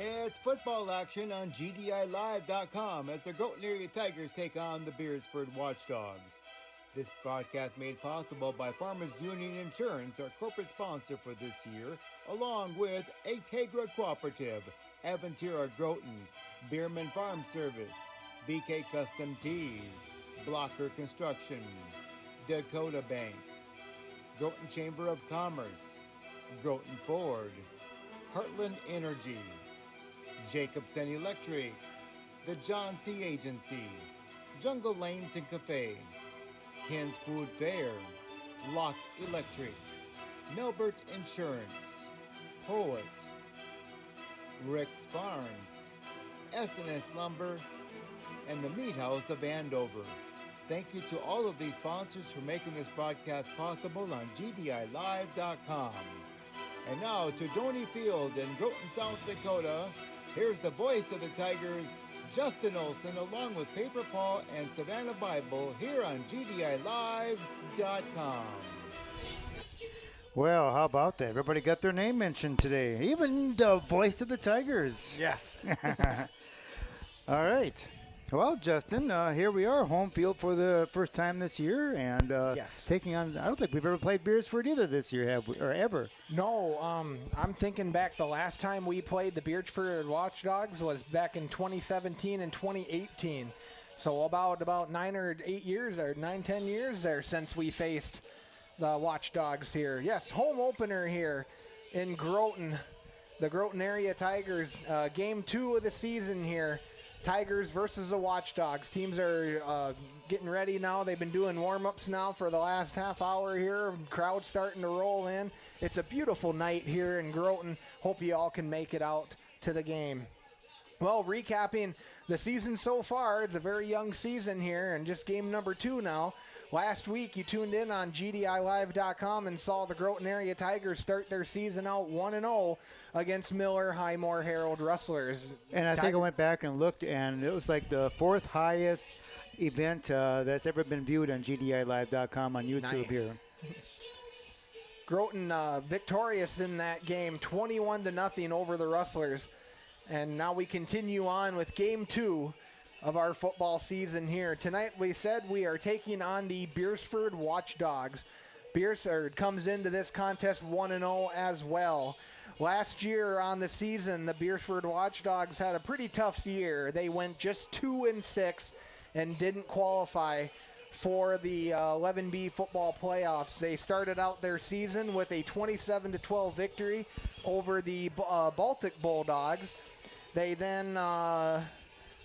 It's football action on GDILive.com as the Groton area Tigers take on the Beresford Watchdogs. This broadcast made possible by Farmers Union Insurance, our corporate sponsor for this year, along with Integra Cooperative, Aventira Groton, Bierman Farm Service, BK Custom Tees, Blocker Construction, Dakota Bank, Groton Chamber of Commerce, Groton Ford, Heartland Energy, Jacobson Electric, the John C. Agency, Jungle Lanes and Cafe, Ken's Food Fair, Lock Electric, Melbert Insurance, Poet, Rick's Farms, S&S Lumber, and the Meat House of Andover. Thank you to all of these sponsors for making this broadcast possible on GDILive.com. And now to Donny Field in Groton, South Dakota. Here's the voice of the Tigers, Justin Olson, along with Paper Paul and Savannah Bible, here on GDILive.com. Well, how about that? Everybody got their name mentioned today. Even the voice of the Tigers. Yes. All right. Well, Justin, here we are, home field for the first time this year, and yes. Taking on, I don't think we've ever played Beresford either this year, have we, or ever? No, I'm thinking back the last time we played the Beresford Watchdogs was back in 2017 and 2018. So about 9 or 8 years, or 9-10 years there since we faced the Watchdogs here. Yes, home opener here in Groton, the Groton area Tigers, game 2 of the season here. Tigers versus the Watchdogs. Teams are getting ready now. They've been doing warm-ups now for the last half hour here. Crowd starting to roll in. It's a beautiful night here in Groton. Hope you all can make it out to the game. Well, recapping the season so far, it's a very young season here and just game number 2 now. Last week, you tuned in on GDILive.com and saw the Groton area Tigers start their season out 1-0 against Miller Highmore Herald Rustlers. And I think I went back and looked, and it was like the 4th highest event that's ever been viewed on GDILive.com on YouTube here. Groton victorious in that game, 21-0 over the Rustlers. And now we continue on with game 2 of our football season here. Tonight we said we are taking on the Beresford Watchdogs. Beresford comes into this contest 1-0 as well. Last year on the season, the Beresford Watchdogs had a pretty tough year. They went just 2-6 and didn't qualify for the 11B football playoffs. They started out their season with a 27-12 victory over the Baltic Bulldogs. They then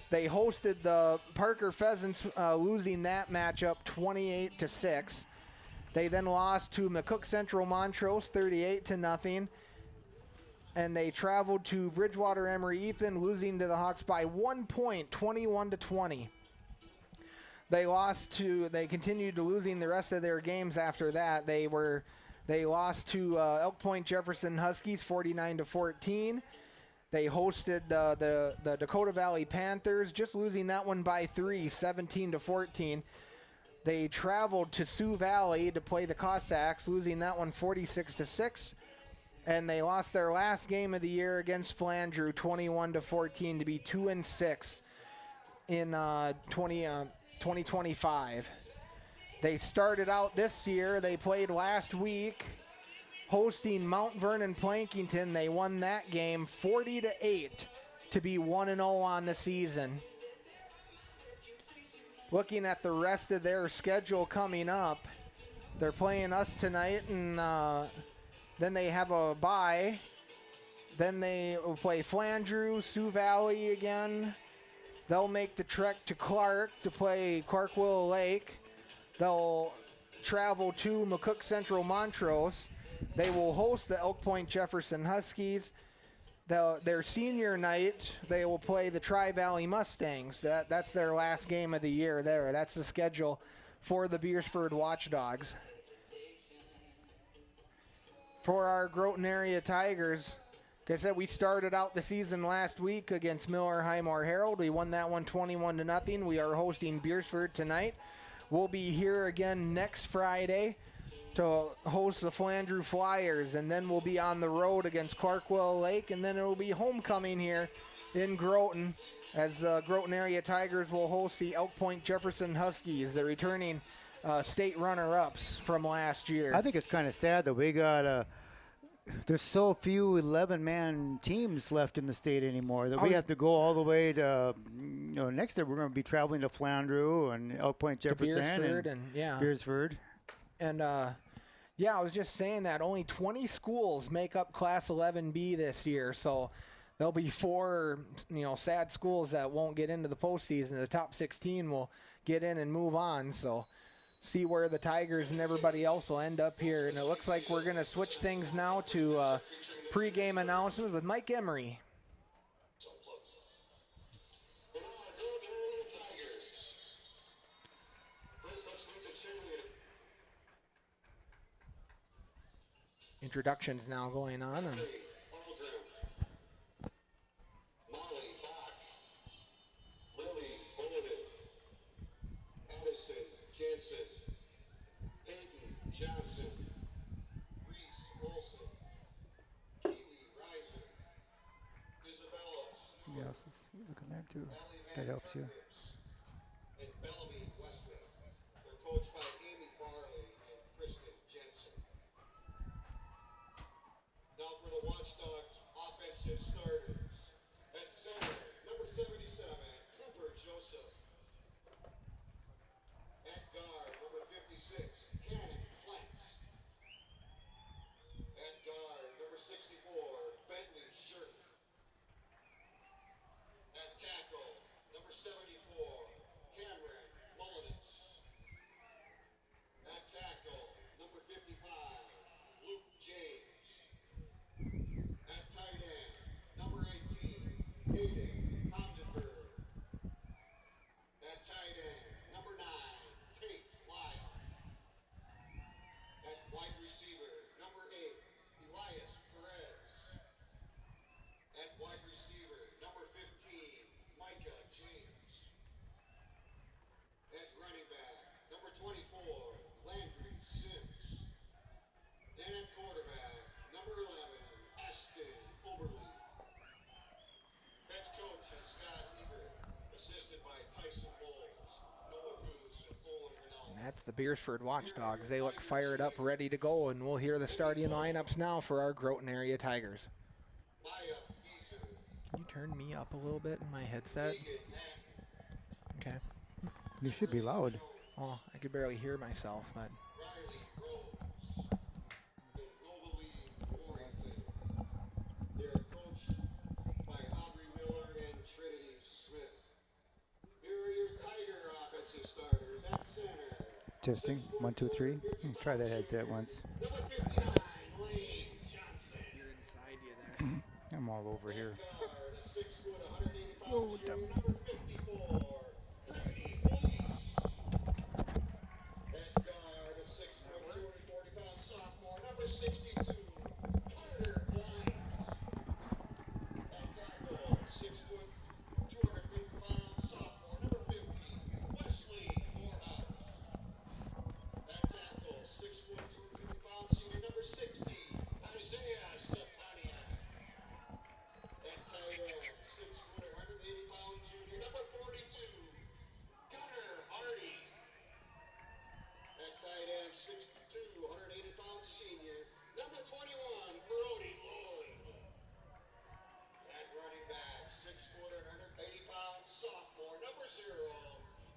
they hosted the Parker Pheasants, losing that matchup 28-6. They then lost to McCook Central Montrose 38-0. And they traveled to Bridgewater Emery Ethan, losing to the Hawks by 1 point, 21-20. They continued to losing the rest of their games after that. They lost to Elk Point Jefferson Huskies 49-14. They hosted the Dakota Valley Panthers, just losing that one by 3, 17-14. They traveled to Sioux Valley to play the Cossacks, losing that one 46-6. And they lost their last game of the year against Flandreau, 21-14, to be 2-6 in 2025. They started out this year. They played last week, hosting Mount Vernon Plankington. They won that game 40-8 to be 1-0 on the season. Looking at the rest of their schedule coming up, they're playing us tonight, and then they have a bye. Then they will play Flandreau, Sioux Valley again. They'll make the trek to Clark to play Clark Willow Lake. They'll travel to McCook Central Montrose. They will host the Elk Point Jefferson Huskies. Their senior night, they will play the Tri-Valley Mustangs. That's their last game of the year there. That's the schedule for the Beresford Watchdogs. For our Groton area Tigers, like I said, we started out the season last week against Miller Highmore Herald. We won that one 21-0. We are hosting Beresford tonight. We'll be here again next Friday to host the Flandreau Flyers, and then we'll be on the road against Clarkwell Lake, and then it will be homecoming here in Groton as the Groton Area Tigers will host the Elk Point Jefferson Huskies, the returning state runner-ups from last year. I think it's kind of sad that we got there's so few 11-man teams left in the state anymore that we have to go all the way to, next year we're going to be traveling to Flandreau and Elk Point Jefferson and Beresford. And, I was just saying that only 20 schools make up Class 11B this year, so there'll be 4, sad schools that won't get into the postseason. The top 16 will get in and move on, so see where the Tigers and everybody else will end up here. And it looks like we're going to switch things now to pregame announcements with Mike Emery. Introductions now going on. And Johnson, Reese Olson, Keely Reiser, Isabella, Yes, look at that too. That helps you. and Bellamy Westwood. They're coached by Amy Farley and Kristen Jensen. Now for the Watchdog offensive starters. At center, number 77, Cooper Joseph. At guard, number 56, Cannon Plants. At guard, number 64, Bentley Shirk. At tackle, number 74, Cameron Mullinix. At tackle, number 55, Luke James. At tight end, number 18, Hayden Pondenberg. At tight end, number 9, Tate Lyle. At wide receiver, number 8, Elias Perez. At wide receiver, number 15, Micah James. At running back, number 24, Landry Sims. And at quarterback, number 11, Ashton Oberle. Head coach is Scott Ebert, assisted by Tyson Bowles, Noah Goose, and Olin Rinaldi. that's the Beresford Watchdogs. They look fired up, ready to go, and we'll hear the starting lineups now for our Groton Area Tigers. Maya Fieser, Can you turn me up a little bit in my headset? Megan Hatton, Okay. You should be loud. Well, I could barely hear myself, but Riley Rose, and Novalee Warrington. They are coached by Aubrey Miller and Trinity Smith. Here are your Tiger offensive starters at center. Testing. 1, 2, 3. Try that headset once. Number 59, Lane Johnson. you're inside you there. I'm all over here. Guard, a 6 foot, 180 pound junior, number 54, Brady Boyce. At guard, a 6 foot, 240 pound sophomore, number 62, Carter Blind. At tackle, 6 foot, 250 pound sophomore, number 50, Wesley Morehouse. At tackle, 6 foot, 250 pound senior, number 60, Isaiah Stepaniak. At tight end, 6 foot, 180 pound junior, number 42, Gunnar Hardy. At tight end, 6'2", 180 pound senior, number 21, Brody Lloyd. At running back, 6 foot, 180 pound sophomore, number 0,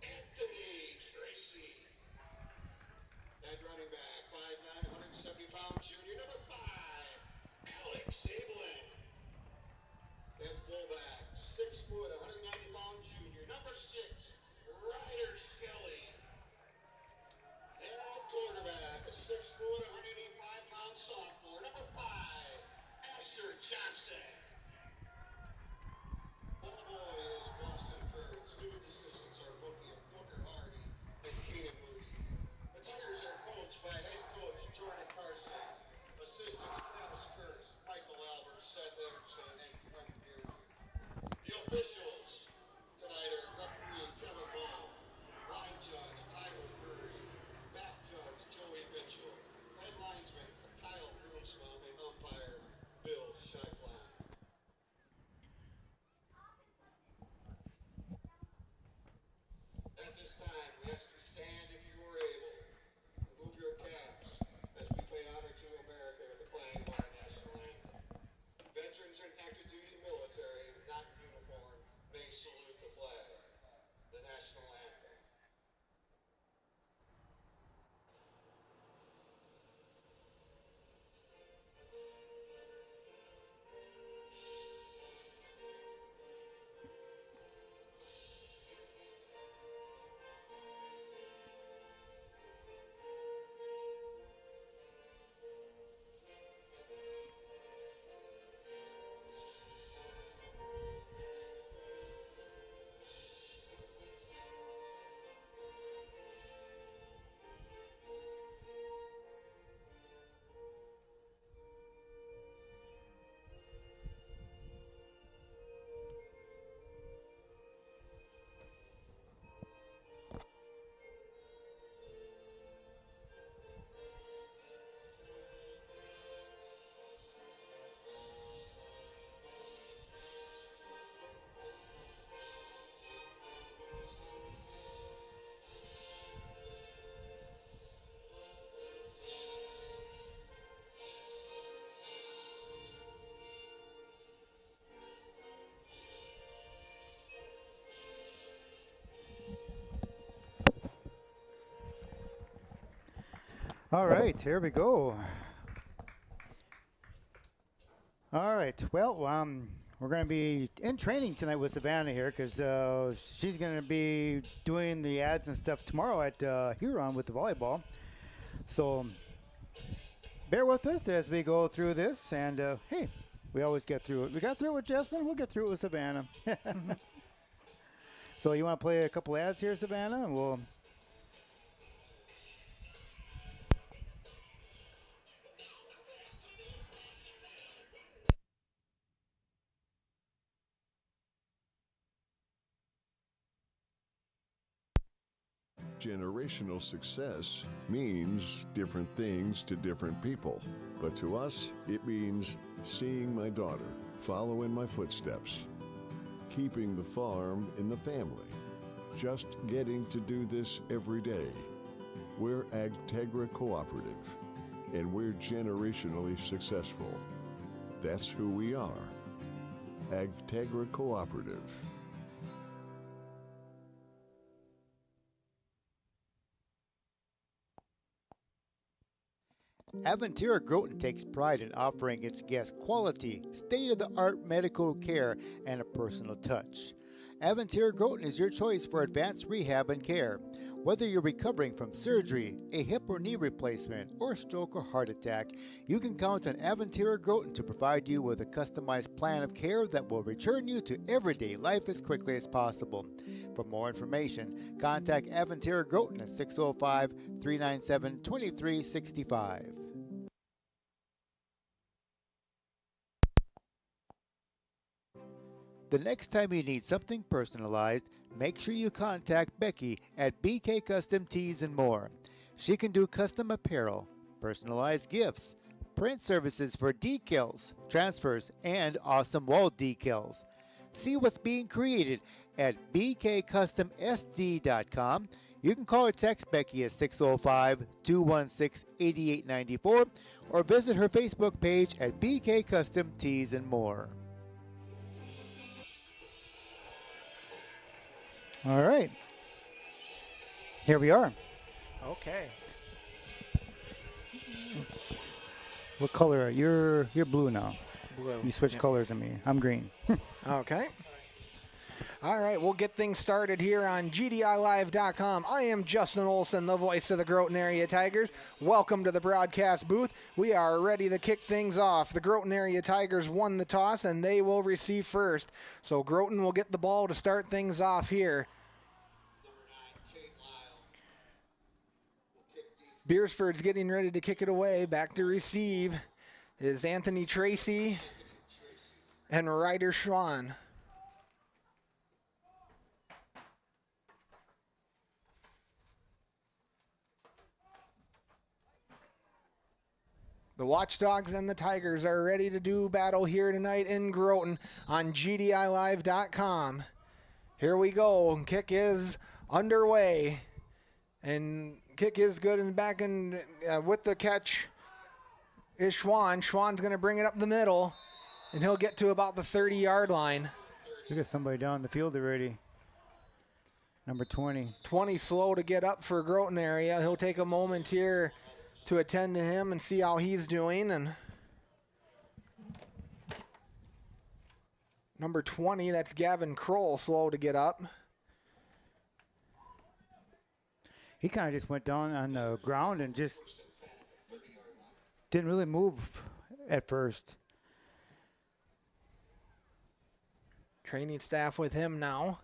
Anthony Tracy. At running back, 5'9", 170 pound junior, number 5, Alex Ablin. At fullback, 6 foot, 190 pound junior, number 6, Ryder Shelley. At quarterback, a 6 foot, 185 pound sophomore, number 5, Asher Johnson. On the boys, Boston Firth. Student assistants are Booker Hardy and Keenan Moody. The Tigers are coached by head coach Jordan Carson, assistants Travis Kurtz, Michael Albert, Seth Erickson, and Frank Beard. The officials tonight are referee Kevin Ball, line judge Tyler Curry, back judge Joey Mitchell, All right, here we go. All right, well, we're going to be in training tonight with Savannah here because she's going to be doing the ads and stuff tomorrow at Huron with the volleyball. So bear with us as we go through this, and hey, we always get through it. We got through it with Justin, we'll get through it with Savannah. So you want to play a couple ads here, Savannah? And we'll... Generational success means different things to different people. But to us, it means seeing my daughter follow in my footsteps, keeping the farm in the family, just getting to do this every day. We're Agtegra Cooperative, and we're generationally successful. That's who we are. Agtegra Cooperative. Aventura Groton takes pride in offering its guests quality, state-of-the-art medical care and a personal touch. Aventura Groton is your choice for advanced rehab and care. Whether you're recovering from surgery, a hip or knee replacement, or stroke or heart attack, you can count on Aventura Groton to provide you with a customized plan of care that will return you to everyday life as quickly as possible. For more information, contact Aventura Groton at 605-397-2365. The next time you need something personalized, make sure you contact Becky at BK Custom Tees and More. She can do custom apparel, personalized gifts, print services for decals, transfers, and awesome wall decals. See what's being created at bkcustomsd.com. You can call or text Becky at 605-216-8894 or visit her Facebook page at BK Custom Tees and More. All right. Here we are. Okay. What color are you? You're blue now. Blue. You switch colors on me. I'm green. Okay. All right, we'll get things started here on GDILive.com. I am Justin Olson, the voice of the Groton Area Tigers. Welcome to the broadcast booth. We are ready to kick things off. The Groton Area Tigers won the toss, and they will receive first. So Groton will get the ball to start things off here. Beresford's getting ready to kick it away. Back to receive is Anthony Tracy and Ryder Schwann. The Watchdogs and the Tigers are ready to do battle here tonight in Groton on GDILive.com. Here we go. Kick is underway. And kick is good and back and with the catch is Schwann. Schwann's going to bring it up the middle, and he'll get to about the 30-yard line. We got somebody down the field already. Number 20. 20 slow to get up for Groton area. He'll take a moment here to attend to him and see how he's doing. And number 20, that's Gavin Kroll, slow to get up. He kind of just went down on the ground and just didn't really move at first. Training staff with him now.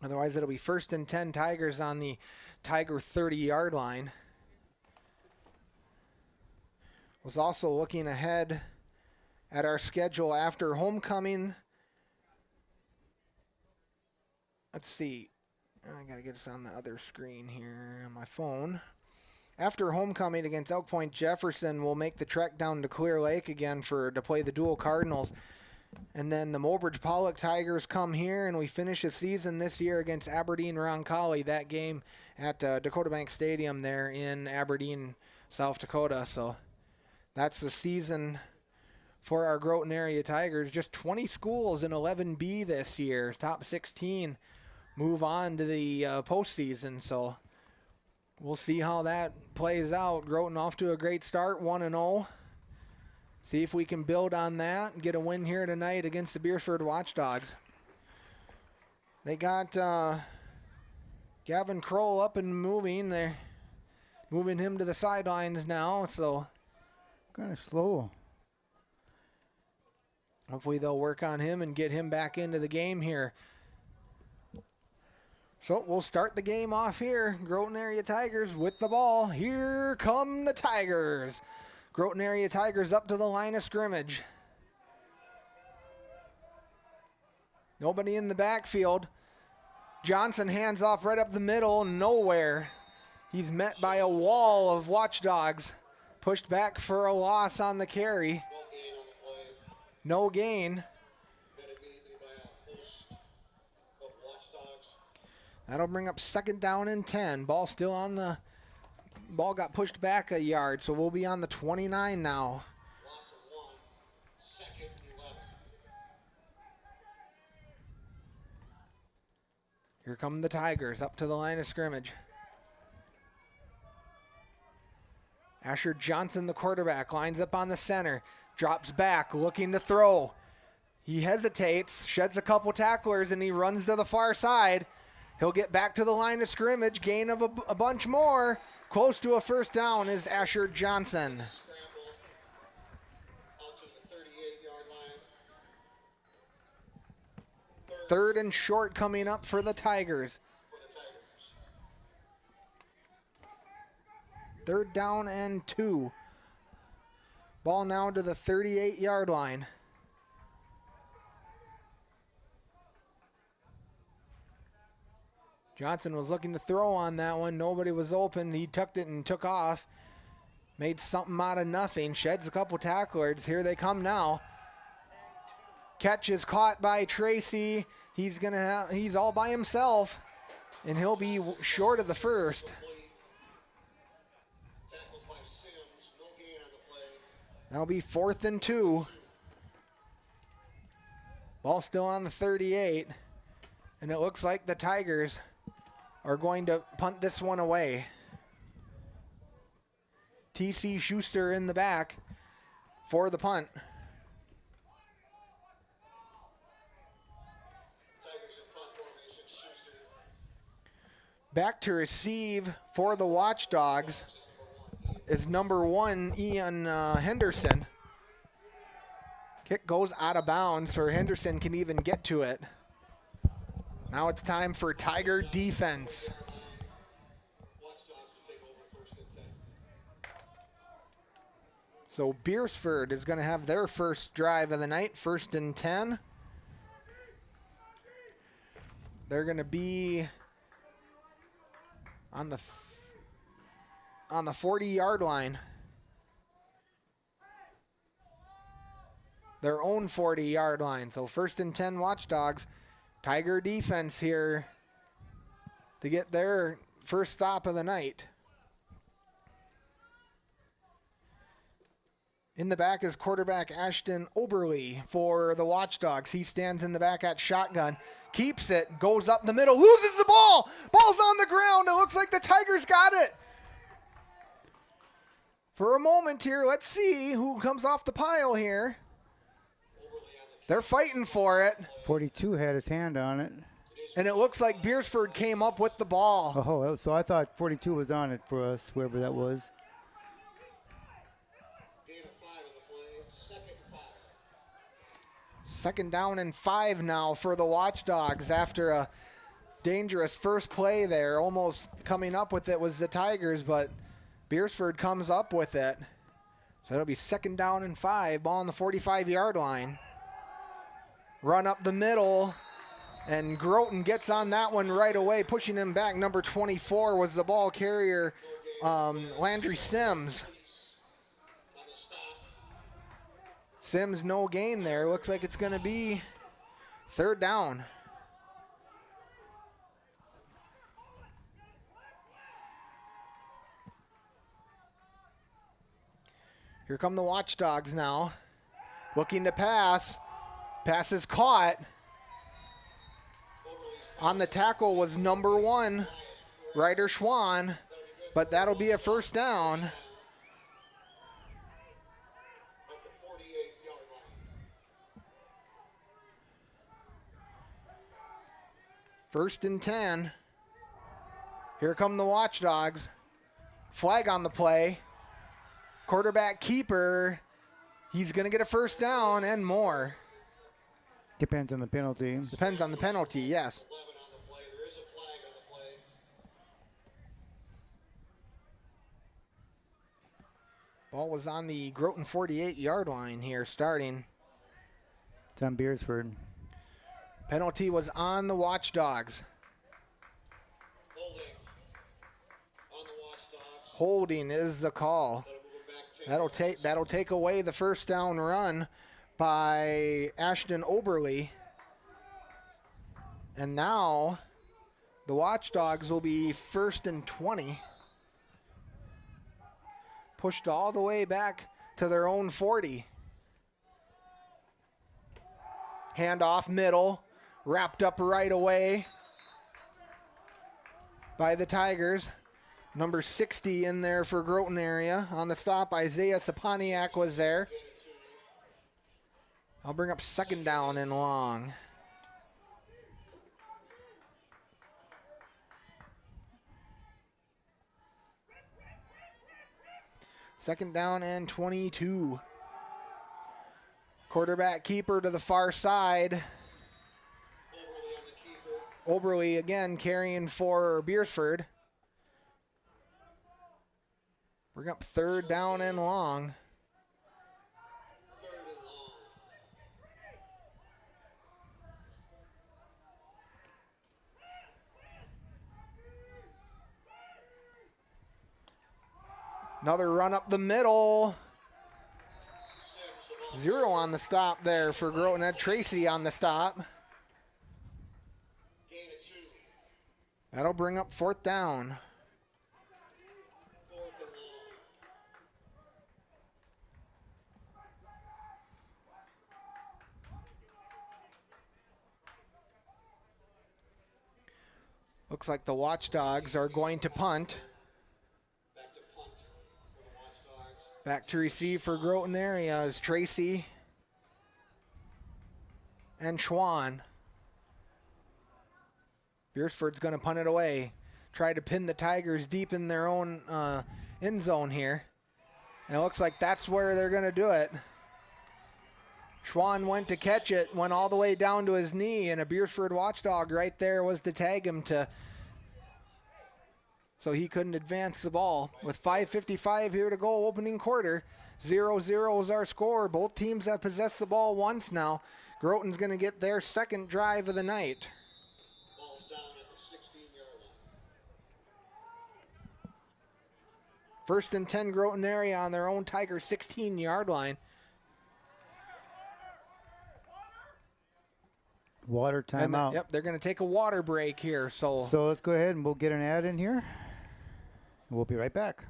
Otherwise, it'll be 1st and 10 Tigers on the Tiger 30-yard line. Was also looking ahead at our schedule after homecoming. Let's see. I got to get us on the other screen here on my phone. After homecoming against Elk Point Jefferson, we'll make the trek down to Clear Lake again to play the dual Cardinals. And then the Mobridge Pollock Tigers come here, and we finish the season this year against Aberdeen Roncalli, that game at Dakota Bank Stadium there in Aberdeen, South Dakota. So that's the season for our Groton area Tigers. Just 20 schools in 11B this year. Top 16 move on to the postseason. So we'll see how that plays out. Groton off to a great start, 1-0. See if we can build on that and get a win here tonight against the Beresford Watchdogs. They got Gavin Kroll up and moving. They're moving him to the sidelines now, so Kind of slow. hopefully they'll work on him and get him back into the game here. So we'll start the game off here. Groton Area Tigers with the ball. Here come the Tigers. Groton Area Tigers up to the line of scrimmage. Nobody in the backfield. Johnson hands off right up the middle, nowhere. He's met by a wall of Watchdogs. Pushed back for a loss on the carry. No gain. That'll bring up 2nd down and 10. Ball still on the... Ball got pushed back a yard, so we'll be on the 29 now. Loss of 1, 2nd, 11. Here come the Tigers up to the line of scrimmage. Asher Johnson, the quarterback, lines up on the center. Drops back, looking to throw. He hesitates, sheds a couple tacklers, and he runs to the far side. He'll get back to the line of scrimmage. Gain of a bunch more. Close to a 1st down is Asher Johnson. Scramble out to the 38-yard line. 3rd and short coming up for the Tigers. For the Tigers. 3rd down and 2. Ball now to the 38-yard line. Johnson was looking to throw on that one. Nobody was open. He tucked it and took off. Made something out of nothing. Sheds a couple tacklers. Here they come now. Catch is caught by Tracy. He's all by himself, and he'll be short of the 1st. Tackled by Sims. No gain on the play. That'll be 4th and 2. Ball still on the 38, and it looks like the Tigers are going to punt this one away. T.C. Schuster in the back for the punt. Tigers in punt formation. Schuster. Back to receive for the Watchdogs is number 1, Ian Henderson. Kick goes out of bounds, so Henderson can even get to it. Now it's time for Tiger defense. Watchdogs will take over 1st and 10. So Beresford is going to have their first drive of the night, 1st and 10. They're going to be on the 40-yard line. Their own 40-yard line. So 1st and 10 Watchdogs. Tiger defense here to get their first stop of the night. In the back is quarterback Ashton Oberly for the Watchdogs. He stands in the back at shotgun, keeps it, goes up the middle, loses the ball. Ball's on the ground. It looks like the Tigers got it. For a moment here, let's see who comes off the pile here. They're fighting for it. 42 had his hand on it. And it looks like Beresford came up with the ball. Oh, so I thought 42 was on it for us, whoever that was. Gain of 5 on the play. 2nd and 5. 2nd down and 5 now for the Watchdogs after a dangerous first play there. Almost coming up with it was the Tigers, but Beresford comes up with it. So it'll be 2nd down and 5. Ball on the 45-yard line. Run up the middle, and Groton gets on that one right away, pushing him back. Number 24 was the ball carrier, Landry Sims. Sims no gain there. Looks like it's going to be 3rd down. Here come the Watchdogs now, looking to pass. Pass is caught on the tackle was number 1, Ryder Schwann, but that'll be a first down. At the 48-yard line. First and 10. Here come the Watchdogs. Flag on the play. Quarterback keeper. He's going to get a first down and more. Depends on the penalty. Depends on the penalty, yes. 11 on the play. There is a flag on the play. Ball was on the Groton 48-yard line here starting. It's on Beresford. Penalty was on the Watchdogs. Holding on the Watchdogs. Holding is the call. That'll take away the first down run by Ashton Oberly. And now the Watchdogs will be first and 20. Pushed all the way back to their own 40. Handoff middle, wrapped up right away by the Tigers. Number 60 in there for Groton area. On the stop, Isaiah Saponiak was there. I'll bring up second down and long. Second down and 22. Quarterback keeper to the far side. Overly on the keeper. Oberly again carrying for Beresford. Bring up third down and long. Third and long. Another run up the middle. 6 0 on the stop there for Groton. Had Tracy on the stop. Gain of 2. That'll bring up fourth down. 4th and long. Looks like the Watchdogs are going to punt. Back to punt for the Watchdogs. Back to receive for Groton area is Tracy and Schwann. Beresford's going to punt it away. Try to pin the Tigers deep in their own end zone here. And it looks like that's where they're going to do it. Schwann went to catch it, went all the way down to his knee, and a Beresford Watchdog right there was to tag him so he couldn't advance the ball. With 5:55 here to go, opening quarter, 0-0 is our score. Both teams have possessed the ball once now. Groton's going to get their second drive of the night. Ball's down at the 16-yard line. First and 10 Groton area on their own Tiger 16-yard line. Water And timeout. yep, they're going to take a water break here. So So let's go ahead and we'll get an ad in here. We'll be right back.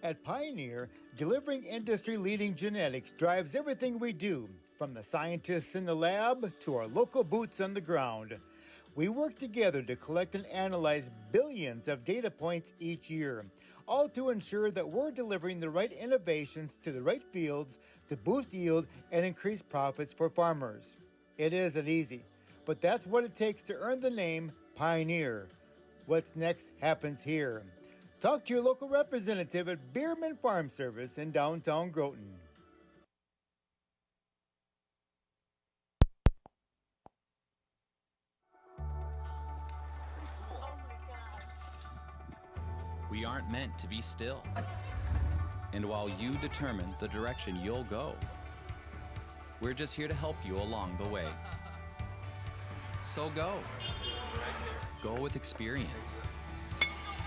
At Pioneer, delivering industry-leading genetics drives everything we do, from the scientists in the lab to our local boots on the ground. We work together to collect and analyze billions of data points each year, all to ensure that we're delivering the right innovations to the right fields to boost yield and increase profits for farmers. It isn't easy, but that's what it takes to earn the name Pioneer. What's next happens here. Talk to your local representative at Bierman Farm Service in downtown Groton. We aren't meant to be still. And while you determine the direction you'll go, we're just here to help you along the way. So go. Go with experience.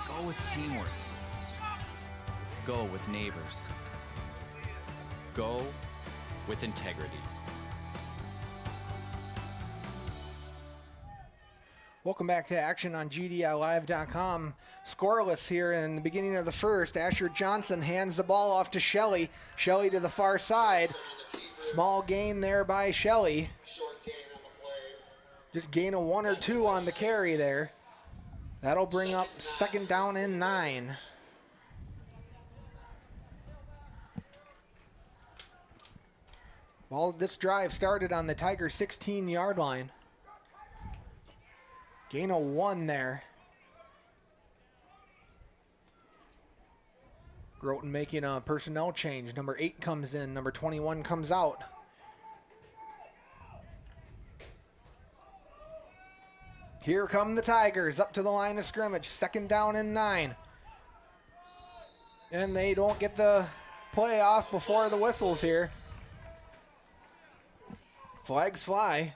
Go with teamwork. Go with neighbors. Go with integrity. Welcome back to action on GDILive.com. Scoreless here in the beginning of the first. Asher Johnson hands the ball off to Shelley. Shelley to the far side. Small gain there by Shelley. Just gain a 1 or 2 on the carry there. That'll bring up 2nd down and 9. Well, this drive started on the Tigers' 16-yard line. Gain of 1 there. Groton making a personnel change. Number 8 comes in. Number 21 comes out. Here come the Tigers up to the line of scrimmage. 2nd down and 9. And they don't get the play off before the whistles here. Flags fly.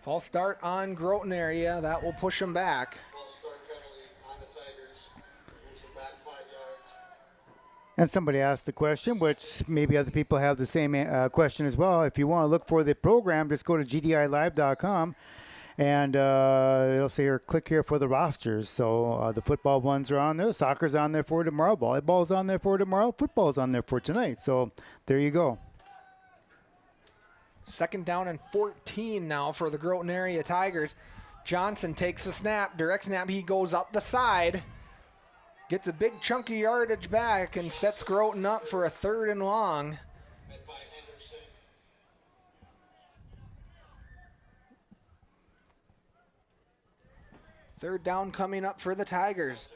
False start on Groton area. That will push them back. False start penalty on the Tigers. Moves them back 5 yards. And somebody asked the question, which maybe other people have the same question as well. If you want to look for the program, just go to GDILive.com. And it'll say here, click here for the rosters. So the football ones are on there. Soccer's on there for tomorrow. Volleyball's on there for tomorrow. Football's on there for tonight. So there you go. 2nd down and 14 now for the Groton area Tigers. Johnson takes a snap. Direct snap. He goes up the side. Gets a big chunky yardage back and sets Groton up for a 3rd and long. Met by Henderson. 3rd down coming up for the Tigers.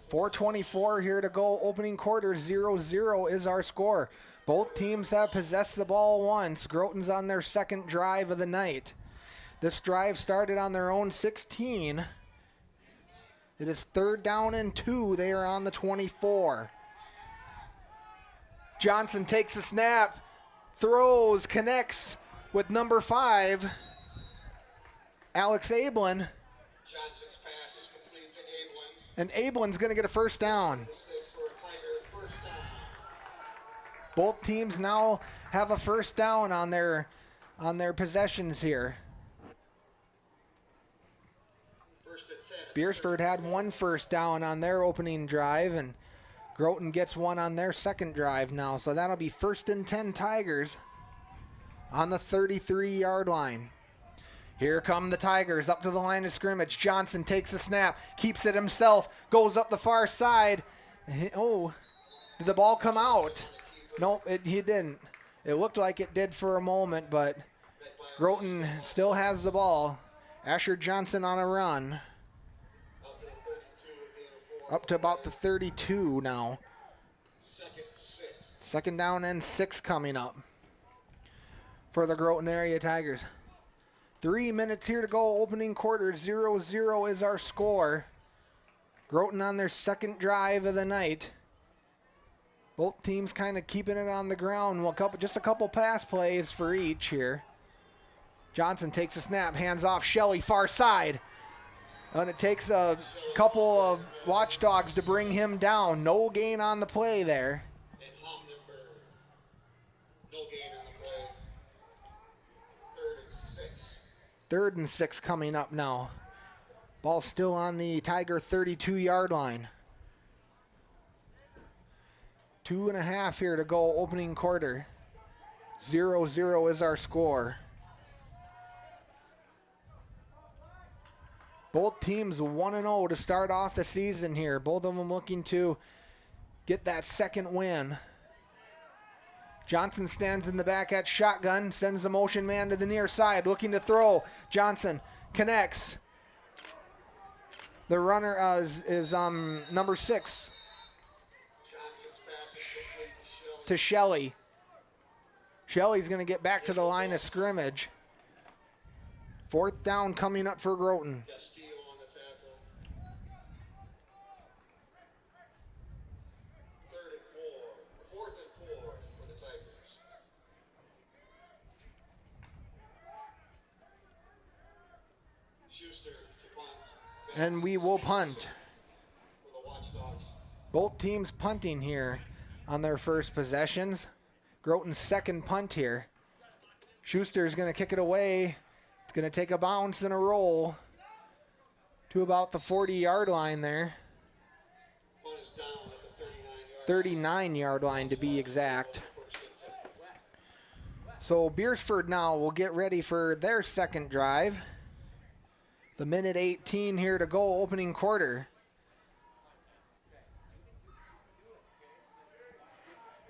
4:24 here to go. Opening quarter, 0-0 is our score. Both teams have possessed the ball once. Groton's on their 2nd drive of the night. This drive started on their own 16. It is 3rd down and 2. They are on the 24. Johnson takes a snap, throws, connects with number 5, Alex Ablin. Johnson's pass is complete to Ablin. And Ablin's going to get a 1st down. Mistakes for a Tiger 1st down. Both teams now have a 1st down on their possessions here. 1st and 10. Beresford had 1 1st down on their opening drive, and Groton gets 1 on their 2nd drive now. So that'll be 1st and 10 Tigers on the 33-yard line. Here come the Tigers up to the line of scrimmage. Johnson takes a snap, keeps it himself, goes up the far side. Oh, did the ball come out? Nope, he didn't. It looked like it did for a moment, but Groton still has the ball. Asher Johnson on a run. Out to the 32 and gain of 4. Up to about the 32 now. 2nd and 6. 2nd down and 6 coming up for the Groton area Tigers. 3 minutes here to go. Opening quarter, 0-0 is our score. Groton on their 2nd drive of the night. Both teams kind of keeping it on the ground. Well, just a couple pass plays for each here. Johnson takes a snap, hands off Shelley, far side. And it takes a couple of watchdogs to bring him down. No gain on the play there. And Homdenberg. No gain on the play. 3rd and 6. 3rd and 6 coming up now. Ball still on the Tiger 32-yard line. 2.5 here to go, opening quarter. 0-0 is our score. Both teams 1-0 to start off the season here. Both of them looking to get that 2nd win. Johnson stands in the back at shotgun, sends the motion man to the near side, looking to throw. Johnson connects. The runner is number 6. Johnson's pass is complete To Shelley. Shelley's going to get back to the line of scrimmage. 4th down coming up for Groton. Castillo on the tackle. 3rd and 4. 4th and 4 for the Tigers. Schuster to punt. And we will punt. For the Watchdogs. Both teams punting here on their first possessions. Groton's 2nd punt here. Schuster's going to kick it away It's going to take a bounce and a roll to about the 40-yard line there. Ball is down at the 39-yard line to be exact. So Beresford now will get ready for their second drive. The minute 18 here to go, opening quarter.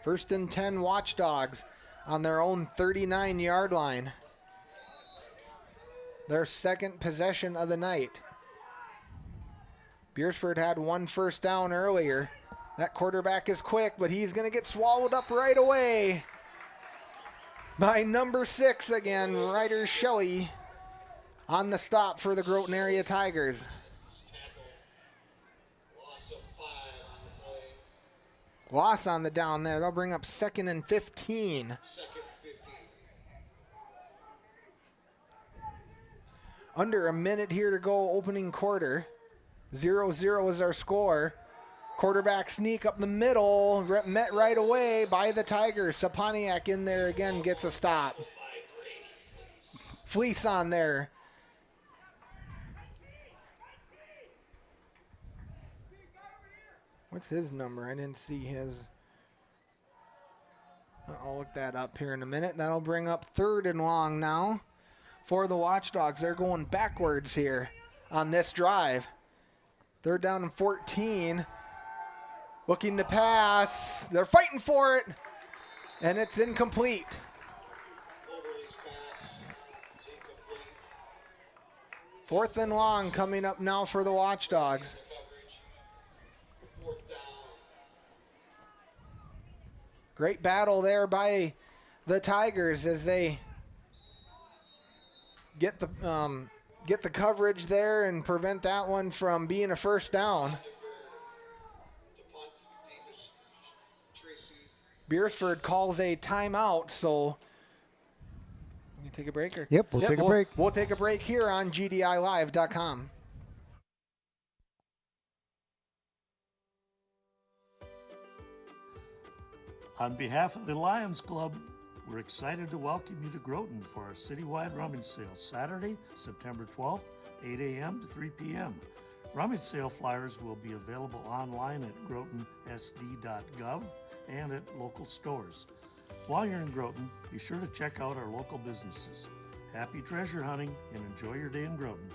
First and 10 Watchdogs on their own 39-yard line. Their second possession of the night. Beresford had one first down earlier. That quarterback is quick, but he's going to get swallowed up right away by number 6 again, Ryder Shelley, on the stop for the Groton area Tigers. Loss of 5 on the play. Loss on the down there. They'll bring up 2nd and 15. Second 15. Under a minute here to go, opening quarter. 0-0 is our score. Quarterback sneak up the middle, met right away by the Tigers. Saponiak in there again, gets a stop. Fleece on there. What's his number? I didn't see his. I'll look that up here in a minute. That'll bring up 3rd and long now for the Watchdogs. They're going backwards here on this drive. 3rd down and 14. Looking to pass. They're fighting for it. And it's incomplete. Overly's pass is incomplete. 4th and long coming up now for the Watchdogs. The coverage. 4th down. Great battle there by the Tigers as they get the coverage there and prevent that one from being a first down. Beresford calls a timeout, so we can take a break. Yep, we'll take a break. We'll take a break here on GDILive.com. On behalf of the Lions Club, we're excited to welcome you to Groton for our citywide rummage sale Saturday, September 12th, 8 a.m. to 3 p.m. Rummage sale flyers will be available online at grotonsd.gov and at local stores. While you're in Groton, be sure to check out our local businesses. Happy treasure hunting and enjoy your day in Groton.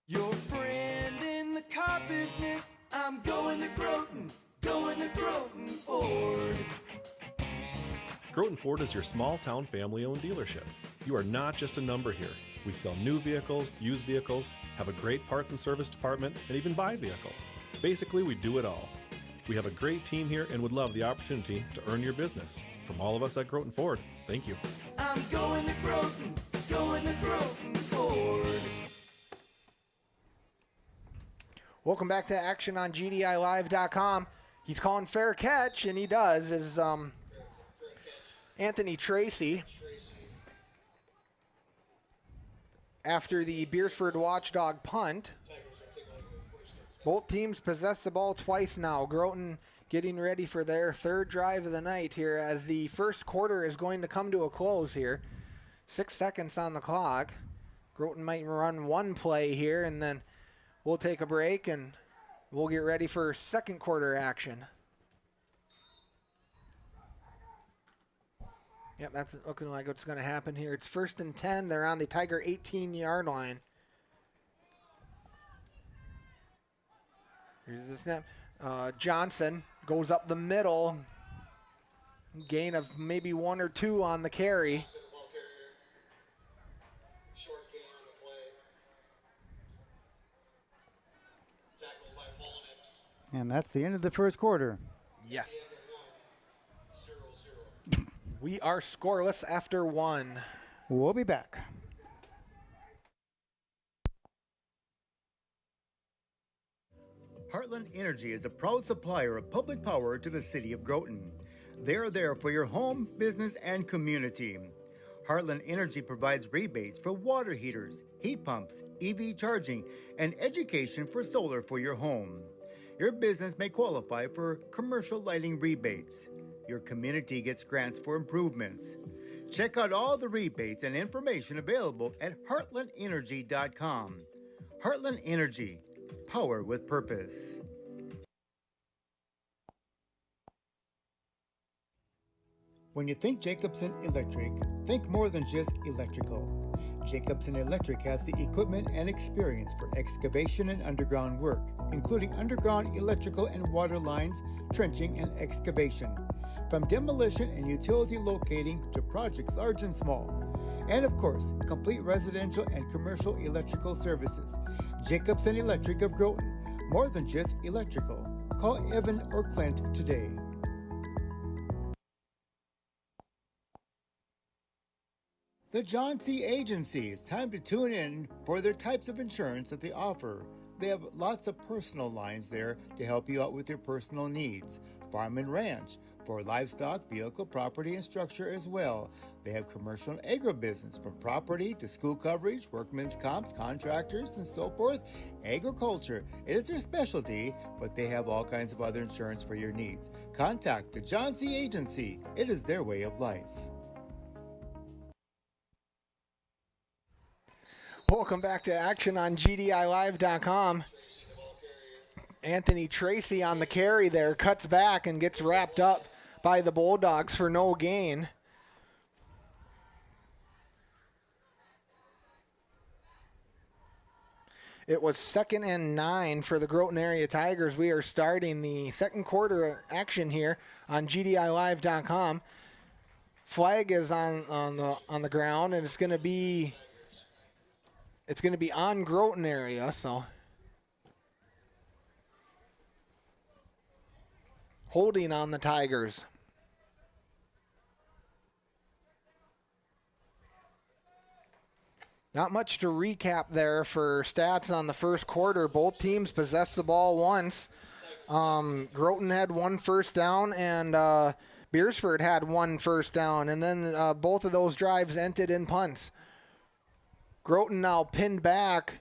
Your friend in the car business, I'm going to Groton Ford. Groton Ford is your small-town family-owned dealership. You are not just a number here. We sell new vehicles, used vehicles, have a great parts and service department, and even buy vehicles. Basically, we do it all. We have a great team here and would love the opportunity to earn your business. From all of us at Groton Ford, thank you. I'm going to Groton Ford. Welcome back to action on GDILive.com. He's calling fair catch, and he does, is Anthony Tracy. After the Beresford Watchdog punt. Both teams possess the ball twice now. Groton getting ready for their 3rd drive of the night here as the first quarter is going to come to a close here. 6 seconds on the clock. Groton might run one play here, and then we'll take a break and we'll get ready for second quarter action. Yep, that's looking like what's going to happen here. It's 1st and 10. They're on the Tiger 18-yard line. Here's the snap. Johnson goes up the middle. Gain of maybe 1 or 2 on the carry. Short gain on the play. Tackled by Mullenix. And that's the end of the first quarter. Yes. 0-0. We are scoreless after 1. We'll be back. Heartland Energy is a proud supplier of public power to the city of Groton. They are there for your home, business, and community. Heartland Energy provides rebates for water heaters, heat pumps, EV charging, and education for solar for your home. Your business may qualify for commercial lighting rebates. your community gets grants for improvements. Check out all the rebates and information available at heartlandenergy.com. Heartland Energy, power with purpose. When you think Jacobson Electric, think more than just electrical. Jacobson Electric has the equipment and experience for excavation and underground work, including underground electrical and water lines, trenching, and excavation. From demolition and utility locating to projects large and small. And of course, complete residential and commercial electrical services. Jacobson Electric of Groton, more than just electrical. Call Evan or Clint today. The John C. Agency. It's time to tune in for their types of insurance that they offer. They have lots of personal lines there to help you out with your personal needs. Farm and ranch, for livestock, vehicle, property, and structure as well. They have commercial and agribusiness, from property to school coverage, workmen's comps, contractors, and so forth. Agriculture, it is their specialty, but they have all kinds of other insurance for your needs. Contact the John C. Agency. It is their way of life. Welcome back to action on GDILive.com. Anthony Tracy on the carry there, cuts back and gets wrapped up by the Bulldogs for no gain. It was 2nd and 9 for the Groton Area Tigers. We are starting the second quarter action here on GDILive.com. Flag is on the ground, and it's going to be on Groton area, so holding on the Tigers. Not much to recap there for stats on the first quarter. Both teams possessed the ball once. Groton had 1 first down, and Beresford had 1 first down, and then both of those drives ended in punts. Groton now pinned back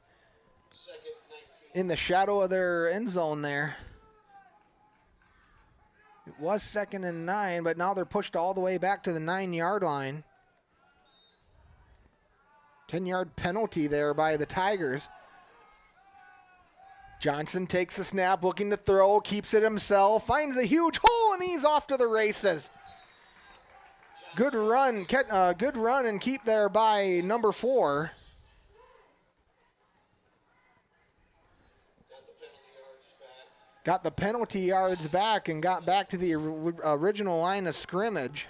in the shadow of their end zone there. It was 2nd and 9, but now they're pushed all the way back to the 9-yard line. 10-yard penalty there by the Tigers. Johnson takes the snap, looking to throw, keeps it himself, finds a huge hole, and he's off to the races. Good run and keep there by number 4. Got the penalty yards back and got back to the original line of scrimmage.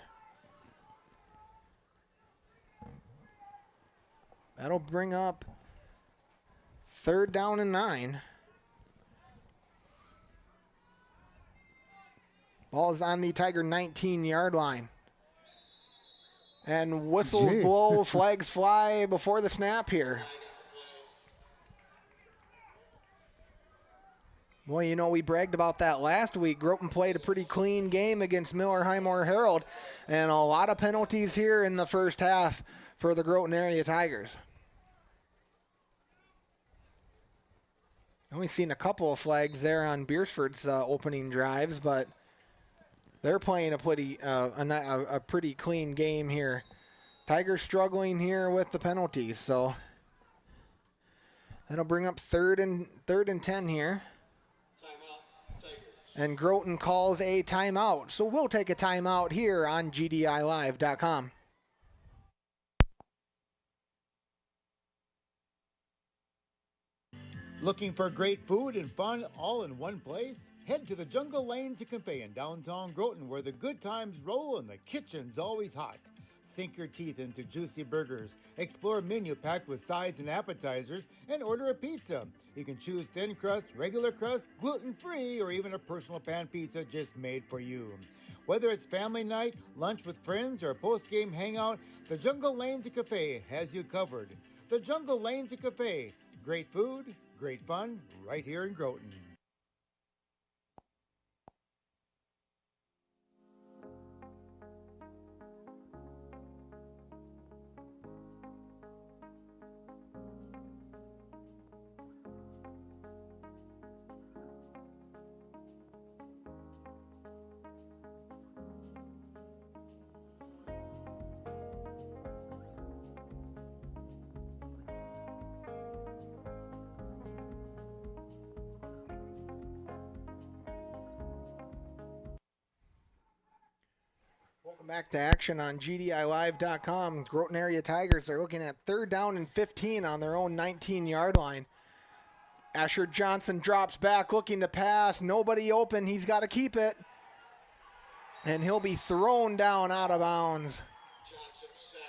That'll bring up 3rd down and 9. Ball's on the Tiger 19-yard line. And whistles blow, flags fly before the snap here. Well, you know, we bragged about that last week. Groton played a pretty clean game against Miller Highmore Herald, and a lot of penalties here in the first half for the Groton Area Tigers. Only seen a couple of flags there on Beresford's opening drives, but they're playing a pretty clean game here. Tigers struggling here with the penalties, so that'll bring up 3rd and 10 here. And Groton calls a timeout. So we'll take a timeout here on GDILive.com. Looking for great food and fun all in one place? Head to the Jungle Lanes Cafe in downtown Groton, where the good times roll and the kitchen's always hot. Sink your teeth into juicy burgers, explore a menu packed with sides and appetizers, and order a pizza. You can choose thin crust, regular crust, gluten-free, or even a personal pan pizza just made for you. Whether it's family night, lunch with friends, or a post-game hangout, the Jungle Lanes Cafe has you covered. The Jungle Lanes Cafe. Great food, great fun, right here in Groton. Back to action on GDILive.com. Groton area Tigers are looking at 3rd down and 15 on their own 19-yard line. Asher Johnson drops back looking to pass. Nobody open. He's got to keep it. And he'll be thrown down out of bounds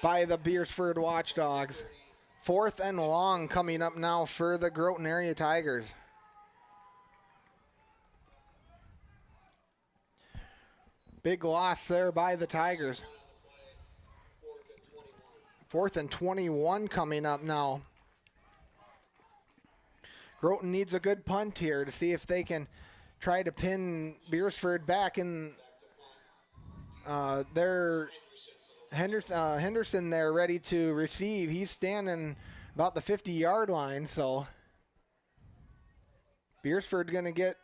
by the Beresford Watchdogs. 4th and long coming up now for the Groton area Tigers. Big loss there by the Tigers. 4th and 21 coming up now. Groton needs a good punt here to see if they can try to pin Beresford back in their Henderson there ready to receive. He's standing about the 50-yard line, so Beresford going to get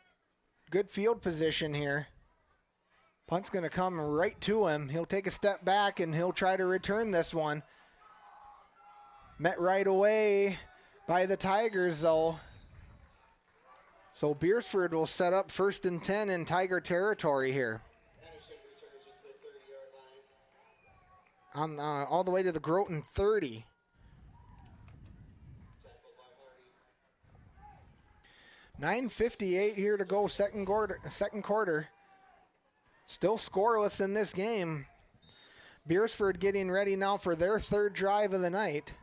good field position here. Punt's going to come right to him. He'll take a step back, and he'll try to return this one. Met right away by the Tigers, though. So Beresford will set up 1st and 10 in Tiger territory here. On all the way to the Groton 30. .9:58 here to go, second quarter. Still scoreless in this game. Beresford getting ready now for their 3rd drive of the night.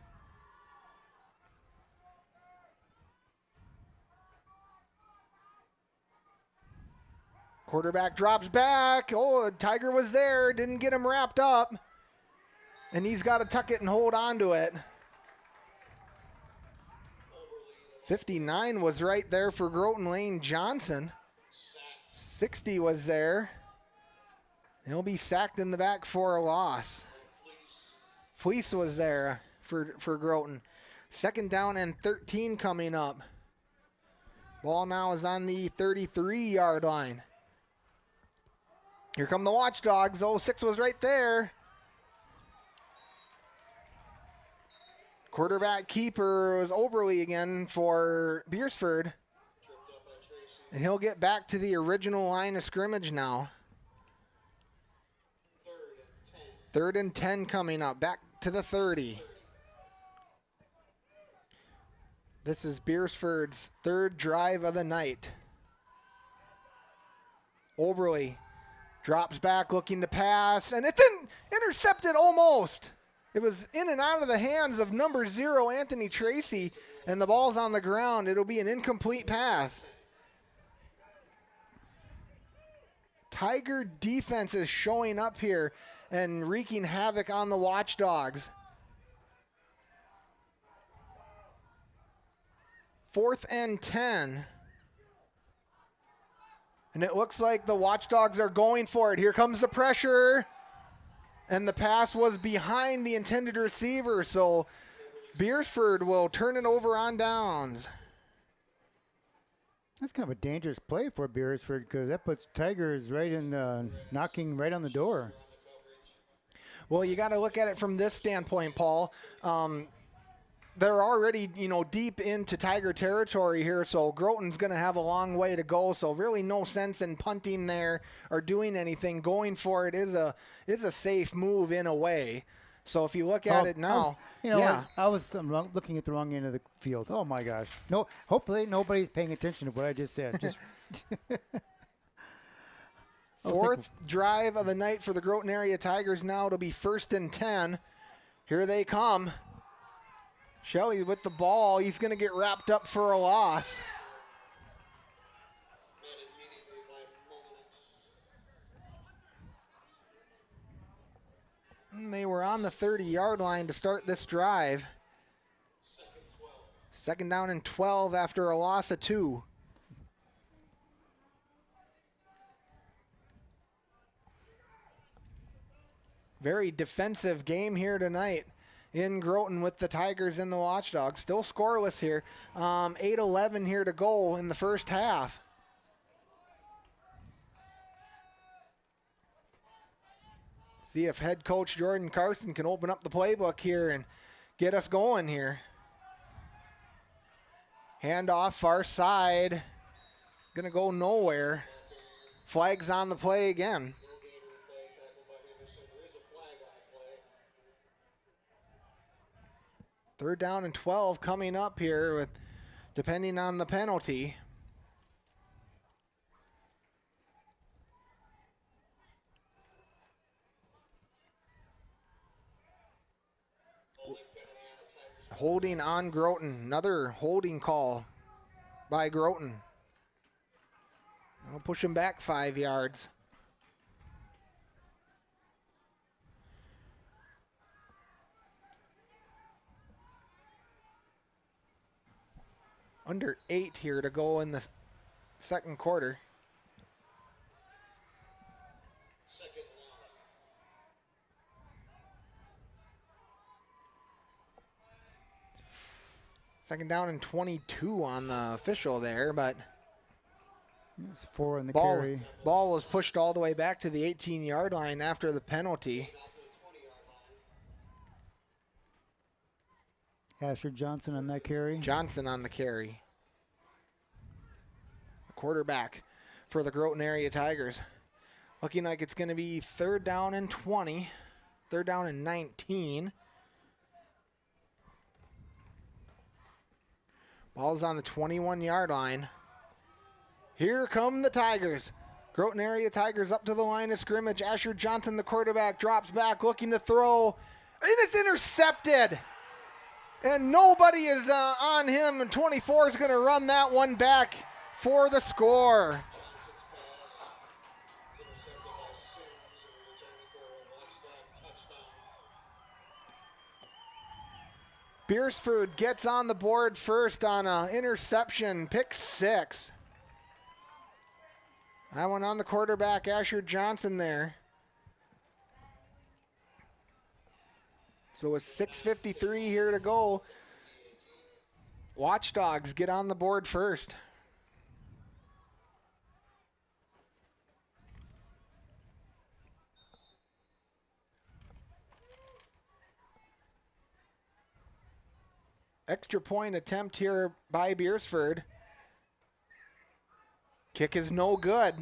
Quarterback drops back. Oh, Tiger was there. Didn't get him wrapped up. And he's got to tuck it and hold on to it. 59 was right there for Groton Lane Johnson. 60 was there. He'll be sacked in the back for a loss. Fleece was there for Groton. 2nd down and 13 coming up. Ball now is on the 33-yard line. Here come the Watchdogs. 6 was right there. Quarterback keeper was Oberly again for Beresford. And he'll get back to the original line of scrimmage now. 3rd and 10 coming up. Back to the 30. This is Beresford's 3rd drive of the night. Oberly drops back looking to pass. And it's intercepted almost. It was in and out of the hands of number 0, Anthony Tracy. And the ball's on the ground. It'll be an incomplete pass. Tiger defense is showing up here and wreaking havoc on the Watchdogs. 4th and 10. And it looks like the Watchdogs are going for it. Here comes the pressure. And the pass was behind the intended receiver. So Beresford will turn it over on downs. That's kind of a dangerous play for Beresford because that puts Tigers right in knocking right on the door. Well, you got to look at it from this standpoint, Paul. They're already, deep into Tiger territory here, so Groton's going to have a long way to go. So really no sense in punting there or doing anything. Going for it is a safe move in a way. So if you look at it now, I was looking at the wrong end of the field. Oh my gosh! No, hopefully nobody's paying attention to what I just said. Just 4th drive of the night for the Groton area Tigers now to be 1st and 10. Here they come. Shelley with the ball. He's going to get wrapped up for a loss. And they were on the 30-yard line to start this drive. 2nd down and 12 after a loss of 2. Very defensive game here tonight in Groton with the Tigers and the Watchdogs. Still scoreless here. 8:11 here to go in the first half. See if head coach Jordan Carson can open up the playbook here and get us going here. Handoff far side. It's going to go nowhere. Flags on the play again. 3rd down and 12 coming up here with, depending on the penalty. Holding on Groton. Another holding call by Groton. I'll push him back 5 yards. Under 8 here to go in the second quarter. Second down and 22 on the official there, but it's 4 on the carry. Ball was pushed all the way back to the 18-yard line after the penalty. Asher Johnson on that carry. Johnson on the carry. The quarterback for the Groton area Tigers. Looking like it's going to be 3rd down and 20. 3rd down and 19. Ball's on the 21-yard line. Here come the Tigers. Groton area Tigers up to the line of scrimmage. Asher Johnson, the quarterback, drops back looking to throw. And it's intercepted. And nobody is on him. And 24 is going to run that one back for the score. Beresford gets on the board first on an interception, pick 6. That one on the quarterback, Asher Johnson there. So with 6:53 here to go, Watchdogs get on the board first. Extra point attempt here by Beresford. Kick is no good.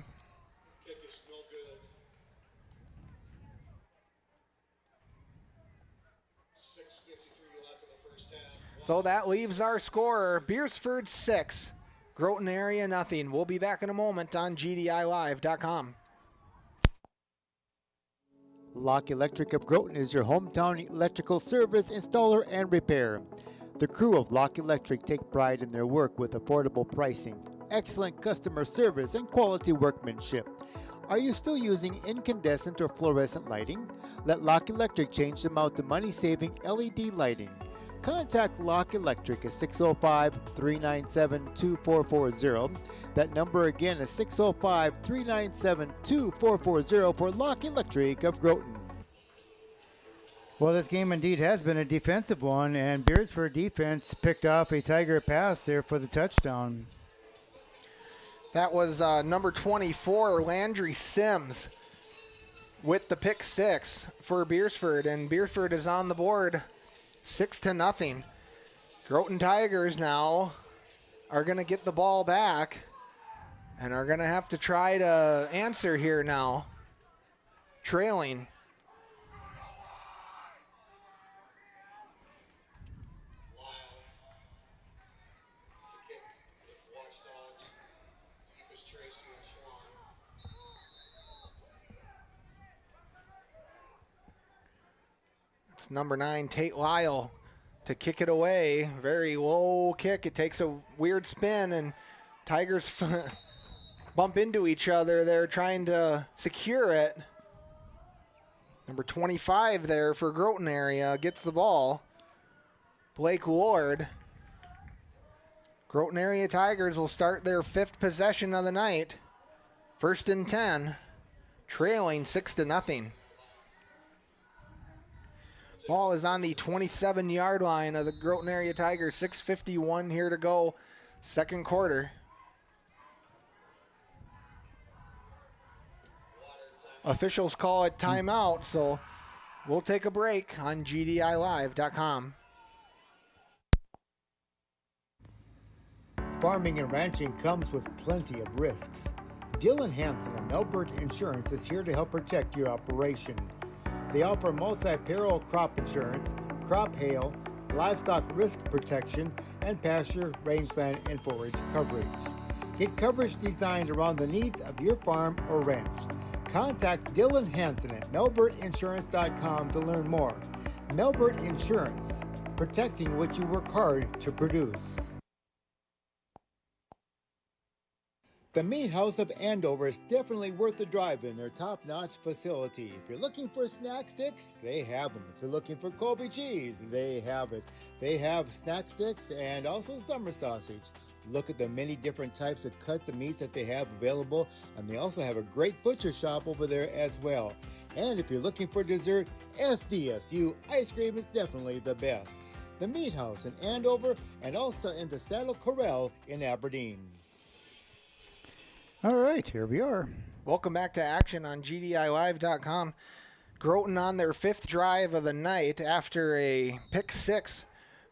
Kick is no good. 6:53 left in the first half. So that leaves our scorer, Beresford 6, Groton area nothing. We'll be back in a moment on GDILive.com. Lock Electric of Groton is your hometown electrical service, installer, and repair. The crew of Lock Electric take pride in their work with affordable pricing, excellent customer service, and quality workmanship. Are you still using incandescent or fluorescent lighting? Let Lock Electric change them out to money-saving LED lighting. Contact Lock Electric at 605-397-2440. That number again is 605-397-2440 for Lock Electric of Groton. Well, this game indeed has been a defensive one, and Beresford defense picked off a Tiger pass there for the touchdown. That was number 24, Landry Sims, with the pick 6 for Beresford, and Beresford is on the board 6-0. Groton Tigers now are going to get the ball back and are going to have to try to answer here now, trailing. It's number 9, Tate Lyle, to kick it away. Very low kick. It takes a weird spin, and Tigers bump into each other. They're trying to secure it. Number 25 there for Groton area gets the ball. Blake Lord. Groton area Tigers will start their 5th possession of the night. 1st and 10, trailing 6-0. Ball is on the 27-yard line of the Groton area Tigers. 6:51 here to go, second quarter. Officials call it timeout, so we'll take a break on GDILive.com. Farming and ranching comes with plenty of risks. Dylan Hansen of Melbert Insurance is here to help protect your operation. They offer multi-peril crop insurance, crop hail, livestock risk protection, and pasture, rangeland, and forage coverage. Get coverage designed around the needs of your farm or ranch. Contact Dylan Hansen at melbertinsurance.com to learn more. Melbert Insurance, protecting what you work hard to produce. The Meat House of Andover is definitely worth the drive in their top-notch facility. If you're looking for snack sticks, they have them. If you're looking for Colby cheese, they have it. They have snack sticks and also summer sausage. Look at the many different types of cuts of meats that they have available, and they also have a great butcher shop over there as well. And if you're looking for dessert, SDSU ice cream is definitely the best. The Meat House in Andover and also in the Saddle Corral in Aberdeen. All right, here we are. Welcome back to action on GDILive.com. Groton on their 5th drive of the night after a pick 6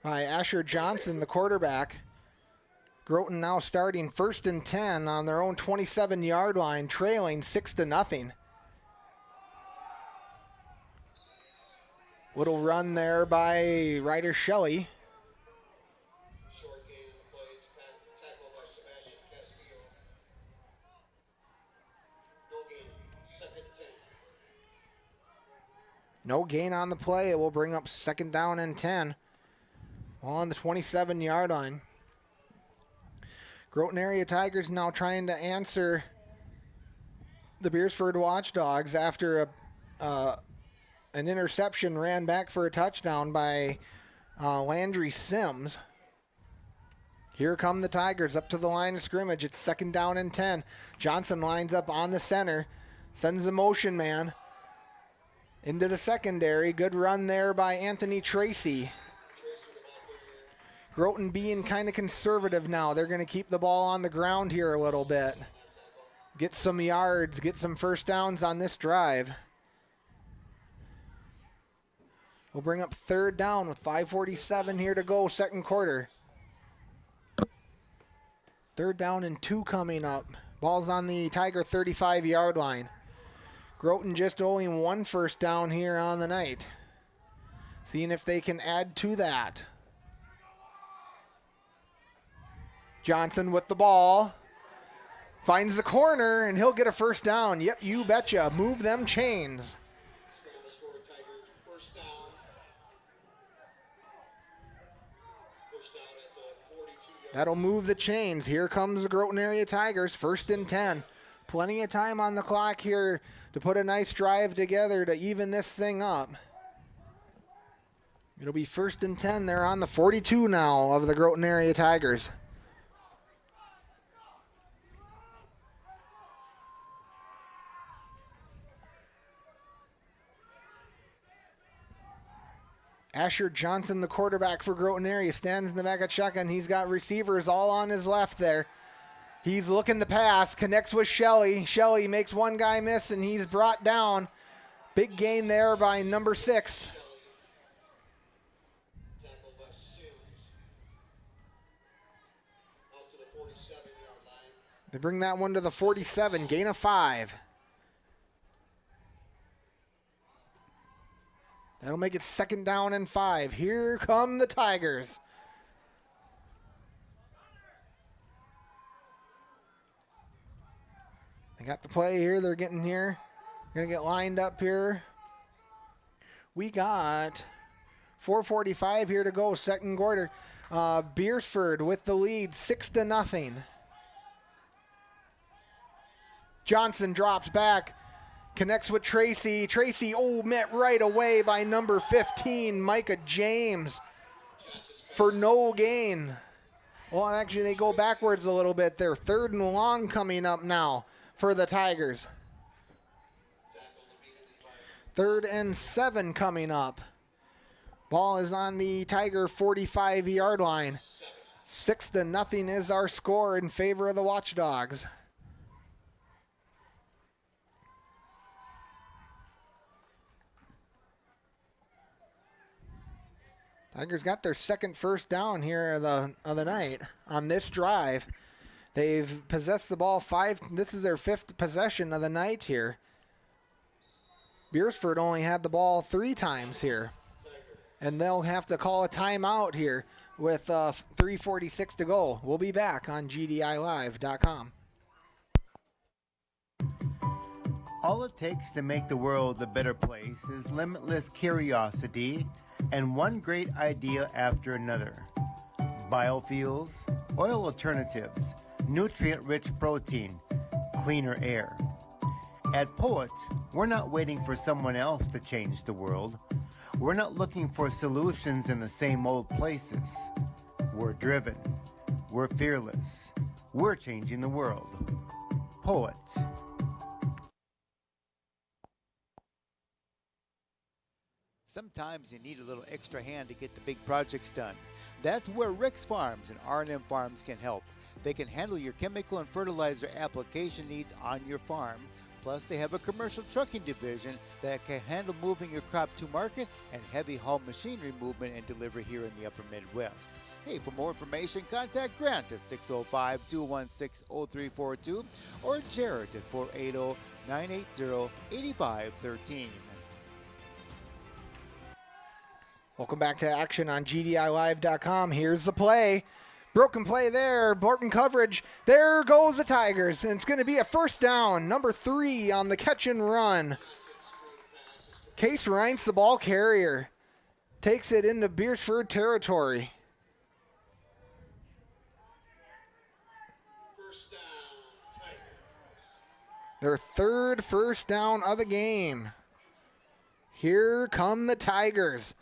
by Asher Johnson, the quarterback. Groton now starting 1st and 10 on their own 27-yard line, trailing 6-0. Little run there by Ryder Shelley. Short gain on the play, tackled by Sebastian Castillo. No gain, 2nd and 10. No gain on the play. It will bring up 2nd down and 10 on the 27-yard line. Groton Area Tigers now trying to answer the Beresford Watchdogs after an interception ran back for a touchdown by Landry Sims. Here come the Tigers up to the line of scrimmage. It's 2nd down and 10. Johnson lines up on the center, sends the motion man into the secondary. Good run there by Anthony Tracy. Groton being kind of conservative now. They're going to keep the ball on the ground here a little bit. Get some yards, get some first downs on this drive. We'll bring up 3rd down with 5:47 here to go, 2nd quarter. 3rd down and 2 coming up. Ball's on the Tiger 35-yard line. Groton just only 1 first down here on the night. Seeing if they can add to that. Johnson with the ball. Finds the corner, and he'll get a first down. Yep, you betcha. Move them chains. Scrambles forward, Tigers, 1st down. Pushed out at the 42-yard. That'll move the chains. Here comes the Groton Area Tigers, 1st and 10. Plenty of time on the clock here to put a nice drive together to even this thing up. It'll be 1st and 10. They're on the 42 now of the Groton Area Tigers. Asher Johnson, the quarterback for Groton Area, stands in the back of shotgun. He's got receivers all on his left there. He's looking to pass, connects with Shelley. Shelley makes one guy miss, and he's brought down. Big gain there by number 6. Tackled by Sims. Out to the 47-yard line. They bring that one to the 47, gain of 5. That'll make it 2nd down and 5. Here come the Tigers. They got the play here. They're getting here. Going to get lined up here. We got 4:45 here to go, 2nd quarter. Beresford with the lead, 6-0. Johnson drops back. Connects with Tracy. Tracy, met right away by number 15, Micah James, for no gain. Well, actually, they go backwards a little bit. They're 3rd and long coming up now for the Tigers. 3rd and 7 coming up. Ball is on the Tiger 45-yard line. 6-0 is our score in favor of the Watchdogs. Tigers got their 2nd first down here of the night on this drive. They've possessed the ball 5. This is their 5th possession of the night here. Beresford only had the ball 3 times here. and they'll have to call a timeout here with 3:46 to go. We'll be back on GDILive.com. All it takes to make the world a better place is limitless curiosity and one great idea after another. Biofuels, oil alternatives, nutrient-rich protein, cleaner air. At Poet, we're not waiting for someone else to change the world. We're not looking for solutions in the same old places. We're driven. We're fearless. We're changing the world. Poet. Sometimes you need a little extra hand to get the big projects done. That's where Rick's Farms and R&M Farms can help. They can handle your chemical and fertilizer application needs on your farm. Plus, they have a commercial trucking division that can handle moving your crop to market and heavy haul machinery movement and delivery here in the upper Midwest. Hey, for more information, contact Grant at 605-216-0342 or Jared at 480-980-8513. Welcome back to action on GDILive.com. Here's the play. Broken play there. Broken coverage. There goes the Tigers. And it's going to be a first down. Number 3 on the catch and run. Case Reince, the ball carrier, takes it into Beresford territory. First down, Tigers. Their third first down of the game. Here come the Tigers.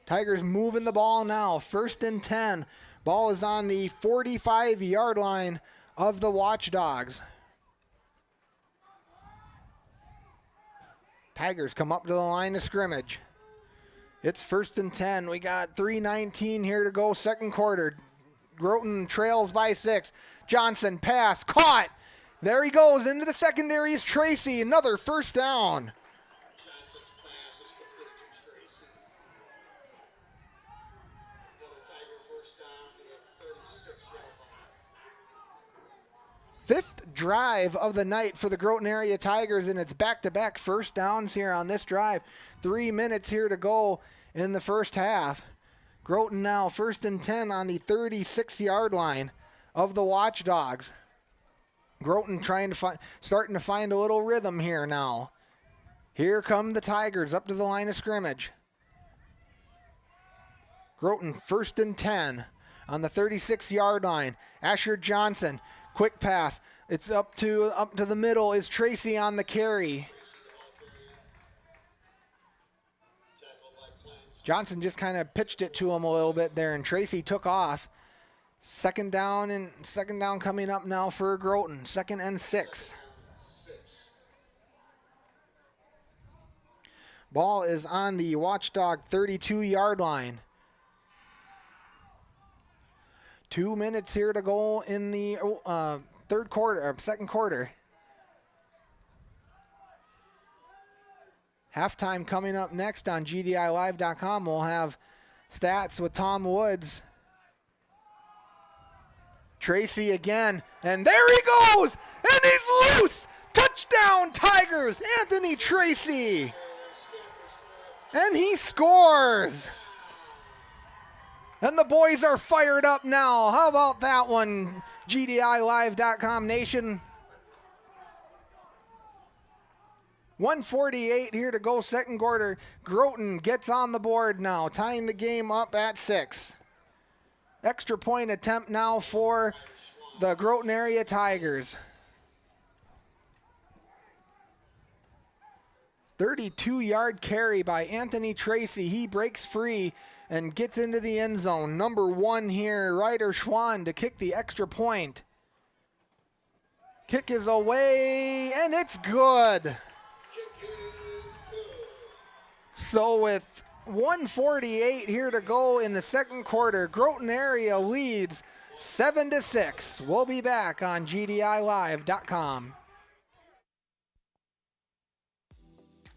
Tigers moving the ball now. 1st and 10. Ball is on the 45-yard line of the Watchdogs. Tigers come up to the line of scrimmage. It's 1st and 10. We got 3:19 here to go, second quarter. Groton trails by 6. Johnson pass, caught. There he goes into the secondary is Tracy. Another first down. Johnson's pass is complete to Tracy. Another Tiger first down to the 36-yard line. 5th drive of the night for the Groton area Tigers, and it's back-to-back first downs here on this drive. 3 minutes here to go in the first half. Groton now 1st and 10 on the 36-yard line of the Watchdogs. Groton starting to find a little rhythm here now. Here come the Tigers up to the line of scrimmage. Groton 1st and 10 on the 36-yard line. Asher Johnson, quick pass. It's up to the middle is Tracy on the carry. Johnson just kind of pitched it to him a little bit there, and Tracy took off. Second down coming up now for Groton. 2nd and 6. Ball is on the Watchdog 32-yard line. 2 minutes here to go in the second quarter. Halftime coming up next on GDILive.com. We'll have stats with Tom Woods. Tracy again, and there he goes, and he's loose. Touchdown, Tigers, Anthony Tracy. And he scores. And the boys are fired up now. How about that one, GDILive.com nation? 1:48 here to go, second quarter. Groton gets on the board now, tying the game up at 6. Extra point attempt now for the Groton area Tigers. 32-yard carry by Anthony Tracy. He breaks free and gets into the end zone. Number 1 here, Ryder Schwann to kick the extra point. Kick is away, and it's good. So with 1:48 here to go in the second quarter, Groton area leads 7-6. We'll be back on GDILive.com.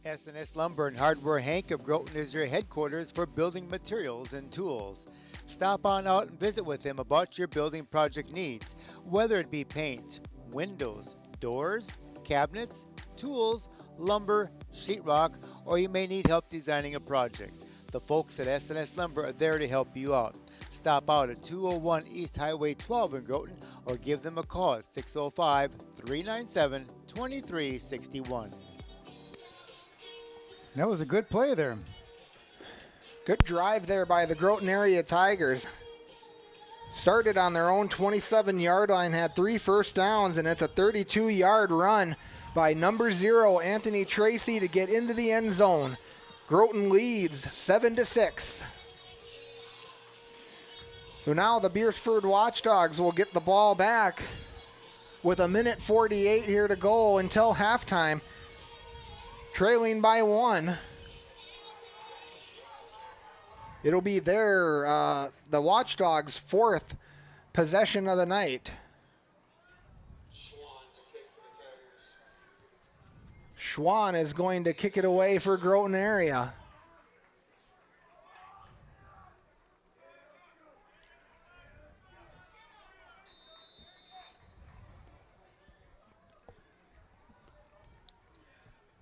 S&S Lumber and Hardware Hank of Groton is your headquarters for building materials and tools. Stop on out and visit with him about your building project needs, whether it be paint, windows, doors, cabinets, tools, lumber, sheetrock, or you may need help designing a project. The folks at S&S Lumber are there to help you out. Stop out at 201 East Highway 12 in Groton or give them a call at 605-397-2361. That was a good play there. Good drive there by the Groton area Tigers. Started on their own 27-yard line, had 3 first downs, and it's a 32-yard run by number 0, Anthony Tracy, to get into the end zone. Groton leads 7-6. So now the Beresford Watchdogs will get the ball back with 1:48 here to go until halftime, trailing by 1. It'll be the Watchdogs' 4th possession of the night. Schwann is going to kick it away for Groton area.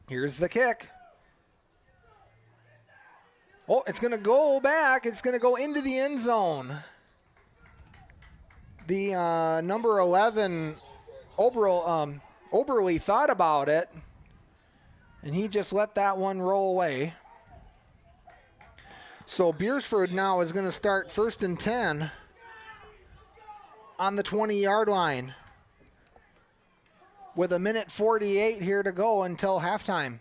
Here's the kick. Oh, it's going to go back. It's going to go into the end zone. The number 11, Oberle, thought about it, and he just let that one roll away. So Beresford now is going to start 1st and 10 on the 20-yard line with 1:48 here to go until halftime.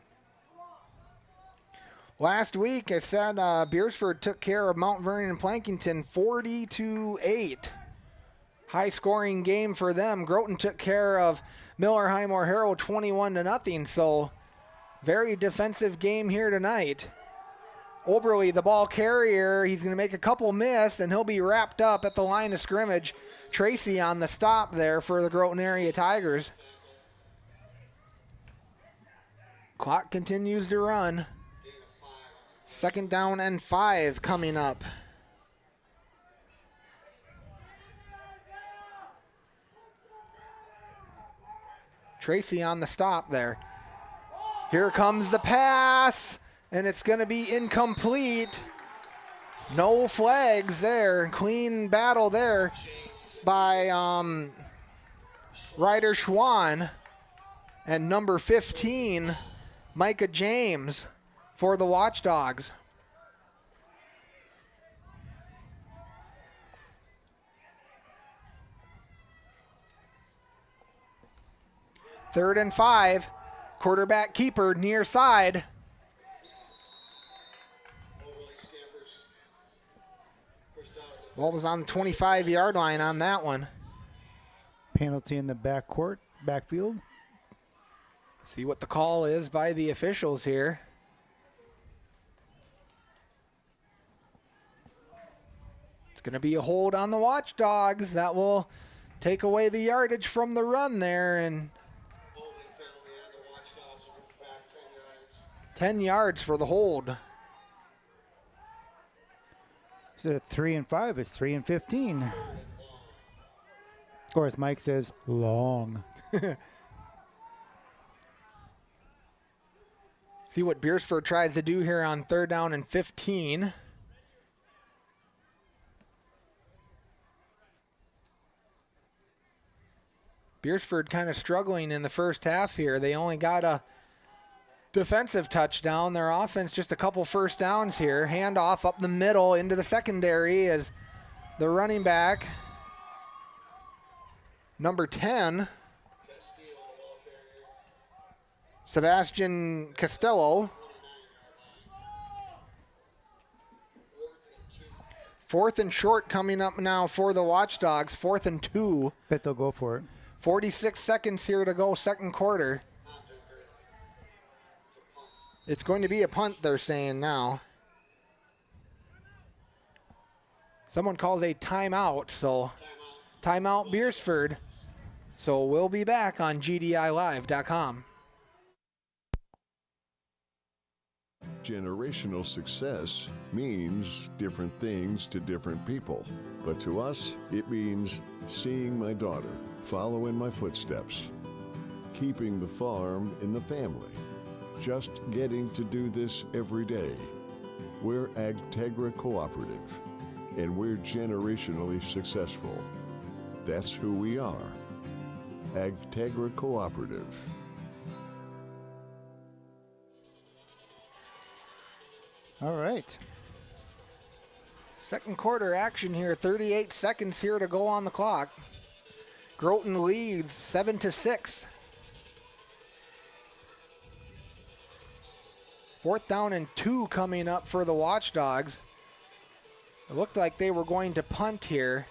Last week, I said Beresford took care of Mount Vernon and Plankington 40-8. High-scoring game for them. Groton took care of Miller Highmore Harrow 21-0. So very defensive game here tonight. Oberle, the ball carrier, he's going to make a couple miss, and he'll be wrapped up at the line of scrimmage. Tracy on the stop there for the Groton area Tigers. Clock continues to run. 2nd down and 5 coming up. Tracy on the stop there. Here comes the pass, and it's going to be incomplete. No flags there. Clean battle there by Ryder Schwann and number 15, Micah James, for the Watchdogs. Third and 5. Quarterback keeper near side. Ball was on the 25-yard line on that one. Penalty in the backfield. See what the call is by the officials here. It's going to be a hold on the Watchdogs. That will take away the yardage from the run there, and 10 yards for the hold. Instead of 3 and 5, it's 3 and 15. Or as Mike says, long. See what Beresford tries to do here on 3rd down and 15. Beresford kind of struggling in the first half here. They only got a defensive touchdown. Their offense just a couple first downs here. Handoff up the middle into the secondary as the running back, number 10, Sebastian Costello. 4th and short coming up now for the Watchdogs. 4th and 2. Bet they'll go for it. 46 seconds here to go, second quarter. It's going to be a punt, they're saying now. Someone calls a timeout, so timeout Beresford. So we'll be back on GDILive.com. Generational success means different things to different people. But to us, it means seeing my daughter follow in my footsteps, keeping the farm in the family, just getting to do this every day. We're Agtegra Cooperative, and we're generationally successful. That's who we are. Agtegra Cooperative. All right. Second quarter action here. 38 seconds here to go on the clock. Groton leads 7-6. 4th down and 2 coming up for the Watchdogs. It looked like they were going to punt here.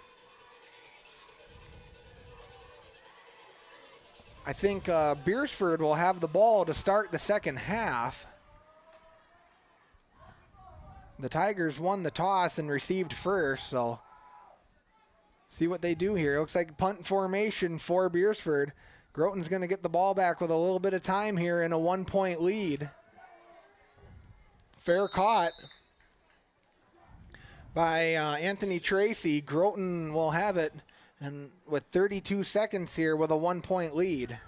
I think Beresford will have the ball to start the second half. The Tigers won the toss and received first, so see what they do here. It looks like punt formation for Beresford. Groton's going to get the ball back with a little bit of time here in a 1-point lead. Fair caught by Anthony Tracy. Groton will have it, and with 32 seconds here with a 1-point lead.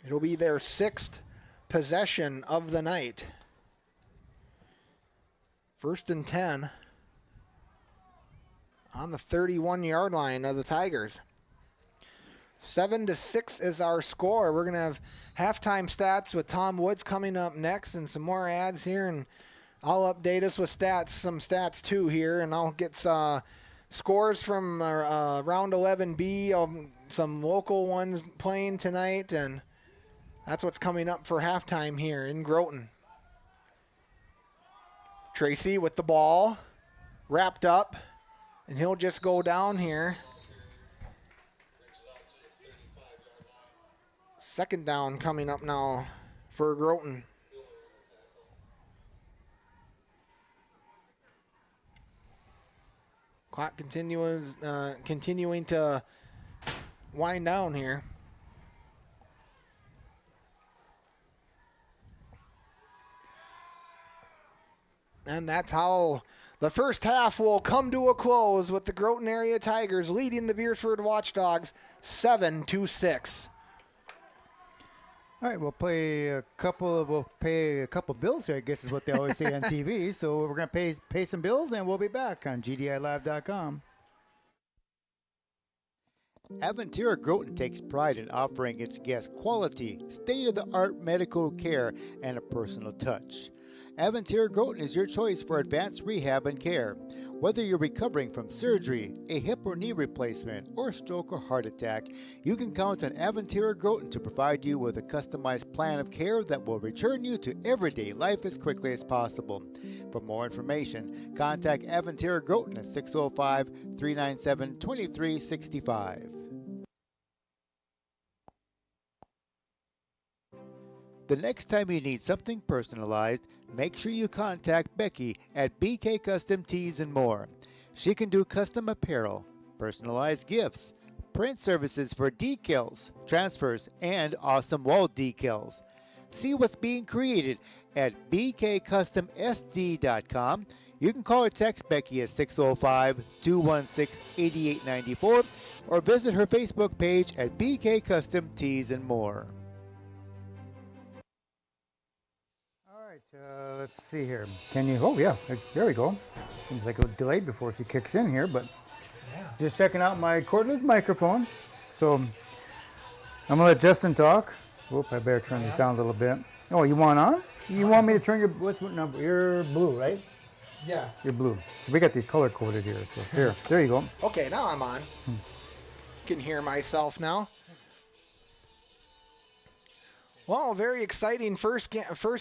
It'll be their 6th possession of the night. 1st and 10 on the 31-yard line of the Tigers. 7-6 is our score. We're going to have halftime stats with Tom Woods coming up next and some more ads here, and I'll update us with some stats too here, and I'll get scores from round 11B, some local ones playing tonight, and that's what's coming up for halftime here in Groton. Tracy with the ball, wrapped up, and he'll just go down here. 2nd down coming up now for Groton. Clock continuing to wind down here. And that's how the first half will come to a close with the Groton Area Tigers leading the Beresford Watchdogs 7-6. All right, we'll pay a couple bills here, I guess is what they always say on TV. So we're going to pay some bills, and we'll be back on GDILive.com. Aventura Groton takes pride in offering its guests quality, state-of-the-art medical care and a personal touch. Aventura Groton is your choice for advanced rehab and care. Whether you're recovering from surgery, a hip or knee replacement, or stroke or heart attack, you can count on Aventura Groton to provide you with a customized plan of care that will return you to everyday life as quickly as possible. For more information, contact Aventura Groton at 605-397-2365. The next time you need something personalized, make sure you contact Becky at BK Custom Tees and More. She can do custom apparel, personalized gifts, print services for decals, transfers, and awesome wall decals. See what's being created at bkcustomsd.com. You can call or text Becky at 605-216-8894 or visit her Facebook page at BK Custom Tees and More. Let's see here. Can you? Oh, yeah. There we go. Seems like a little delayed before she kicks in here, but just checking out my cordless microphone. So I'm going to let Justin talk. Whoop, I better turn this down a little bit. Oh, you want on? You want me to turn your, what number? You're blue, right? Yes. You're blue. So we got these color coded here. So there you go. Okay, now I'm on. Can hear myself now. Well, very exciting first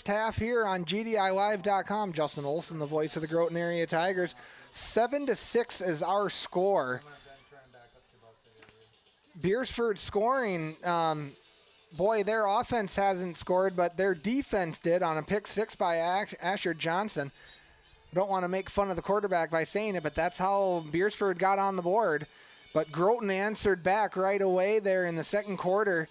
half here on GDILive.com. Justin Olson, the voice of the Groton Area Tigers. 7-6 is our score. Beresford scoring. Boy, their offense hasn't scored, but their defense did on a pick six by Asher Johnson. I don't want to make fun of the quarterback by saying it, but that's how Beresford got on the board. But Groton answered back right away there in the second quarter.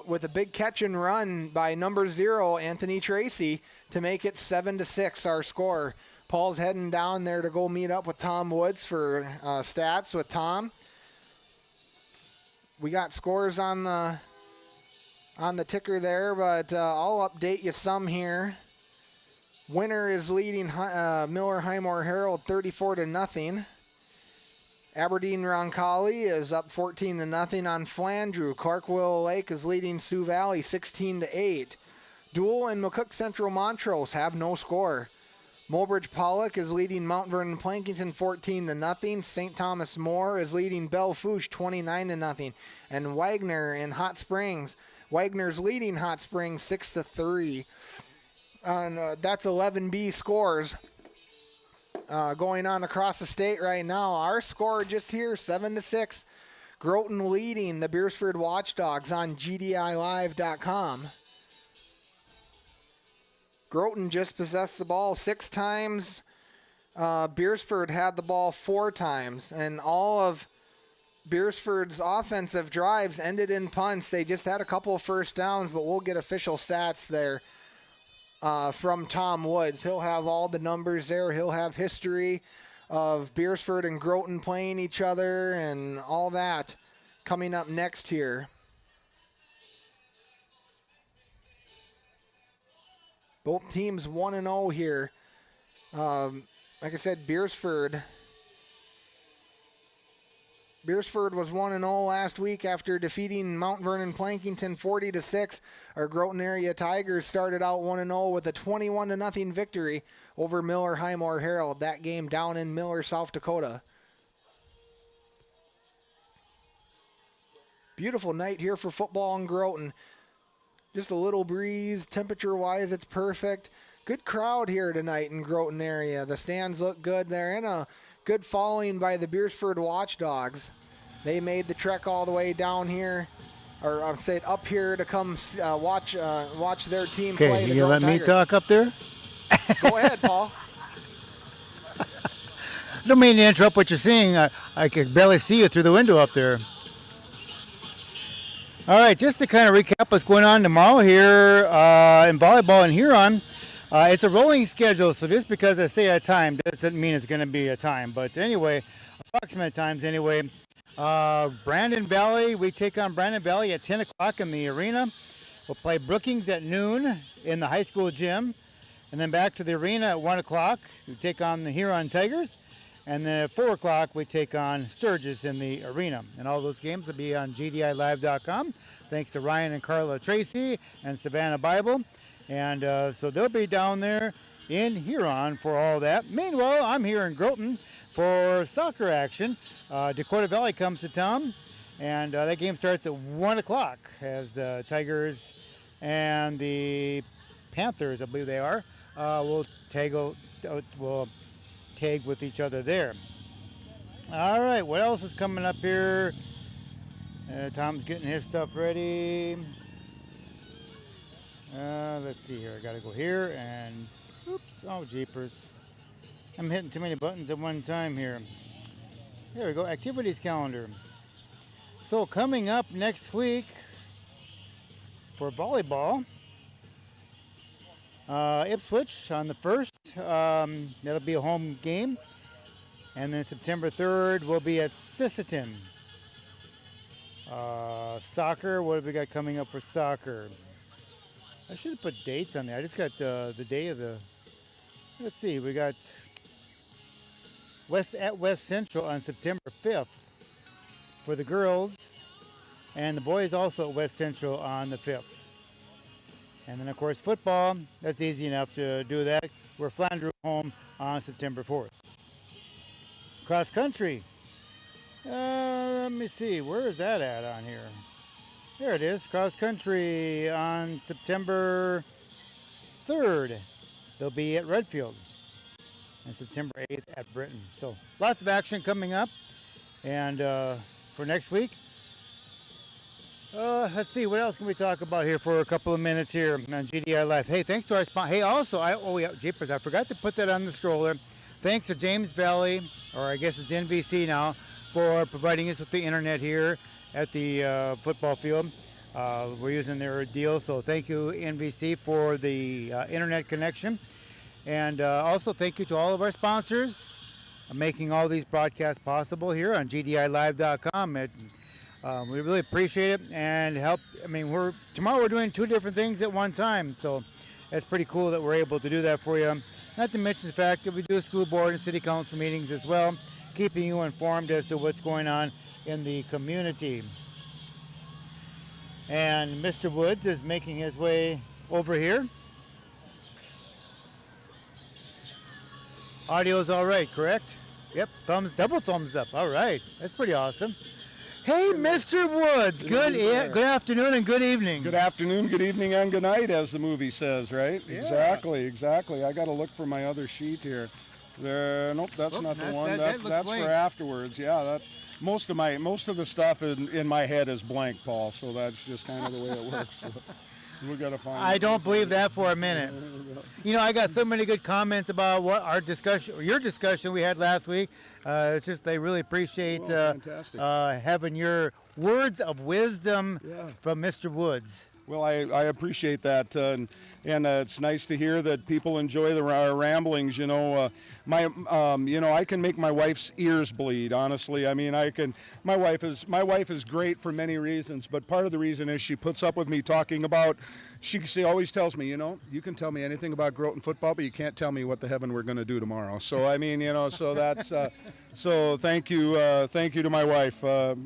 With a big catch and run by number 0, Anthony Tracy, to make it 7-6, our score. Paul's heading down there to go meet up with Tom Woods for stats with Tom. We got scores on the on the ticker there, but I'll update you some here. Winner is leading Miller Highmore Herald 34-0. Aberdeen Roncalli is up 14-0 on Flandreau. Clark Willow Lake is leading Sioux Valley 16-8. Dual and McCook Central Montrose have no score. Mulbridge Pollock is leading Mount Vernon Plankington 14-0. St. Thomas More is leading Belle-Fourche 29-0. And Wagner in Hot Springs. Wagner's leading Hot Springs 6-3. That's 11B scores going on across the state right now. Our score just here, 7-6. Groton leading the Beresford Watchdogs on GDILive.com. Groton just possessed the ball 6 times. Beresford had the ball 4 times. And all of Beresford's offensive drives ended in punts. They just had a couple of first downs, but we'll get official stats there from Tom Woods. He'll have all the numbers there. He'll have history of Beresford and Groton playing each other and all that coming up next here. Both teams 1-0 here. Like I said, Beresford was 1-0 last week after defeating Mount Vernon Plankington 40-6. Our Groton area Tigers started out 1-0 with a 21-0 victory over Miller Highmore Herald. That game down in Miller, South Dakota. Beautiful night here for football in Groton. Just a little breeze. Temperature-wise, it's perfect. Good crowd here tonight in Groton area. The stands look good. They're in a good following by the Beresford Watchdogs. They made the trek all the way down here, or I'm saying up here to come watch their team play. Okay, you let me talk up there? Go ahead, Paul. Don't mean to interrupt what you're saying. I could barely see you through the window up there. All right, just to kind of recap what's going on tomorrow here in volleyball in Huron. It's a rolling schedule, so just because I say a time doesn't mean it's going to be a time. But anyway, approximate times anyway. Brandon Valley, we take on Brandon Valley at 10 o'clock in the arena. We'll play Brookings at noon in the high school gym. And then back to the arena at 1 o'clock. We take on the Huron Tigers. And then at 4 o'clock, we take on Sturgis in the arena. And all those games will be on GDILive.com. Thanks to Ryan and Carla Tracy and Savannah Bible. And so they'll be down there in Huron for all that. Meanwhile, I'm here in Groton for soccer action. Dakota Valley comes to town, and that game starts at 1 o'clock as the Tigers and the Panthers, I believe they are, will tag with each other there. All right, what else is coming up here? Tom's getting his stuff ready. Let's see here. I got to go here and, oops, oh, jeepers. I'm hitting too many buttons at one time here. Here we go, activities calendar. So coming up next week for volleyball, Ipswich on the 1st. That'll be a home game. And then September 3rd, we'll be at Sisseton. Soccer, what have we got coming up for soccer? I should have put dates on there. I just got the day of the, let's see, we got West Central on September 5th for the girls, and the boys also at West Central on the 5th. And then, of course, football, that's easy enough to do that. We're Flandreau home on September 4th. Cross country. Let me see, where is that at on here? There it is, cross country on September 3rd. They'll be at Redfield. And September 8th at Britain. So lots of action coming up. And for next week, let's see, what else can we talk about here for a couple of minutes here on GDI Live. Hey, thanks to our sponsor. Hey, also, jeepers, I forgot to put that on the scroller. Thanks to James Valley, or I guess it's NBC now, for providing us with the internet here at the football field. We're using their deal, so thank you, NBC, for the internet connection. And also thank you to all of our sponsors making all these broadcasts possible here on GDILive.com. We really appreciate it and help. I mean, tomorrow we're doing 2 different things at one time, so it's pretty cool that we're able to do that for you. Not to mention the fact that we do school board and city council meetings as well, keeping you informed as to what's going on in the community. And Mr. Woods is making his way over here. Audio's all right, correct? Yep, double thumbs up. All right, that's pretty awesome. Hey, Mr. Woods, good afternoon and good evening. Good afternoon, good evening, and good night, as the movie says, right? Yeah. Exactly. I got to look for my other sheet here. Nope, that's not the one. That's for afterwards. Yeah, most of the stuff in my head is blank, Paul. So that's just kind of the way it works. So we got to find. I don't believe that for a minute. You know, I got so many good comments about your discussion we had last week. It's just they really appreciate having your words of wisdom from Mr. Woods. Well, I appreciate that, and it's nice to hear that people enjoy our ramblings. You know, I can make my wife's ears bleed. Honestly, I mean, My wife is great for many reasons, but part of the reason is she puts up with me talking about. She always tells me, you can tell me anything about Groton football, but you can't tell me what the heaven we're going to do tomorrow. So I mean, so that's so thank you to my wife for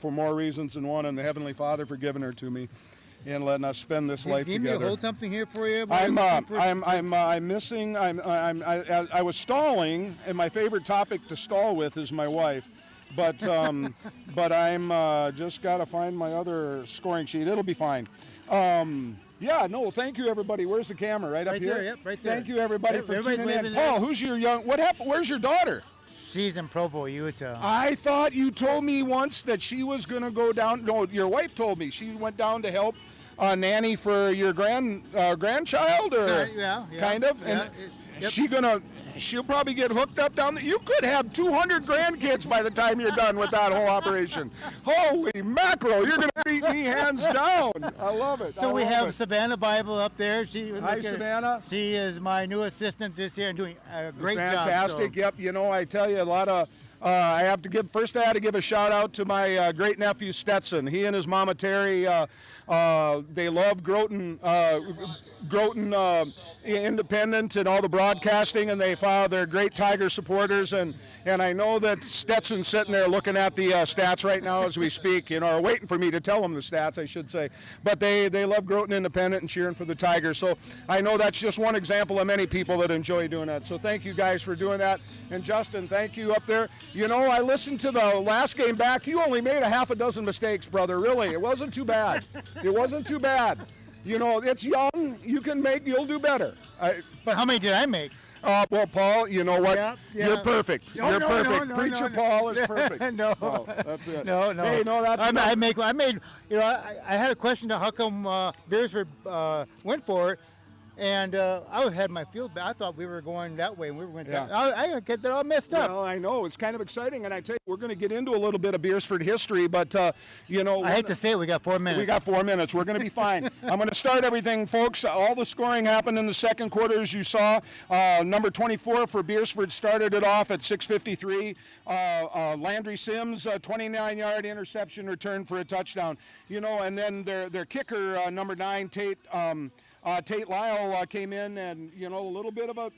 more reasons than one, and the Heavenly Father for giving her to me and letting us spend this life together. Give me hold something here for you. I'm missing. I was stalling, and my favorite topic to stall with is my wife, but I'm just got to find my other scoring sheet. It'll be fine. Thank you everybody. Where's the camera? Right up here. There, yep, right there. Thank you everybody for tuning in. Paul, who's what happened? Where's your daughter? She's in Provo, Utah. I thought you told me once that she was going to go down. No, your wife told me she went down to help nanny for your grandchild, or kind of. And she'll probably get hooked up down there. You could have 200 grandkids by the time you're done with that whole operation. Holy mackerel! You're going to beat me hands down. I love it. So we have Savannah Bible up there. Hi, Savannah. She is my new assistant this year and doing a great job. Fantastic. Yep. I tell you, a lot of. I had to give a shout out to my great nephew Stetson. He and his mama Terry, they love Groton Independent and all the broadcasting, and they're great Tiger supporters. And I know that Stetson's sitting there looking at the stats right now as we speak, or waiting for me to tell them the stats, I should say. But they love Groton Independent and cheering for the Tigers. So I know that's just one example of many people that enjoy doing that. So thank you guys for doing that. And Justin, thank you up there. I listened to the last game back. You only made a half a dozen mistakes, brother. Really, it wasn't too bad. It's young. You'll do better. But how many did I make? Well, Paul, you know what? Yeah. You're perfect. No, You're no, perfect. no, Preacher no. Paul is perfect. No. Oh, that's it. No. Hey, no, that's I made. I had a question to how come Beresford went for it. And I had my field back. I thought we were going that way, and we were going that. I get that all messed up. Well, I know. It's kind of exciting, and I tell you, we're going to get into a little bit of Beresford history, but, I hate to say it, we got 4 minutes. We got 4 minutes. We're going to be fine. I'm going to start everything, folks. All the scoring happened in the second quarter, as you saw. Number 24 for Beresford started it off at 6:53. Landry Sims, 29-yard interception return for a touchdown. And then their kicker, number 9, Tate Lyle came in, and a little bit of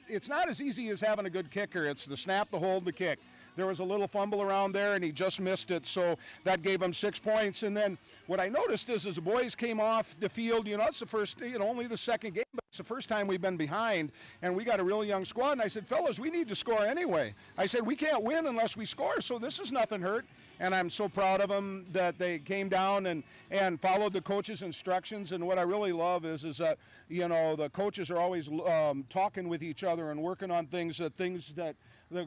it's not as easy as having a good kicker. It's the snap, the hold, the kick. There was a little fumble around there, and he just missed it, so that gave him 6 points. And then what I noticed is as the boys came off the field, it's the first, only the second game, but it's the first time we've been behind, and we got a really young squad. And I said, fellas, we need to score anyway. I said, we can't win unless we score, so this is nothing hurt. And I'm so proud of them that they came down and followed the coach's instructions. And what I really love is that, the coaches are always talking with each other and working on things that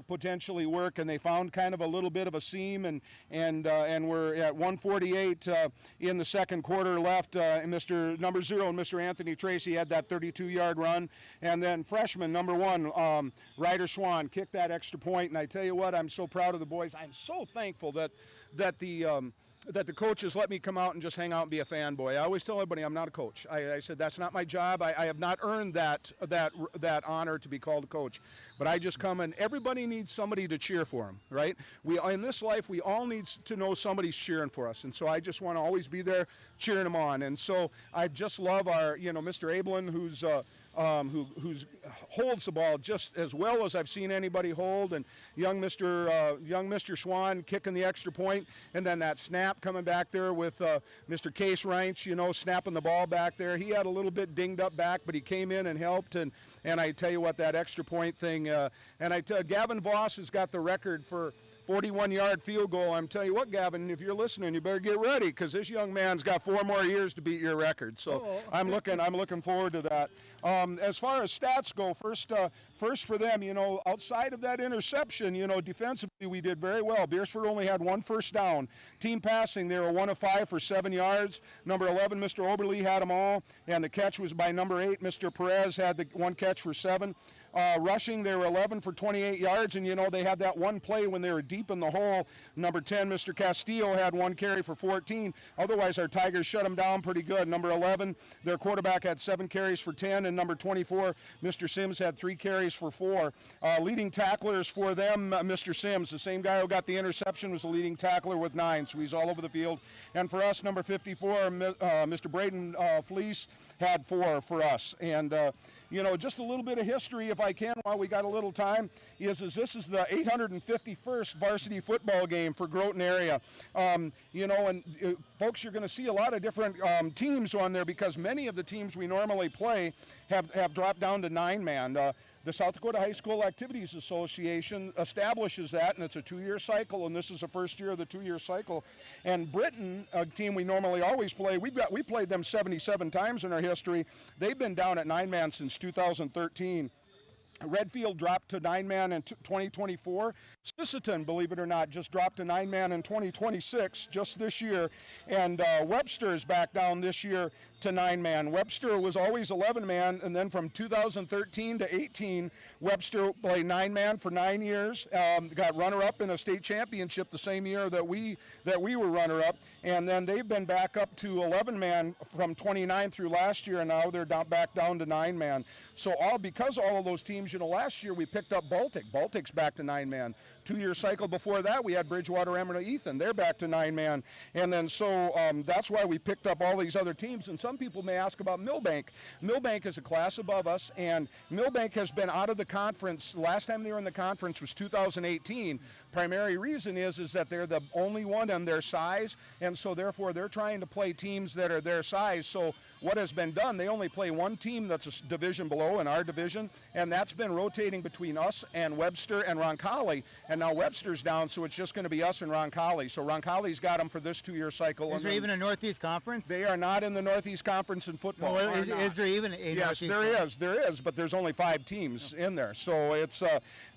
potentially work, and they found kind of a little bit of a seam, and we're at 1:48 in the second quarter left. And Mr. number 0 and Mr. Anthony Tracy had that 32-yard run, and then freshman number 1 Ryder Schwan kicked that extra point. And I tell you what, I'm so proud of the boys. I'm so thankful that the that the coaches let me come out and just hang out and be a fanboy. I always tell everybody I'm not a coach. I said that's not my job. I have not earned that honor to be called a coach. But I just come, and everybody needs somebody to cheer for them, right? In this life, we all need to know somebody's cheering for us, and so I just want to always be there cheering them on. And so I just love our, Mr. Abelin, who's holds the ball just as well as I've seen anybody hold, and young Mr. Swan kicking the extra point, and then that snap coming back there with Mr. Case Reinch, snapping the ball back there. He had a little bit dinged up back, but he came in and helped, and I tell you what, that extra point thing, Gavin Voss has got the record for 41-yard field goal. I'm telling you what, Gavin, if you're listening, you better get ready, because this young man's got 4 more years to beat your record. So I'm looking forward to that. As far as stats go, first for them, outside of that interception, defensively we did very well. Beresford only had 1 first down. Team passing, they were 1 of 5 for 7 yards. Number 11, Mr. Oberle, had them all, and the catch was by number 8, Mr. Perez, had the 1 catch for 7. Rushing, they were 11 for 28 yards, and they had that one play when they were deep in the hole. Number 10, Mr. Castillo, had 1 carry for 14. Otherwise, our Tigers shut them down pretty good. Number 11, their quarterback, had 7 carries for 10, and number 24, Mr. Sims, had 3 carries for 4. Leading tacklers for them, Mr. Sims, the same guy who got the interception, was the leading tackler with 9, so he's all over the field. And for us, number 54, Mr. Braden Fleece, had 4 for us. And just a little bit of history, if I can, while we got a little time, is this is the 851st varsity football game for Groton area. Folks, you're going to see a lot of different teams on there, because many of the teams we normally play have dropped down to 9-man. The South Dakota High School Activities Association establishes that, and it's a 2-year cycle, and this is the first year of the 2-year cycle. And Britain, a team we normally always play, we played them 77 times in our history. They've been down at 9-man since 2013. Redfield dropped to 9-man in 2024. Sisseton, believe it or not, just dropped to 9-man in 2026, just this year. And Webster is back down this year to 9-man. Webster was always 11-man, and then from 2013 to 18, Webster played 9-man for 9 years. Got runner-up in a state championship the same year that we were runner-up, and then they've been back up to 11-man from 29 through last year, and now they're back down to 9-man. So because all of those teams, last year we picked up Baltic. Baltic's back to 9-man. 2-year cycle before that, we had Bridgewater, Emerald, Ethan. They're back to 9-man. And then that's why we picked up all these other teams. And some people may ask about Millbank. Millbank is a class above us, and Millbank has been out of the conference. Last time they were in the conference was 2018. Primary reason is that they're the only one in their size, and so therefore they're trying to play teams that are their size. So what has been done, they only play one team that's a division below in our division, and that's been rotating between us and Webster and Roncalli. And now Webster's down, so it's just going to be us and Roncalli. So Roncalli's got them for this 2-year cycle. Is there even a Northeast Conference? They are not in the Northeast Conference in football. Well, is there even a Yes, Northeast there is, but there's only 5 teams in there. So it's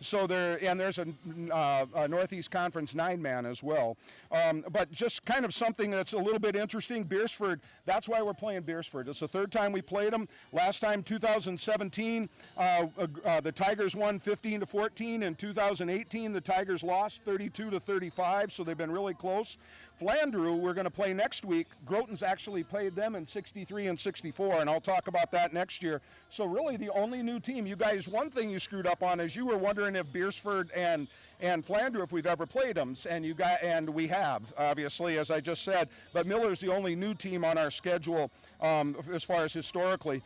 there's a Northeast Conference 9-man as well. But just kind of something that's a little bit interesting, Beresford, that's why we're playing Beresford. It's the 3rd time we played them. Last time, 2017, the Tigers won 15-14. In 2018, the Tigers lost 32-35, so they've been really close. Flandreau, we're going to play next week. Groton's actually played them in 63 and 64, and I'll talk about that next year. So really the only new team. You guys, one thing you screwed up on is you were wondering if Beresford and Flandreau, if we've ever played them, and we have, obviously, as I just said. But Miller's the only new team on our schedule as far as historically.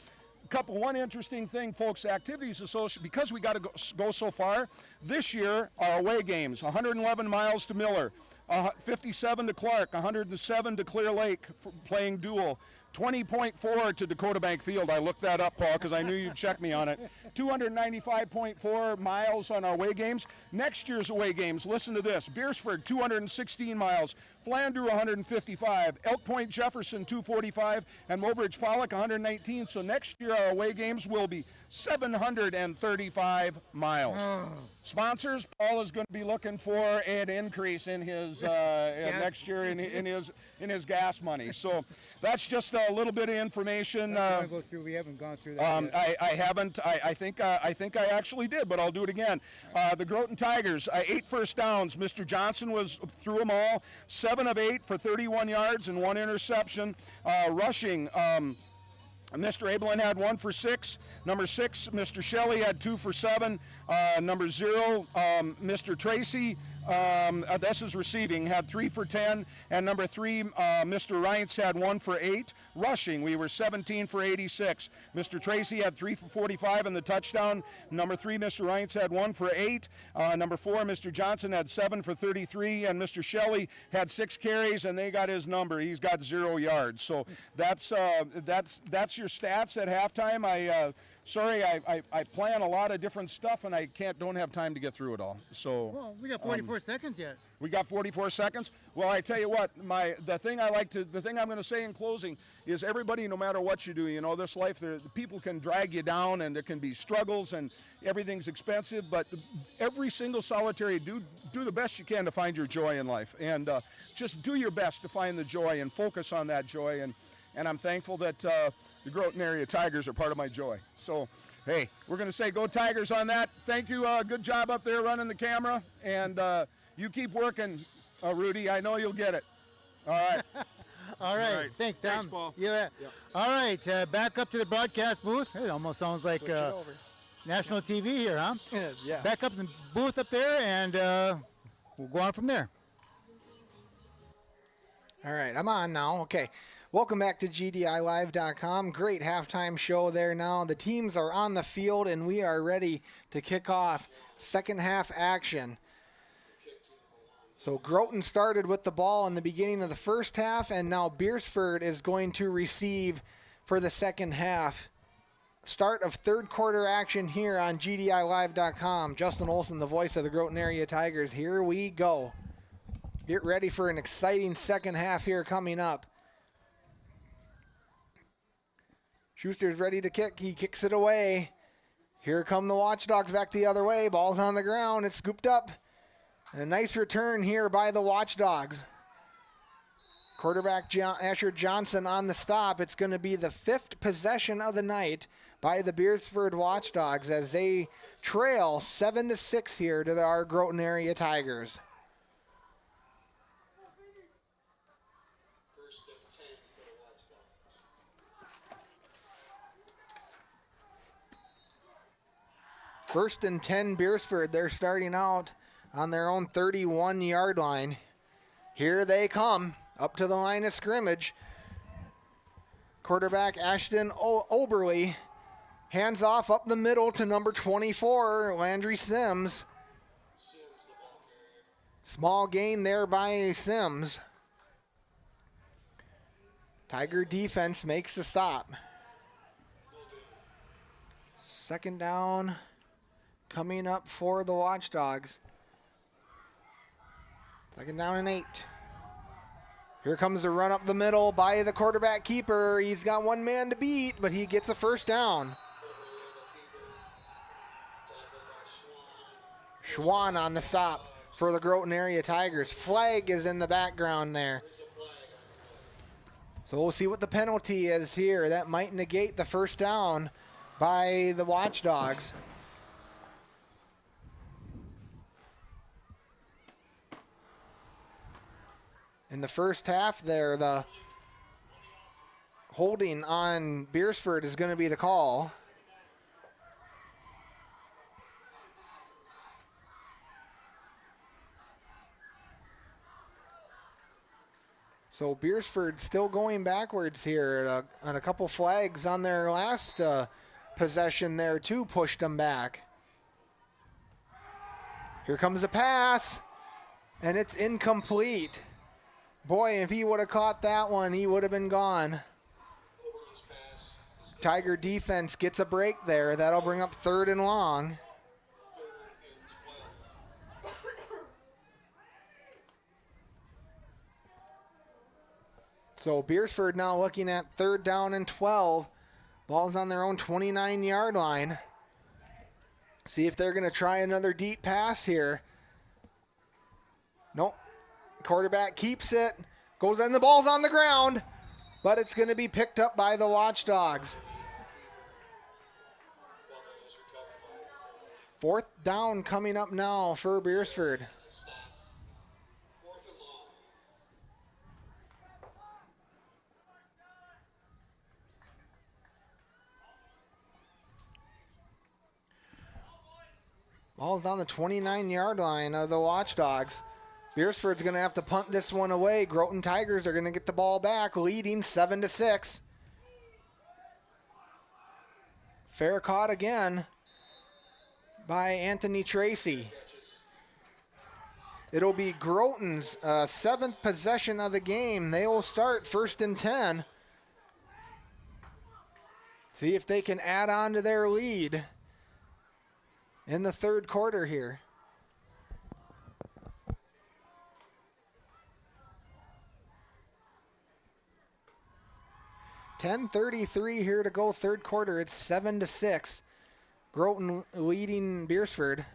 One interesting thing, folks, Activities Association, because we got to go so far, this year our away games, 111 miles to Miller, 57 to Clark, 107 to Clear Lake, playing dual. 20.4 to Dakota Bank Field. I looked that up, Paul, because I knew you'd check me on it. 295.4 miles on our away games. Next year's away games, listen to this. Beresford, 216 miles. Flandreau, 155. Elk Point Jefferson, 245. And Mobridge Pollock, 119. So next year our away games will be 735 miles. Sponsors, Paul is going to be looking for an increase in his next year in his gas money. So that's just a little bit of information. We haven't gone through that yet. I haven't. I think I actually did, but I'll do it again. The Groton Tigers, 8 first downs. Mr. Johnson was through them all. 7 of 8 for 31 yards and 1 interception. Rushing. Mr. Abelin had 1 for 6. Number 6, Mr. Shelley had 2 for 7. Number 0, Mr. Tracy, this is receiving, had 3 for 10. And number 3, Mr. Reintz had 1 for 8. Rushing, we were 17 for 86. Mr. Tracy had 3 for 45 in the touchdown. Number 3, Mr. Reintz had 1 for 8. Number 4, Mr. Johnson had 7 for 33. And Mr. Shelley had 6 carries, and they got his number. He's got 0 yards. So that's your stats at halftime. Sorry, I plan a lot of different stuff, and I don't have time to get through it all. So Well, we got 44 seconds yet. we got 44 seconds. Well, I tell you what, the thing I'm going to say in closing is everybody, no matter what you do, you know, this life, the people can drag you down, and there can be struggles, and everything's expensive. But every single solitary, do the best you can to find your joy in life, and just do your best to find the joy and focus on that joy. And I'm thankful that the Groton area Tigers are part of my joy. So, hey, we're going to say go Tigers on that. Thank you. Good job up there running the camera. And you keep working, Rudy. I know you'll get it. All right. All right. All right. Thanks, Tom. Thanks, Paul. Yeah. All right. Back up to the broadcast booth. It almost sounds like national TV here, huh? Yeah. Back up in the booth up there, and we'll go on from there. All right, I'm on now. Okay. Welcome back to GDILive.com. Great halftime show there now. The teams are on the field, and we are ready to kick off second half action. So Groton started with the ball in the beginning of the first half, and now Beresford is going to receive for the second half. Start of third quarter action here on GDILive.com. Justin Olson, the voice of the Groton area Tigers. Here we go. Get ready for an exciting second half here coming up. Schuster's ready to kick. He kicks it away. Here come the Watchdogs back the other way. Ball's on the ground. It's scooped up. And a nice return here by the Watchdogs. Quarterback Asher Johnson on the stop. It's going to be the 5th possession of the night by the Beresford Watchdogs as they trail 7-6 here to our Groton area Tigers. First and 10, Beresford. They're starting out on their own 31-yard line. Here they come, up to the line of scrimmage. Quarterback Ashton Oberly hands off up the middle to number 24, Landry Sims. Small gain there by Sims. Tiger defense makes the stop. Second down coming up for the Watchdogs. Second down and 8. Here comes the run up the middle by the quarterback keeper. He's got one man to beat, but he gets a first down. Schwann on the stop for the Groton area Tigers. Flag is in the background there. So we'll see what the penalty is here. That might negate the first down by the Watchdogs. In the first half there, the holding on Beresford is going to be the call. So Beresford still going backwards here on a couple flags on their last possession there too, pushed them back. Here comes a pass, and it's incomplete. Boy, if he would have caught that one, he would have been gone. Tiger defense gets a break there. That'll bring up 3rd and long. So Beresford now looking at 3rd down and 12 Ball's on their own 29-yard line. See if they're going to try another deep pass here. Nope. Quarterback keeps it. Goes in, the ball's on the ground. But it's going to be picked up by the Watchdogs. 4th down coming up now for Beresford. Ball's on the 29-yard line of the Watchdogs. Beresford's going to have to punt this one away. Groton Tigers are going to get the ball back, leading 7-6. Fair caught again by Anthony Tracy. It'll be Groton's 7th possession of the game. They will start 1st and 10. See if they can add on to their lead in the 3rd quarter here. .33 here to go 3rd quarter. It's 7-6. Groton leading Beresford.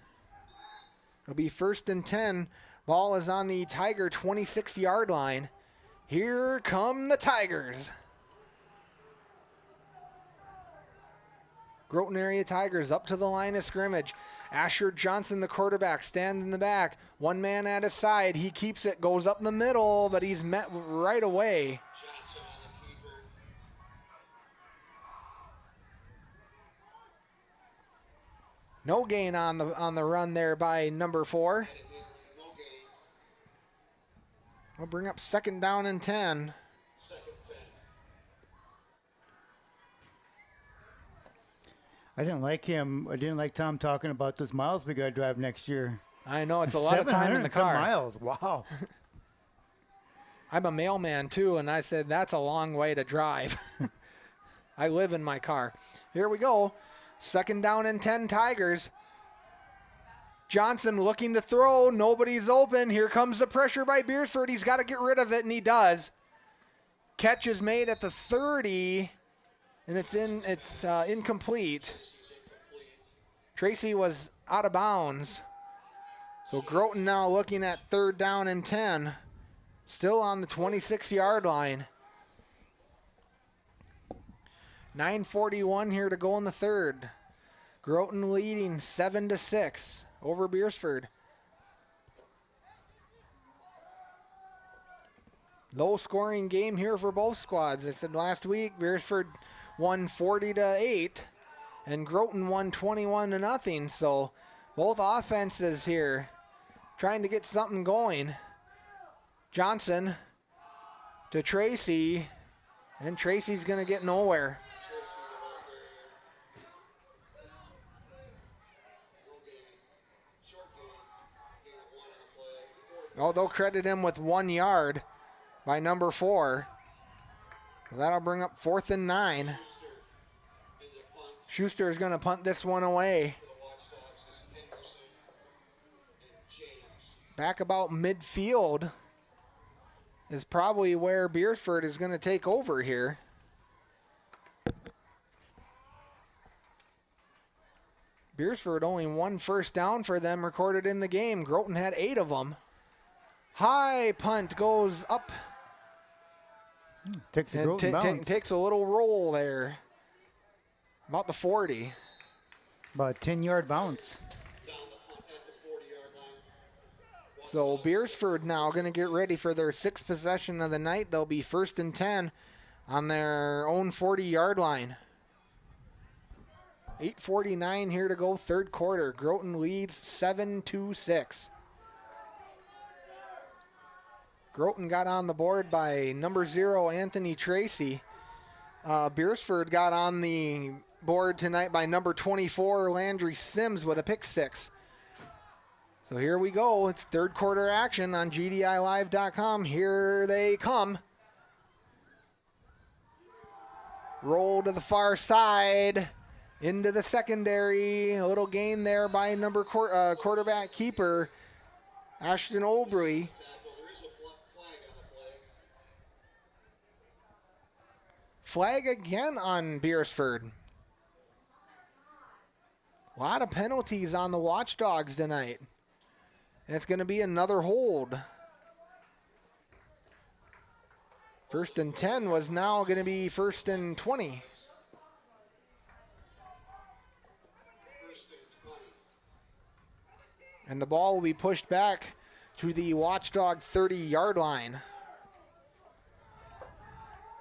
It'll be 1st and 10. Ball is on the Tiger 26-yard line. Here come the Tigers. Groton area Tigers up to the line of scrimmage. Asher Johnson, the quarterback, stands in the back. One man at his side. He keeps it, goes up the middle, but he's met right away. No gain on the run there by number 4. We'll bring up 2nd down and 10. I didn't like him. I didn't like Tom talking about those miles we got to drive next year. I know, it's a lot of time in the car. 700 miles, wow. I'm a mailman too, and I said, that's a long way to drive. I live in my car. Here we go. 2nd down and 10 Tigers. Johnson looking to throw. Nobody's open. Here comes the pressure by Beresford. He's got to get rid of it, and he does. Catch is made at the 30. And it's incomplete. Tracy was out of bounds. So Groton now looking at 3rd down and 10. Still on the 26-yard line. 9:41 here to go in the 3rd. Groton leading 7-6 over Beresford. Low scoring game here for both squads. I said last week Beresford won 40-8, and Groton won 21-0. So both offenses here trying to get something going. Johnson to Tracy, and Tracy's going to get nowhere. Oh, they'll credit him with 1 yard by number 4. That'll bring up 4th and 9. Schuster is going to punt this one away. Back about midfield is probably where Beresford is going to take over here. Beresford only 1 first down for them recorded in the game. Groton had 8 of them. High punt goes up. Takes a Groton bounce. Takes a little roll there. About the 40. About a 10-yard bounce. So Beresford now going to get ready for their 6th possession of the night. They'll be 1st and 10 on their own 40-yard line. 8:49 here to go, 3rd quarter. Groton leads 7-6. Groton got on the board by number 0, Anthony Tracy. Beresford got on the board tonight by number 24, Landry Sims, with a pick 6. So here we go. It's 3rd quarter action on GDILive.com. Here they come. Roll to the far side. Into the secondary. A little gain there by number quarterback keeper, Ashton flag again on Beresford. A lot of penalties on the Watchdogs tonight. And it's going to be another hold. 1st and 10 was now going to be 1st and 20. And the ball will be pushed back to the Watchdog 30-yard line.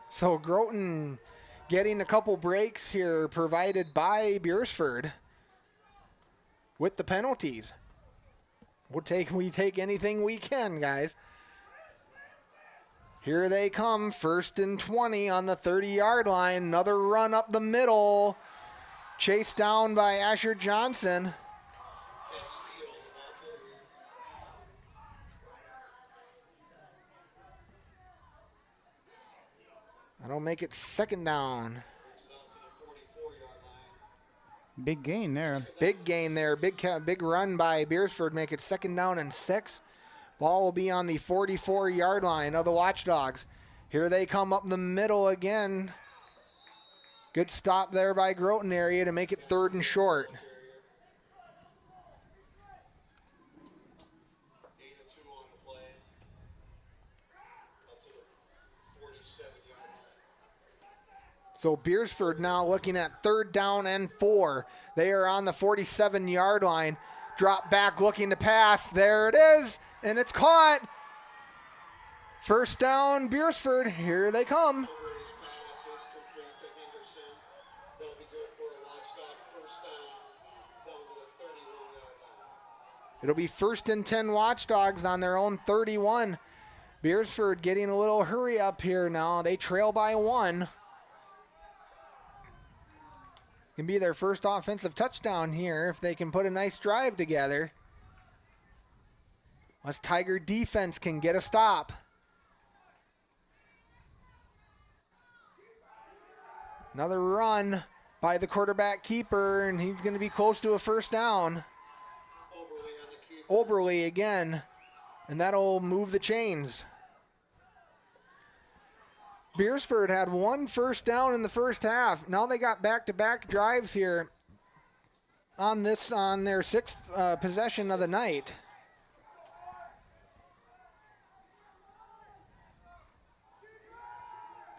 So Groton getting a couple breaks here provided by Beresford with the penalties. We take anything we can, guys. Here they come, 1st and 20 on the 30-yard line. Another run up the middle. Chased down by Asher Johnson. That'll make it 2nd down. Big gain there. Big gain there. Big run by Beresford. Make it 2nd down and 6. Ball will be on the 44-yard line of the Watchdogs. Here they come up the middle again. Good stop there by Groton area to make it 3rd and short. So Beresford now looking at 3rd down and 4. They are on the 47-yard line. Drop back looking to pass. There it is, and it's caught. 1st down, Beresford. Here they come. It'll be 1st and 10 Watchdogs on their own 31. Beresford getting a little hurry up here now. They trail by 1. Can be their first offensive touchdown here if they can put a nice drive together. Unless Tiger defense can get a stop. Another run by the quarterback keeper, and he's going to be close to a 1st down. Oberle again, and that'll move the chains. Beresford had 1 1st down in the 1st half. Now they got back-to-back drives here on their 6th possession of the night.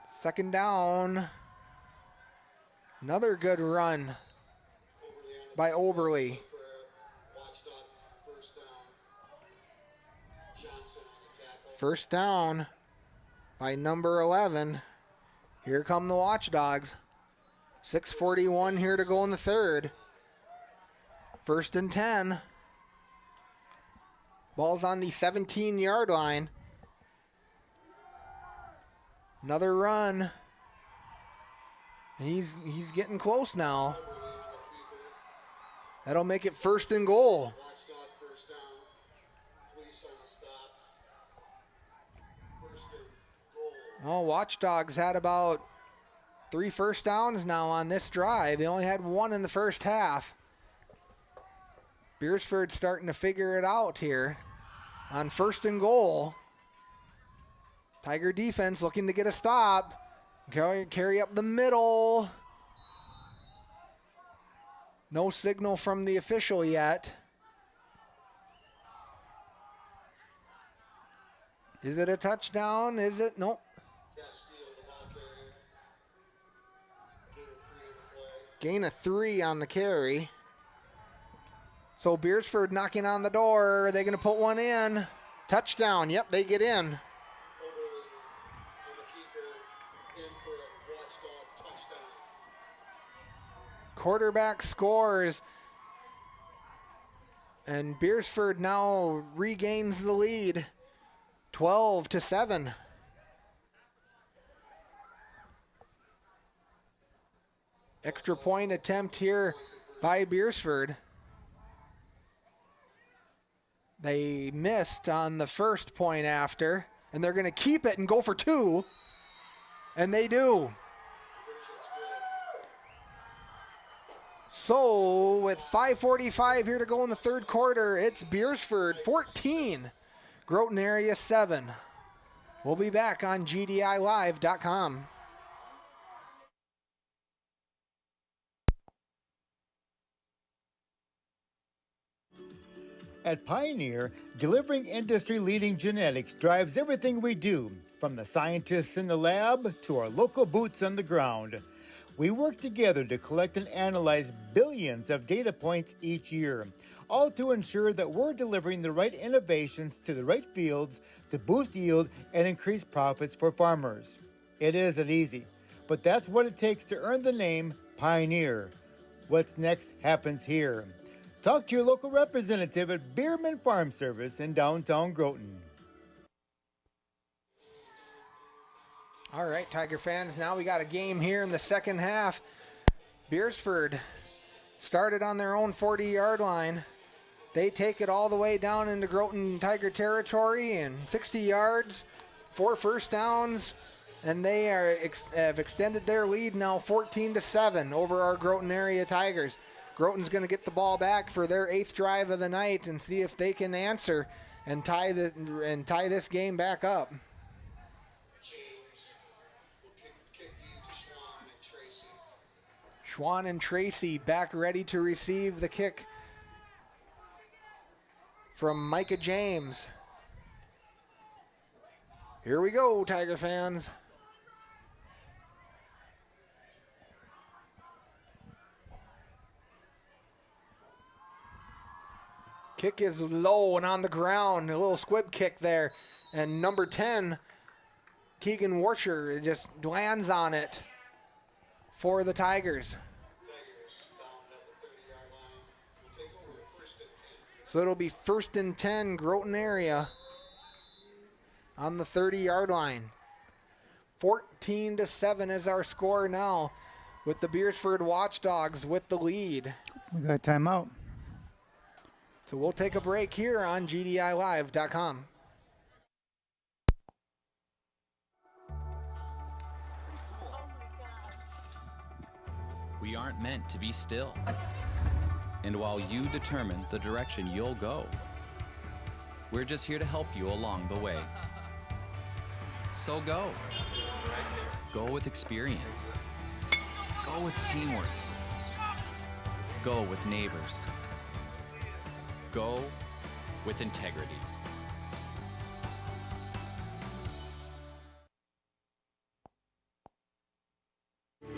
Second down. Another good run by Oberle. 1st down by number 11. Here come the Watchdogs. 6:41 here to go in the 3rd. 1st and 10. Ball's on the 17-yard line. Another run. He's getting close now. That'll make it 1st and goal. Oh, Watchdogs had about 3 1st downs now on this drive. They only had 1 in the 1st half. Beresford starting to figure it out here on 1st and goal. Tiger defense looking to get a stop. Carry up the middle. No signal from the official yet. Is it a touchdown? Is it? Nope. Gain of 3 on the carry. So Beresford knocking on the door. Are they going to put one in? Touchdown. Yep, they get in. Quarterback scores. And Beresford now regains the lead. 12-7. Extra point attempt here by Beresford. They missed on the 1st point after, and they're going to keep it and go for 2. And they do. So with 5:45 here to go in the 3rd quarter, it's Beresford 14, Groton area 7. We'll be back on GDILive.com. At Pioneer, delivering industry-leading genetics drives everything we do, from the scientists in the lab to our local boots on the ground. We work together to collect and analyze billions of data points each year, all to ensure that we're delivering the right innovations to the right fields to boost yield and increase profits for farmers. It isn't easy, but that's what it takes to earn the name Pioneer. What's next happens here. Talk to your local representative at Bierman Farm Service in downtown Groton. All right, Tiger fans, now we got a game here in the second half. Beresford started on their own 40-yard line. They take it all the way down into Groton Tiger territory and 60 yards, 4 first downs, and they have extended their lead now 14-7 over our Groton area Tigers. Groton's going to get the ball back for their 8th drive of the night and see if they can answer and tie this game back up. James will kick deep to Schwann and Tracy. Schwann and Tracy back ready to receive the kick from Micah James. Here we go, Tiger fans. Kick is low and on the ground. A little squib kick there. And number 10, Keegan Warsher, just lands on it for the Tigers. Tigers down at the 30-yard line. Will take over at 1st and 10. So it'll be 1st and 10, Groton area on the 30-yard line. 14-7 is our score now, with the Beresford Watchdogs with the lead. We got a timeout. So we'll take a break here on GDILive.com. We aren't meant to be still. And while you determine the direction you'll go, we're just here to help you along the way. So go. Go with experience. Go with teamwork. Go with neighbors. Go with integrity.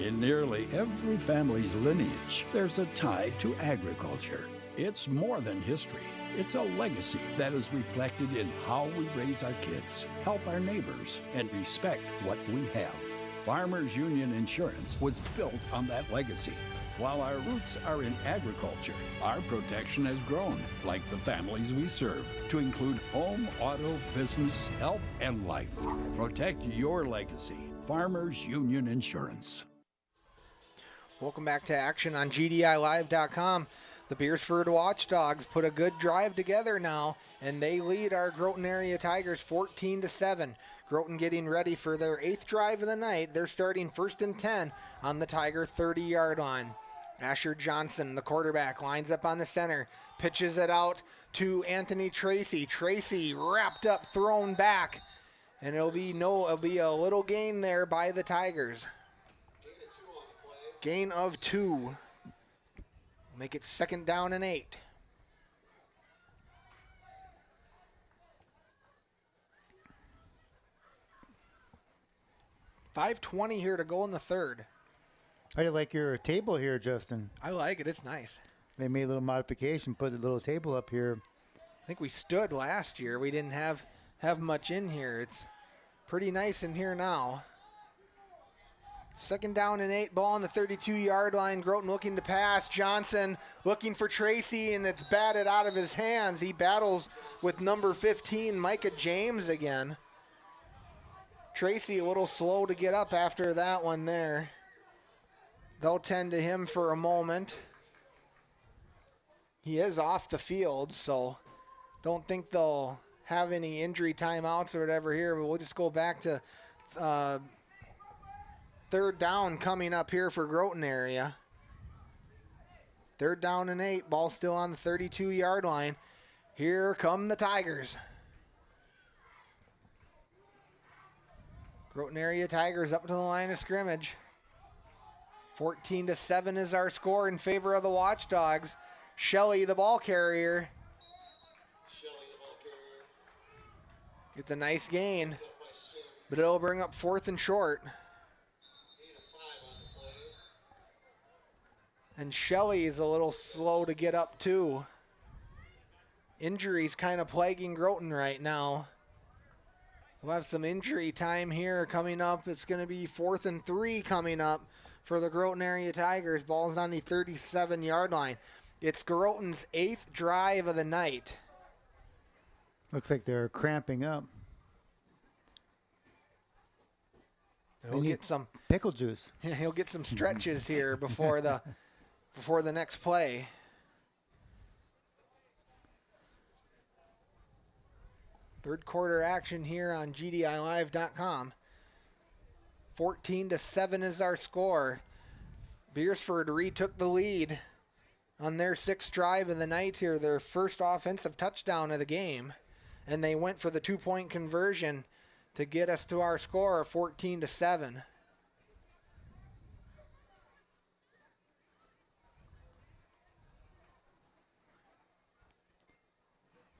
In nearly every family's lineage, there's a tie to agriculture. It's more than history. It's a legacy that is reflected in how we raise our kids, help our neighbors, and respect what we have. Farmers Union Insurance was built on that legacy. While our roots are in agriculture, our protection has grown, like the families we serve, to include home, auto, business, health, and life. Protect your legacy. Farmers Union Insurance. Welcome back to action on GDILive.com. The Beresford Watchdogs put a good drive together now, and they lead our Groton area Tigers 14-7. Groton getting ready for their 8th drive of the night. They're starting 1st and 10 on the Tiger 30-yard line. Asher Johnson, the quarterback, lines up on the center, pitches it out to Anthony Tracy. Tracy wrapped up, thrown back, and it'll be a little gain there by the Tigers. Gain of 2. Make it 2nd down and 8. $5:20 here to go in the 3rd. How do you like your table here, Justin? I like it. It's nice. They made a little modification, put a little table up here. I think we stood last year. We didn't have much in here. It's pretty nice in here now. 2nd down and 8, ball on the 32-yard line. Groton looking to pass. Johnson looking for Tracy, and it's batted out of his hands. He battles with number 15, Micah James again. Tracy a little slow to get up after that one there. They'll tend to him for a moment. He is off the field, so don't think they'll have any injury timeouts or whatever here, but we'll just go back to 3rd down coming up here for Groton area. 3rd down and 8, ball still on the 32-yard line. Here come the Tigers. Groton area Tigers up to the line of scrimmage. 14-7 is our score in favor of the Watchdogs. Shelley, the ball carrier, It's a nice gain, but it'll bring up 4th and short. And Shelley is a little slow to get up too. Injuries kind of plaguing Groton right now. We'll have some injury time here coming up. It's going to be 4th and 3 coming up for the Groton area Tigers. Ball's on the 37-yard line. It's Groton's 8th drive of the night. Looks like they're cramping up. He'll get some pickle juice. He'll get some stretches here before the next play. Third quarter action here on GDILive.com. 14-7 is our score. Beresford retook the lead on their 6th drive of the night here, their first offensive touchdown of the game. And they went for the 2-point conversion to get us to our score of 14-7.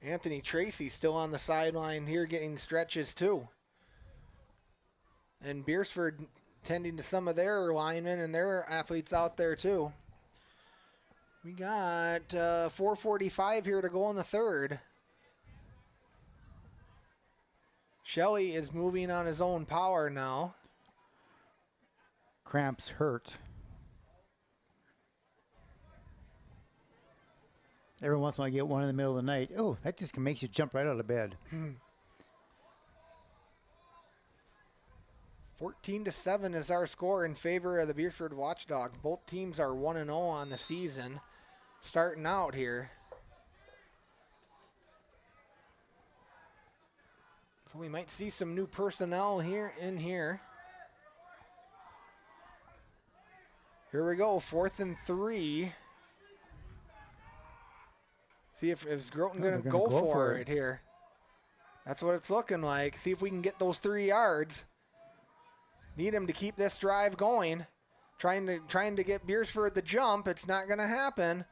Anthony Tracy still on the sideline here getting stretches too. And Beresford tending to some of their linemen and their athletes out there too. We got 4:45 here to go in the third. Shelley is moving on his own power now. Cramps hurt. Every once in a while I get one in the middle of the night. Oh, that just makes you jump right out of bed. 14-7 is our score in favor of the Beresford Watchdogs. Both teams are 1-0 on the season, starting out here. So we might see some new personnel here. Here we go, 4th and 3. See if Groton going to go for it here. That's what it's looking like. See if we can get those 3 yards. Need him to keep this drive going. Trying to get Beresford the jump. It's not going to happen.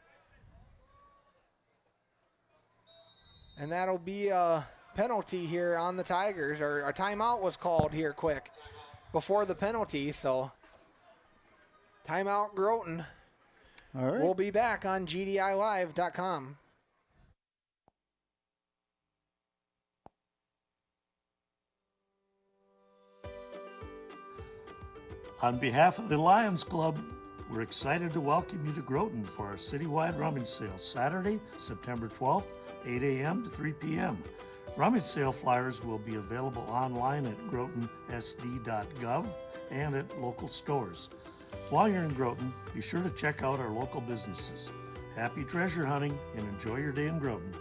And that'll be a penalty here on the Tigers. Or a timeout was called here quick before the penalty. So timeout Groton. All right. We'll be back on GDILive.com. On behalf of the Lions Club, we're excited to welcome you to Groton for our citywide rummage sale Saturday, September 12th, 8 a.m. to 3 p.m. Rummage sale flyers will be available online at grotonsd.gov and at local stores. While you're in Groton, be sure to check out our local businesses. Happy treasure hunting and enjoy your day in Groton.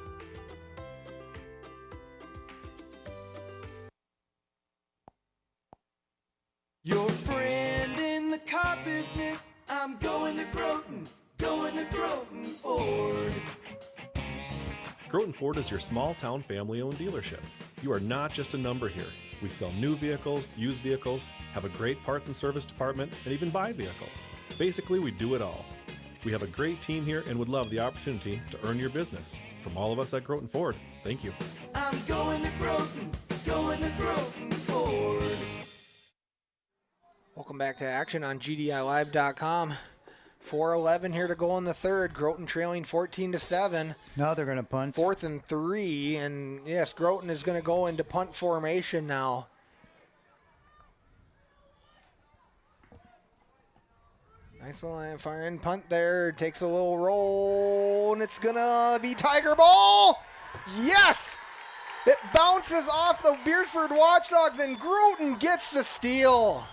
Your friend in the car business, I'm going to Groton Ford. Groton Ford is your small town family owned dealership. You are not just a number here. We sell new vehicles, used vehicles, have a great parts and service department, and even buy vehicles. Basically, we do it all. We have a great team here and would love the opportunity to earn your business. From all of us at Groton Ford, thank you. I'm going to Groton Ford. Welcome back to action on GDILive.com. 4:11 here to go in the third. Groton trailing 14-7. Now they're going to punt. 4th and 3, and yes, Groton is going to go into punt formation now. Nice little fire in punt there. Takes a little roll, and it's going to be Tiger ball. Yes! It bounces off the Beresford Watchdogs, and Groton gets the steal.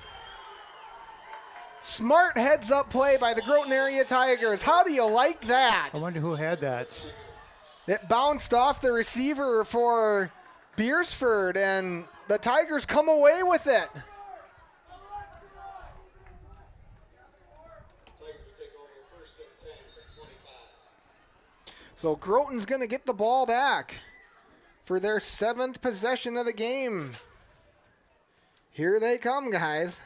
Smart heads-up play by the Groton area Tigers. How do you like that? I wonder who had that. It bounced off the receiver for Beresford, and the Tigers come away with it. So Groton's going to get the ball back for their 7th possession of the game. Here they come, guys.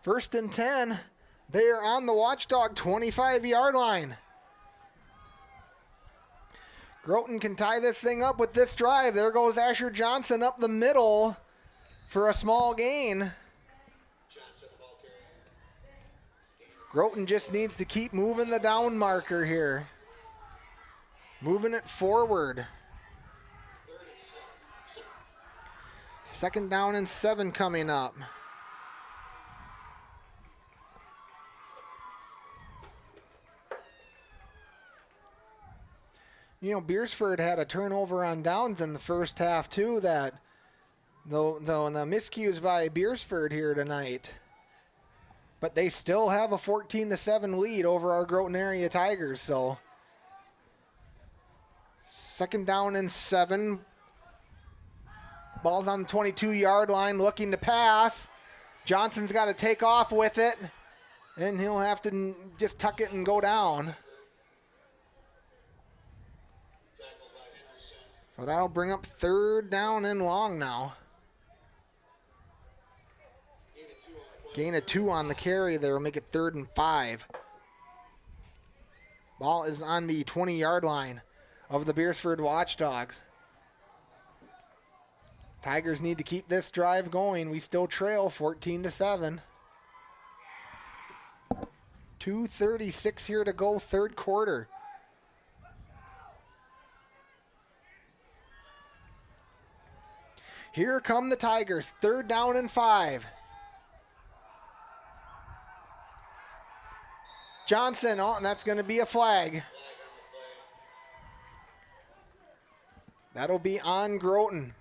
1st and 10. They are on the Watchdog 25-yard line. Groton can tie this thing up with this drive. There goes Asher Johnson up the middle for a small gain. Groton just needs to keep moving the down marker here. Moving it forward. 2nd down and 7 coming up. You know, Beresford had a turnover on downs in the first half too, that though the miscues by Beresford here tonight. But they still have a 14-7 lead over our Groton area Tigers, so 2nd down and 7. Ball's on the 22-yard line, looking to pass. Johnson's got to take off with it, and he'll have to just tuck it and go down. So that'll bring up 3rd down and long now. Gain of 2 on the carry there will make it 3rd and 5. Ball is on the 20-yard line of the Beresford Watchdogs. Tigers need to keep this drive going. We still trail 14-7. 2:36 here to go, 3rd quarter. Here come the Tigers, 3rd down and 5. Johnson, and that's going to be a flag. That'll be on Groton.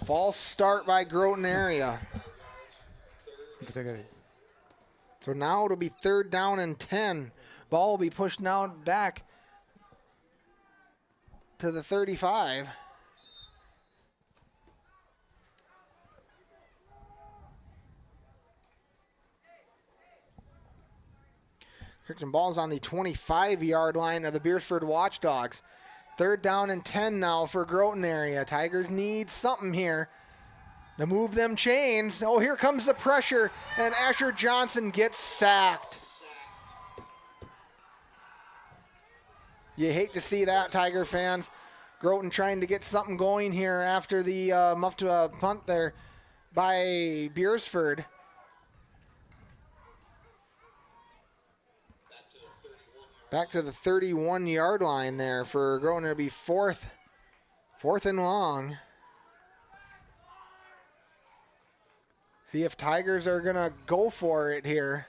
False start by Groton area. So now it'll be 3rd down and 10. Ball will be pushed now back to the 35. Crichton ball's on the 25-yard line of the Beresford Watchdogs. 3rd down and 10 now for Groton area. Tigers need something here to move them chains. Oh, here comes the pressure, and Asher Johnson gets sacked. You hate to see that, Tiger fans. Groton trying to get something going here after the muffed punt there by Beresford. Back to the 31-yard line there for Groton. It'll be 4th and long. See if Tigers are going to go for it here.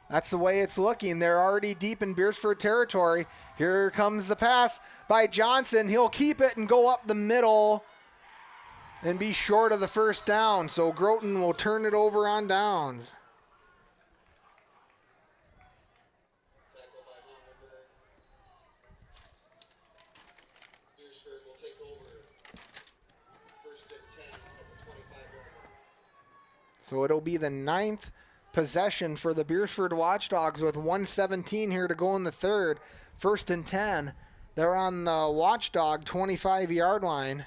That's the way it's looking. They're already deep in Beresford territory. Here comes the pass by Johnson. He'll keep it and go up the middle and be short of the 1st down. So Groton will turn it over on downs. So it'll be the 9th possession for the Beresford Watchdogs with 1:17 here to go in the 3rd. 1st and 10. They're on the Watchdog 25-yard line.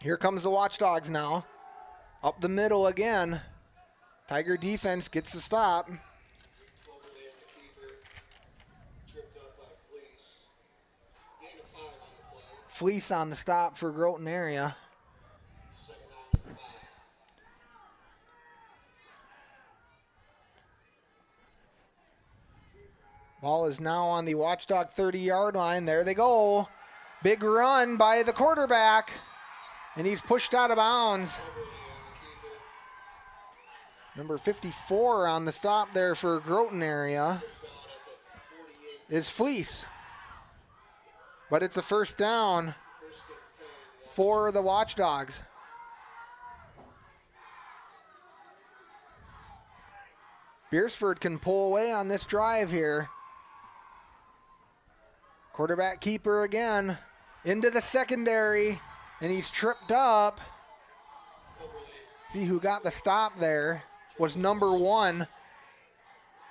Here comes the Watchdogs now. Up the middle again. Tiger defense gets the stop. Fleece on the stop for Groton area. Ball is now on the Watchdog 30-yard line. There they go. Big run by the quarterback. And he's pushed out of bounds. Number 54 on the stop there for Groton area is Fleece. But it's a 1st down for the Watchdogs. Beresford can pull away on this drive here. Quarterback keeper again into the secondary. And he's tripped up. See who got the stop there. was number 1,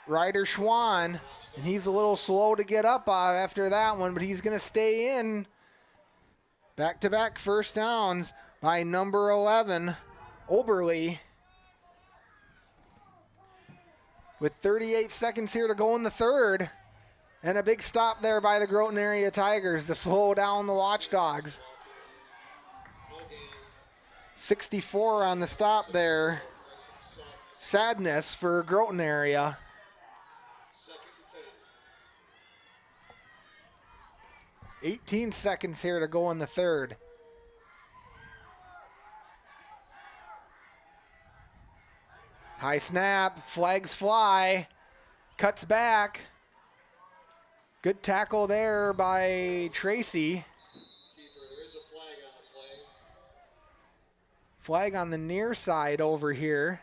Ryder Schwann, and he's a little slow to get up after that one, but he's going to stay in. Back-to-back first downs by number 11, Oberle. With 38 seconds here to go in the third. And a big stop there by the Groton Area Tigers to slow down the Watchdogs. 64 on the stop there. Sadness for Groton Area. 18 seconds here to go in the third. High snap, flags fly, cuts back. Good tackle there by Tracy. There is a flag on the play. Flag on the near side over here.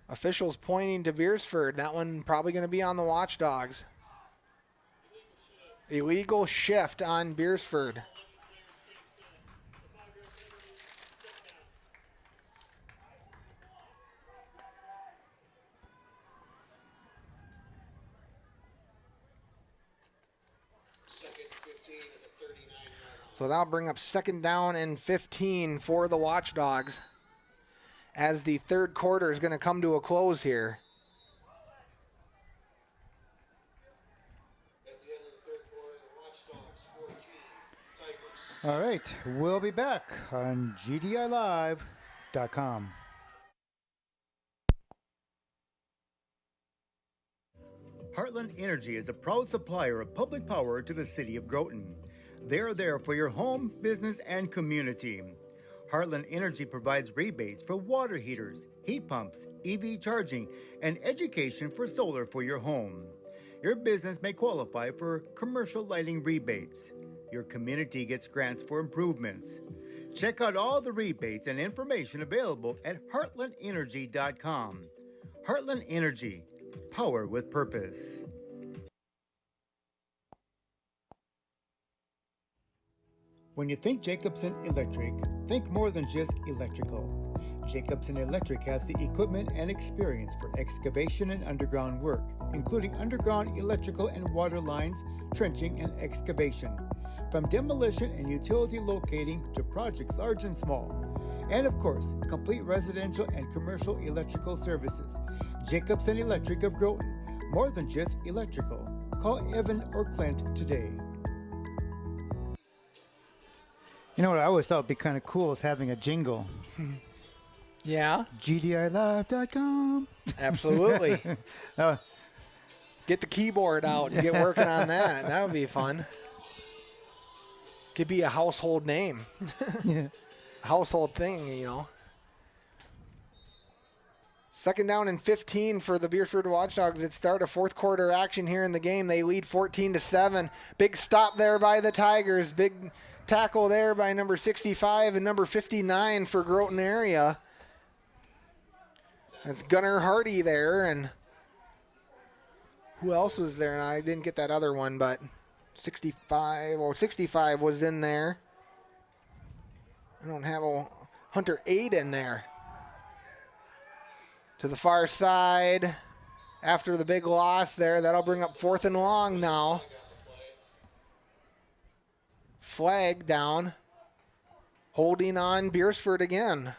Officials pointing to Beresford. That one probably going to be on the Watchdogs. Illegal shift on Beresford. So that'll bring up 2nd down and 15 for the Watchdogs as the third quarter is going to come to a close here. At the end of the third quarter, the Watchdogs 14, Tigers. All right, we'll be back on GDILive.com. Heartland Energy is a proud supplier of public power to the city of Groton. They are there for your home, business, and community. Heartland Energy provides rebates for water heaters, heat pumps, EV charging, and education for solar for your home. Your business may qualify for commercial lighting rebates. Your community gets grants for improvements. Check out all the rebates and information available at heartlandenergy.com. Heartland Energy, power with purpose. When you think Jacobson Electric, think more than just electrical. Jacobson Electric has the equipment and experience for excavation and underground work, including underground electrical and water lines, trenching, and excavation. From demolition and utility locating to projects large and small. And of course, complete residential and commercial electrical services. Jacobson Electric of Groton, more than just electrical. Call Evan or Clint today. You know what I always thought would be kind of cool is having a jingle. Yeah. GDILive.com. Absolutely. Get the keyboard out and get working on that. That would be fun. Could be a household name. Yeah. Household thing, you know. 2nd down and 15 for the Beresford Watchdogs at start of fourth quarter action here in the game. They lead 14-7. Big stop there by the Tigers. Big tackle there by number 65 and number 59 for Groton Area. That's Gunnar Hardy there, and who else was there? And I didn't get that other one, but 65 was in there. I don't have a Hunter 8 in there. To the far side after the big loss there. That'll bring up 4th and long now. Flag down. Holding on Beresford again.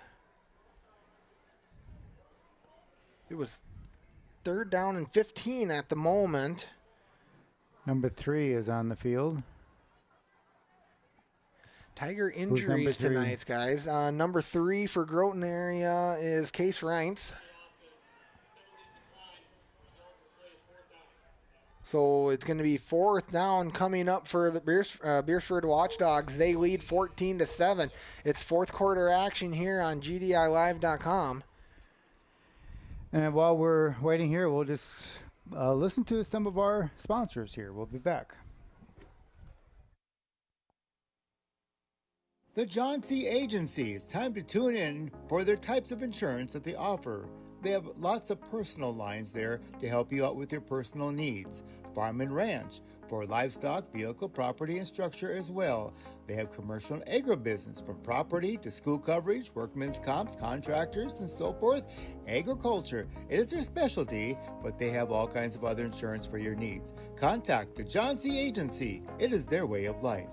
It was 3rd down and 15 at the moment. Number 3 is on the field. Tiger injuries number 3? tonight, guys. Number 3 for Groton Area is Case Reintz. So it's going to be 4th down coming up for the Beresford Watchdogs. They lead 14-7. It's fourth quarter action here on GDILive.com. And while we're waiting here, we'll just listen to some of our sponsors here. We'll be back. The John C. Agency. It's time to tune in for their types of insurance that they offer. They have lots of personal lines there to help you out with your personal needs. Farm and ranch for livestock, vehicle, property, and structure as well. They have commercial and agribusiness from property to school coverage, workmen's comps, contractors, and so forth. Agriculture, it is their specialty, but they have all kinds of other insurance for your needs. Contact the John C. Agency. It is their way of life.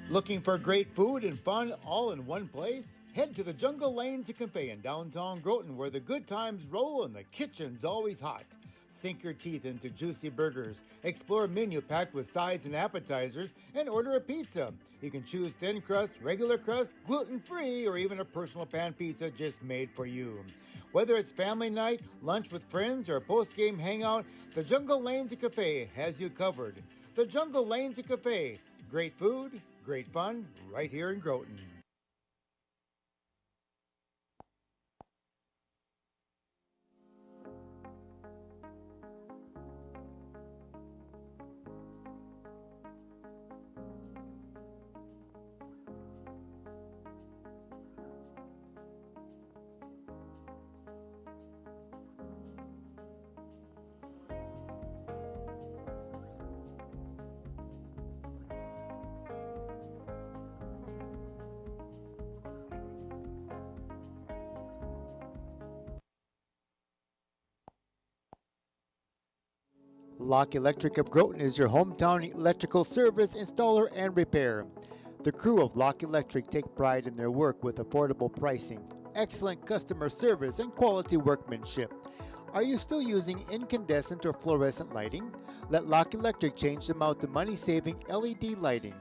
Looking for great food and fun all in one place? Head to the Jungle Lanes Cafe in downtown Groton, where the good times roll and the kitchen's always hot. Sink your teeth into juicy burgers, explore a menu packed with sides and appetizers, and order a pizza. You can choose thin crust, regular crust, gluten-free, or even a personal pan pizza just made for you. Whether it's family night, lunch with friends, or a post-game hangout, the Jungle Lanes Cafe has you covered. The Jungle Lanes Cafe. Great food, great fun, right here in Groton. Lock Electric of Groton is your hometown electrical service, installer, and repair. The crew of Lock Electric take pride in their work with affordable pricing, excellent customer service, and quality workmanship. Are you still using incandescent or fluorescent lighting? Let Lock Electric change them out to money-saving LED lighting.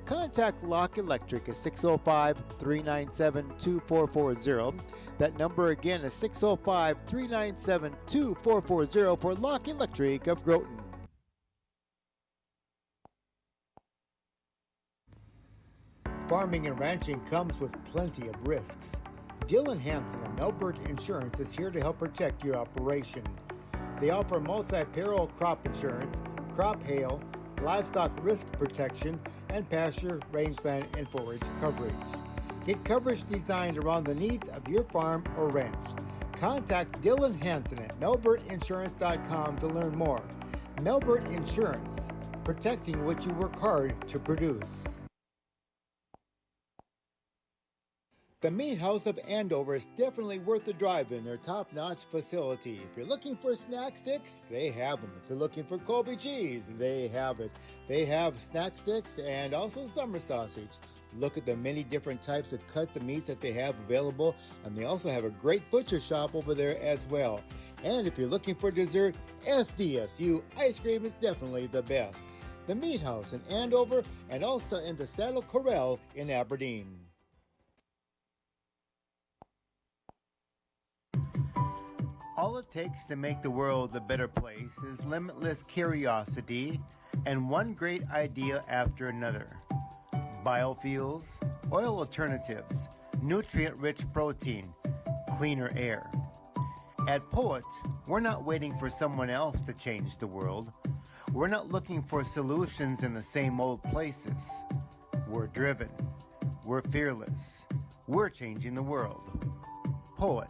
Contact Lock Electric at 605-397-2440. That number again is 605-397-2440 for Lock Electric of Groton. Farming and ranching comes with plenty of risks. Dylan Hansen of Melbourne Insurance is here to help protect your operation. They offer multi-peril crop insurance, crop hail, livestock risk protection, and pasture, rangeland, and forage coverage. Get coverage designed around the needs of your farm or ranch. Contact Dylan Hansen at melbourneinsurance.com to learn more. Melbourne Insurance, protecting what you work hard to produce. The Meat House of Andover is definitely worth the drive in their top-notch facility. If you're looking for snack sticks, they have them. If you're looking for Colby cheese, they have it. They have snack sticks and also summer sausage. Look at the many different types of cuts of meats that they have available, and they also have a great butcher shop over there as well. And if you're looking for dessert, SDSU ice cream is definitely the best. The Meat House in Andover and also in the Saddle Corral in Aberdeen. All it takes to make the world a better place is limitless curiosity and one great idea after another. Biofuels, oil alternatives, nutrient-rich protein, cleaner air. At Poet, we're not waiting for someone else to change the world. We're not looking for solutions in the same old places. We're driven. We're fearless. We're changing the world. Poet.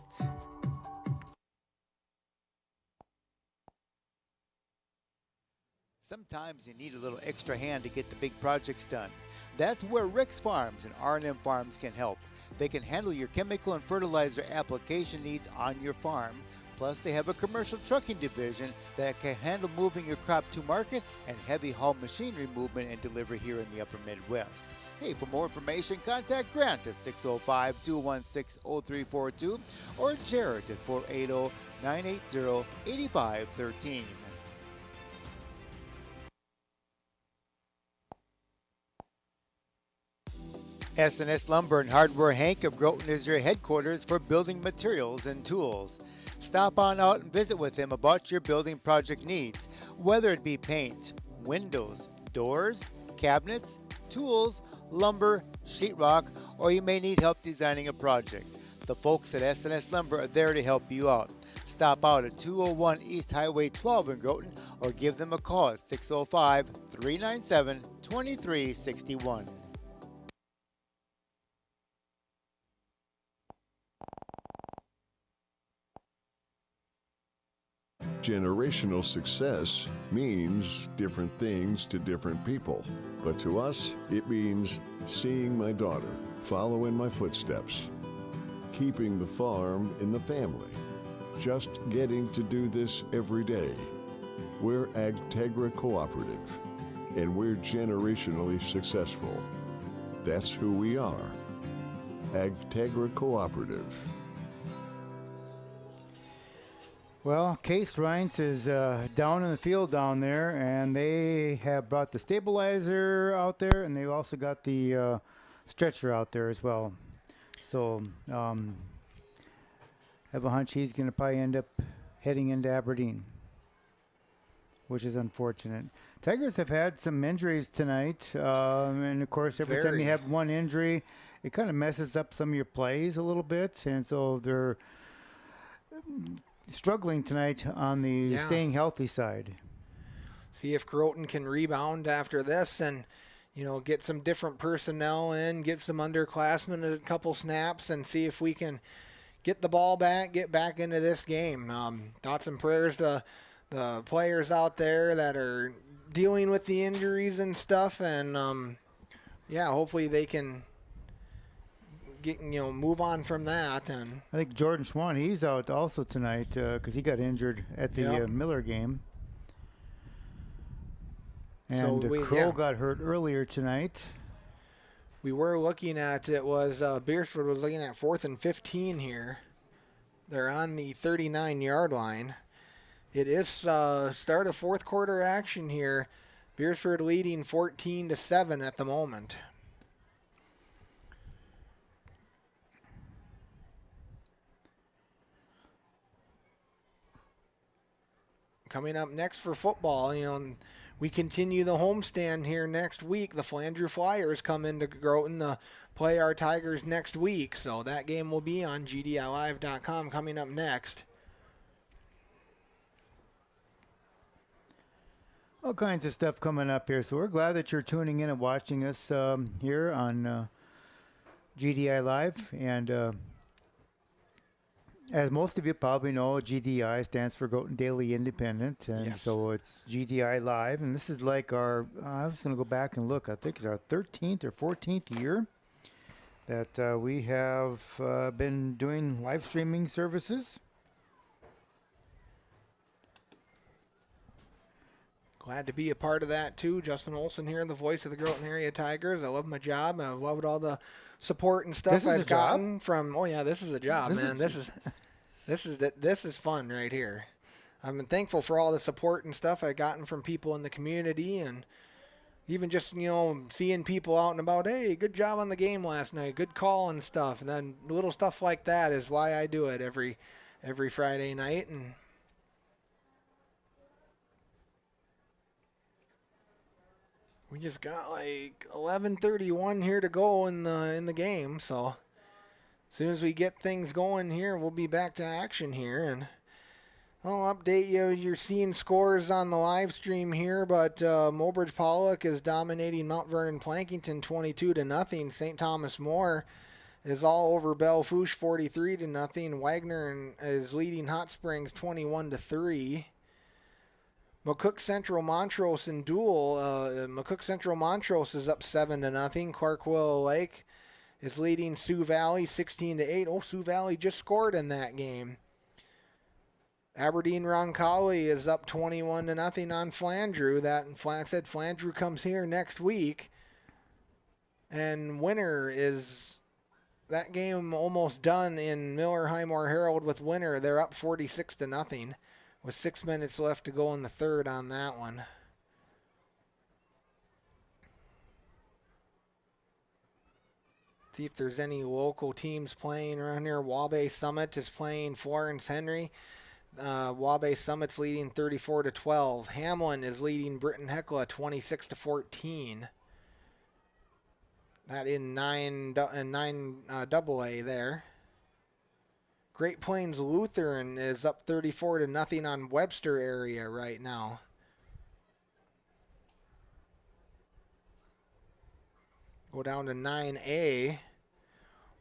Sometimes you need a little extra hand to get the big projects done. That's where Rick's Farms and R&M Farms can help. They can handle your chemical and fertilizer application needs on your farm. Plus, they have a commercial trucking division that can handle moving your crop to market and heavy haul machinery movement and delivery here in the upper Midwest. Hey, for more information, contact Grant at 605-216-0342 or Jared at 480-980-8513. S&S Lumber and Hardware Hank of Groton is your headquarters for building materials and tools. Stop on out and visit with him about your building project needs, whether it be paint, windows, doors, cabinets, tools, lumber, sheetrock, or you may need help designing a project. The folks at S&S Lumber are there to help you out. Stop out at 201 East Highway 12 in Groton or give them a call at 605-397-2361. Generational success means different things to different people. But to us, it means seeing my daughter follow in my footsteps, keeping the farm in the family, just getting to do this every day. We're Agtegra Cooperative, and we're generationally successful. That's who we are. Agtegra Cooperative. Well, Case Reince is down in the field down there, and they have brought the stabilizer out there, and they've also got the stretcher out there as well. So I have a hunch he's going to probably end up heading into Aberdeen, which is unfortunate. Tigers have had some injuries tonight, and of course, every time you have one injury, it kind of messes up some of your plays a little bit, and so they're struggling tonight on the staying healthy side. See if Groton can rebound after this and, get some different personnel in, give some underclassmen a couple snaps, and see if we can get the ball back, get back into this game. Thoughts and prayers to the players out there that are dealing with the injuries and stuff, and hopefully they can move on from that. And I think Jordan Schwann, he's out also tonight because he got injured at the Miller game. And Crow got hurt earlier tonight. We were looking at, it was Beresford was looking at 4th and 15 here. They're on the 39-yard line. It is start of fourth quarter action here. Beresford leading 14-7 at the moment. Coming up next for football, we continue the homestand here next week. The Flandreau Flyers come into Groton to play our Tigers next week. So that game will be on GDILive.com coming up next. All kinds of stuff coming up here. So we're glad that you're tuning in and watching us here on GDI Live. And as most of you probably know, GDI stands for Groton Daily Independent, and so it's GDI Live, and this is like our, I was going to go back and look, I think it's our 13th or 14th year that we have been doing live streaming services. Glad to be a part of that too. Justin Olson here, the voice of the Groton Area Tigers. I love my job. I loved all the support and stuff I've gotten from. Oh yeah, this is a job, man. This is fun right here. I've been thankful for all the support and stuff I've gotten from people in the community, and even just seeing people out and about. Hey, good job on the game last night. Good call and stuff. And then little stuff like that is why I do it every Friday night. And we just got like 11:31 here to go in the game, so as soon as we get things going here, we'll be back to action here, and I'll update you. You're seeing scores on the live stream here, but Mobridge Pollock is dominating Mount Vernon Plankington 22-0. St. Thomas More is all over Bellefouche 43-0. Wagner is leading Hot Springs 21-3. McCook Central Montrose in duel. McCook Central Montrose is up 7-0. Clark Willow Lake is leading Sioux Valley 16-8. Oh, Sioux Valley just scored in that game. Aberdeen Roncalli is up 21-0 on Flandreau. Flandreau comes here next week. And winner is that game almost done in Miller Highmore Herald with winner. They're up 46-0 with 6 minutes left to go in the third on that one. See if there's any local teams playing around here. Waubay Summit is playing Florence Henry. Waubay Summit's leading 34-12. Hamlin is leading Britton Hecla 26-14. That in 9 AA there. Great Plains Lutheran is up 34-0 on Webster area right now. Go down to 9A.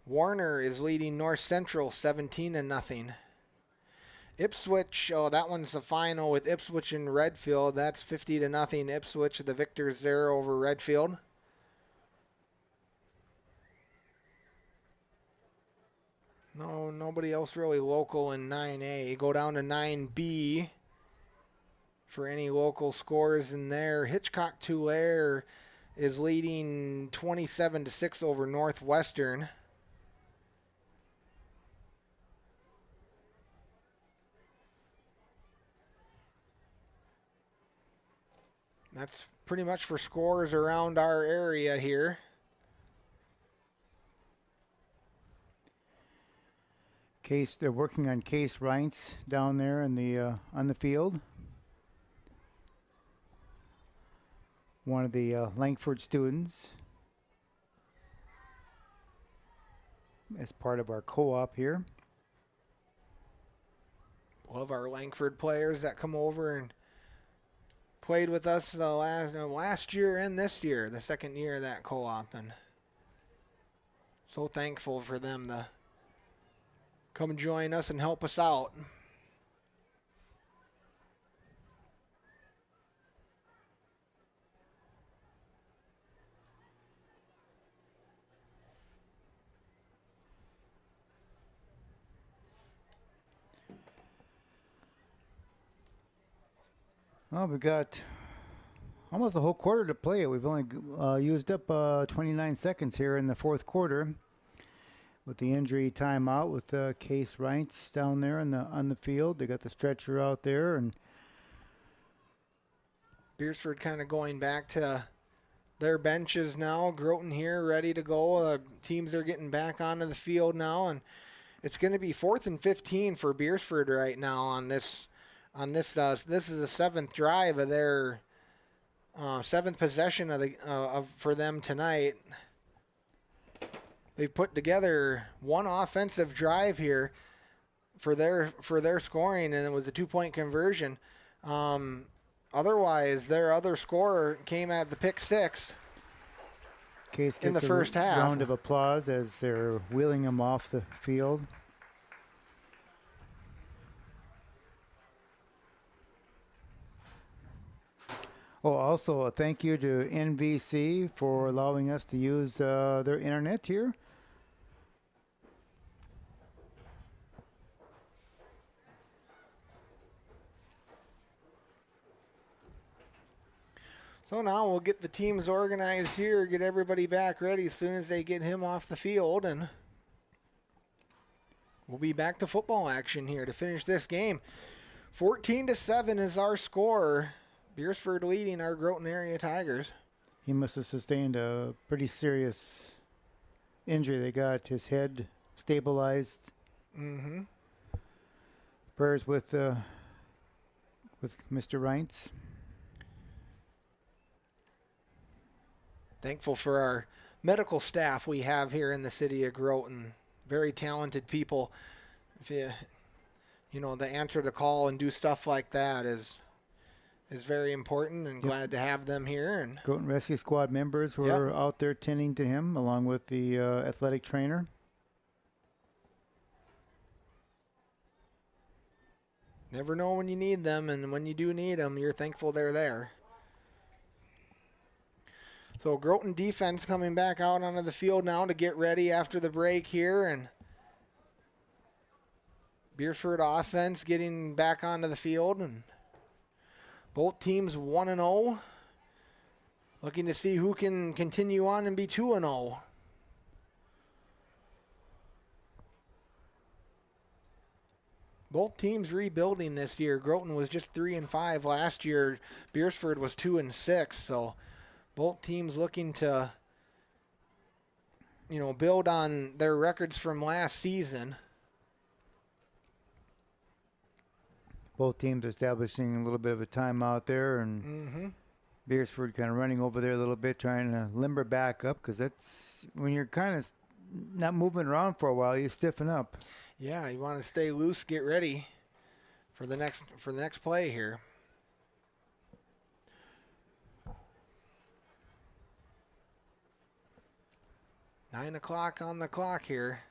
Warner is leading North Central 17-0. Ipswich, that one's the final with Ipswich and Redfield. That's 50-0. Ipswich, the victors there over Redfield. No, nobody else really local in 9A. Go down to 9B for any local scores in there. Hitchcock Tulare is leading 27-6 over Northwestern. That's pretty much for scores around our area here. Case, they're working on Case Reince down there in the on the field. One of the Langford students, as part of our co-op here. Love our Langford players that come over and played with us the last year and this year, the second year of that co-op, and so thankful for them to come join us and help us out. Well, we've got almost a whole quarter to play. We've only used up 29 seconds here in the fourth quarter with the injury timeout with Case Reince down there on the field. They got the stretcher out there, and Beresford kind of going back to their benches now. Groton here ready to go. Teams are getting back onto the field now, and it's going to be 4th and 15 for Beresford right now on this. This is the 7th drive of their 7th possession for them tonight. They've put together one offensive drive here for their scoring, and it was a 2-point conversion. Otherwise, their other scorer came at the pick six. Case in the first half. Round of applause as they're wheeling him off the field. Oh, also a thank you to NVC for allowing us to use their internet here. So now we'll get the teams organized here, get everybody back ready as soon as they get him off the field, and we'll be back to football action here to finish this game. 14-7 is our score. Beresford leading our Groton area Tigers. He must have sustained a pretty serious injury. They got his head stabilized. Mm-hmm. Prayers with Mr. Reince. Thankful for our medical staff we have here in the city of Groton. Very talented people. If they answer the call and do stuff like that is very important, and glad to have them here. And Groton Rescue Squad members were out there tending to him along with the athletic trainer. Never know when you need them, and when you do need them, you're thankful they're there. So Groton defense coming back out onto the field now to get ready after the break here, and Beresford offense getting back onto the field, and both teams 1-0, looking to see who can continue on and be 2-0. Both teams rebuilding this year. Groton was just 3-5 last year. Beresford was 2-6. So both teams looking to, build on their records from last season. Both teams establishing a little bit of a timeout there, and Beresford kind of running over there a little bit, trying to limber back up, because that's when you're kind of not moving around for a while, you stiffen up. Yeah, you want to stay loose, get ready for the next play here. 9 o'clock on the clock here.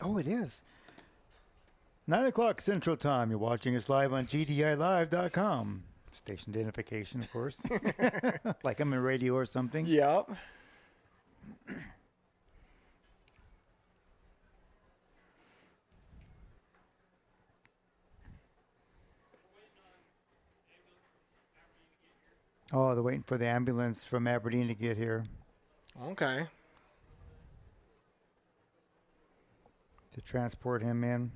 Oh, it is. 9 o'clock Central Time. You're watching us live on GDILive.com. Station identification, of course. Like I'm in radio or something. Yep. Oh, they're waiting for the ambulance from Aberdeen to get here. Okay. To transport him in.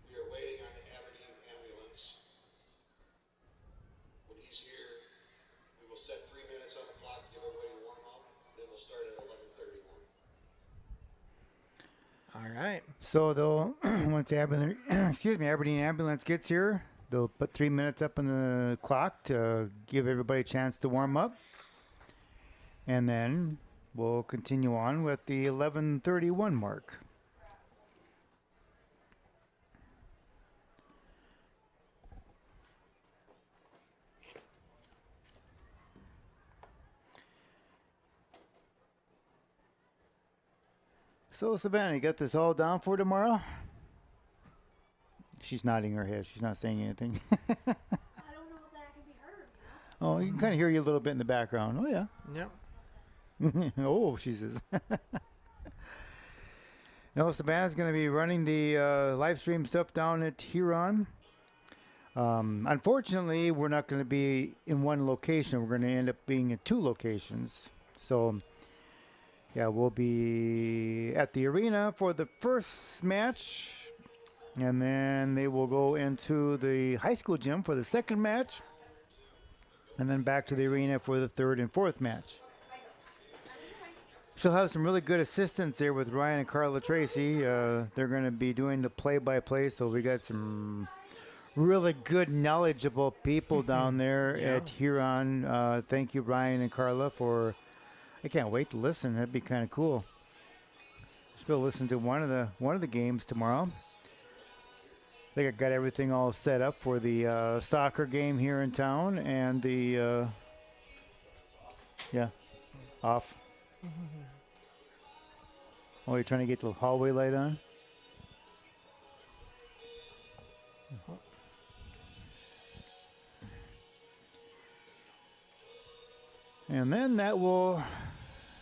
We are waiting on the Aberdeen ambulance. When he's here, we will set 3 minutes on the clock to give everybody a warm up. Then we'll start at 11:31. All right. So they'll once the Aberdeen ambulance gets here, they'll put 3 minutes up on the clock to give everybody a chance to warm up, and then we'll continue on with the 11:31 mark. So, Savannah, you got this all down for tomorrow? She's nodding her head. She's not saying anything. I don't know if that can be heard. Oh, you can kind of hear you a little bit in the background. Oh, yeah. Yep. Oh, she says. No, Savannah's going to be running the live stream stuff down at Huron. Unfortunately, we're not going to be in one location. We're going to end up being in 2 locations. So, yeah, we'll be at the arena for the first match, and then they will go into the high school gym for the second match, and then back to the arena for the third and fourth match. She'll have some really good assistants there with Ryan and Carla Tracy. They're going to be doing the play-by-play, so we got some really good, knowledgeable people down there at Huron. Thank you, Ryan and Carla, for... I can't wait to listen. That'd be kind of cool. Still listen to one of the games tomorrow. I think I got everything all set up for the soccer game here in town and the off. Oh, you're trying to get the hallway light on? And then that will,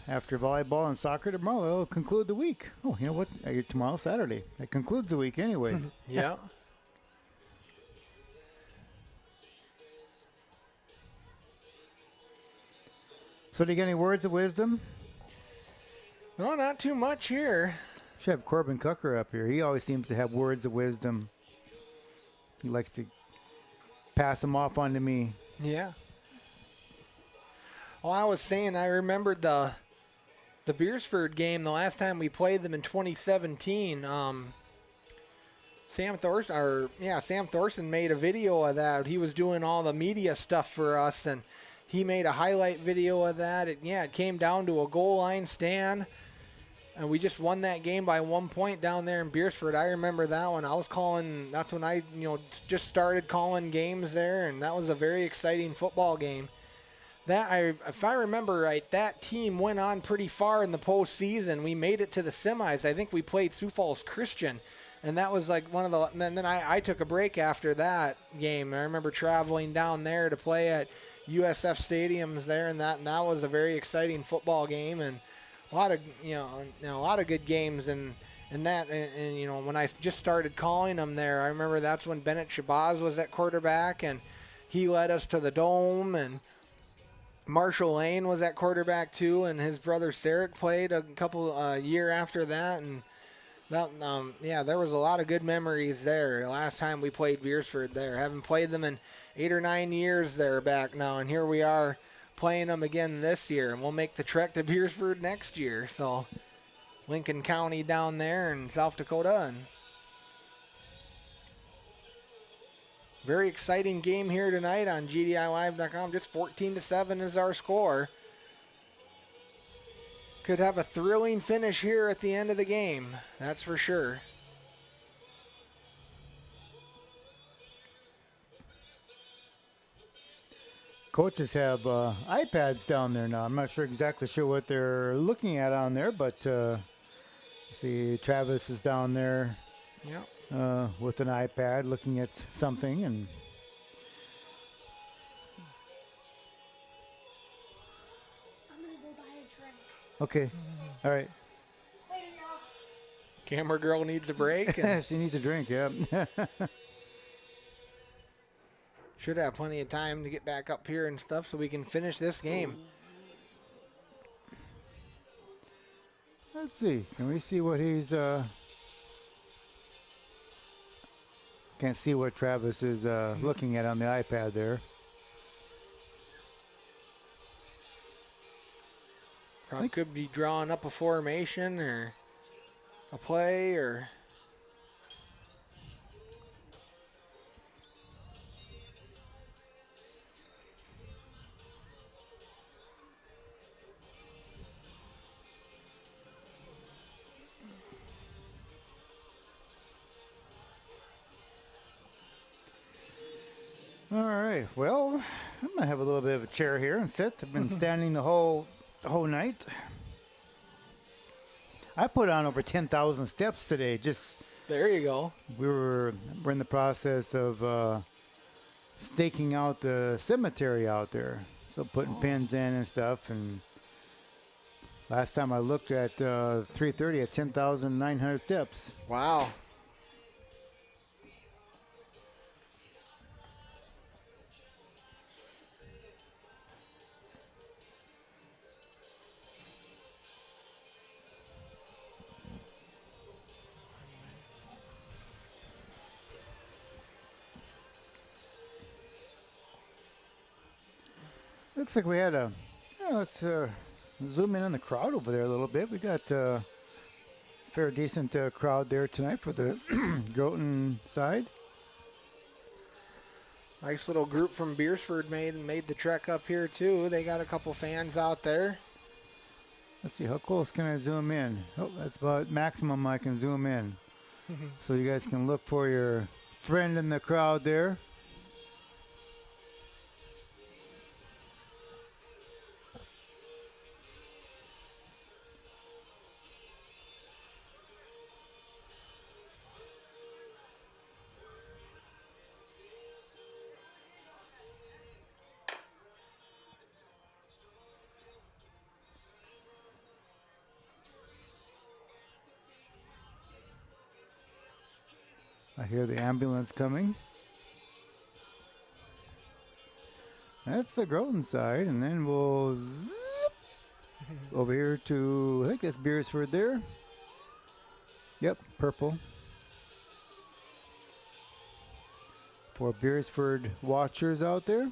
after volleyball and soccer tomorrow, that'll conclude the week. Oh, you know what? Tomorrow's Saturday. That concludes the week anyway. Yeah. So do you get any words of wisdom? No, not too much here. Should have Corbin Cucker up here. He always seems to have words of wisdom. He likes to pass them off on to me. Yeah. Well, I was saying, I remembered the Beresford game, the last time we played them in 2017. Sam Thorson made a video of that. He was doing all the media stuff for us, and he made a highlight video of that. It came down to a goal line stand, and we just won that game by 1 point down there in Beresford. I remember that one. That's when I just started calling games there, and that was a very exciting football game. If I remember right, that team went on pretty far in the postseason. We made it to the semis. I think we played Sioux Falls Christian, and that was like one of the. And then I took a break after that game. I remember traveling down there to play at USF stadiums there, and that was a very exciting football game, and a lot of good games and that. And when I just started calling them there, I remember that's when Bennett Shabazz was at quarterback, and he led us to the Dome, and Marshall Lane was at quarterback too, and his brother Sarek played a couple year after that, and that there was a lot of good memories there. The last time we played Beresford there, haven't played them in 8 or 9 years there back now, and here we are playing them again this year, and we'll make the trek to Beresford next year. So Lincoln County down there in South Dakota, and Very exciting game here tonight on GDILive.com. Just 14-7 is our score. Could have a thrilling finish here at the end of the game. That's for sure. Coaches have iPads down there now. I'm not exactly sure what they're looking at on there, but see, Travis is down there with an iPad looking at something. And I'm gonna go buy a drink. okay, all right. Later, y'all. Camera girl needs a break. And She needs a drink, yeah. should have plenty of time to get back up here and stuff so we can finish this game. Let's see. Can we see what he's... Can't see what Travis is looking at on the iPad there. Probably could be drawing up a formation or a play or... All right. Well, I'm gonna have a little bit of a chair here and sit. I've been standing the whole night. I put on over 10,000 steps today. Just there you go. We're in the process of staking out the cemetery out there, so putting pins in and stuff. And last time I looked at 3:30 at 10,900 steps. Wow. Looks like we had a. Let's zoom in on the crowd over there a little bit. We got a fair decent crowd there tonight for the Groton side. Nice little group from Beresford made the trek up here too. They got a couple fans out there. Let's see, how close can I zoom in? Oh, that's about maximum I can zoom in. So you guys can look for your friend in the crowd there. I hear the ambulance coming. That's the Groton side, and then we'll zip over here to, I think that's Beresford there. Yep, purple. For Beresford watchers out there.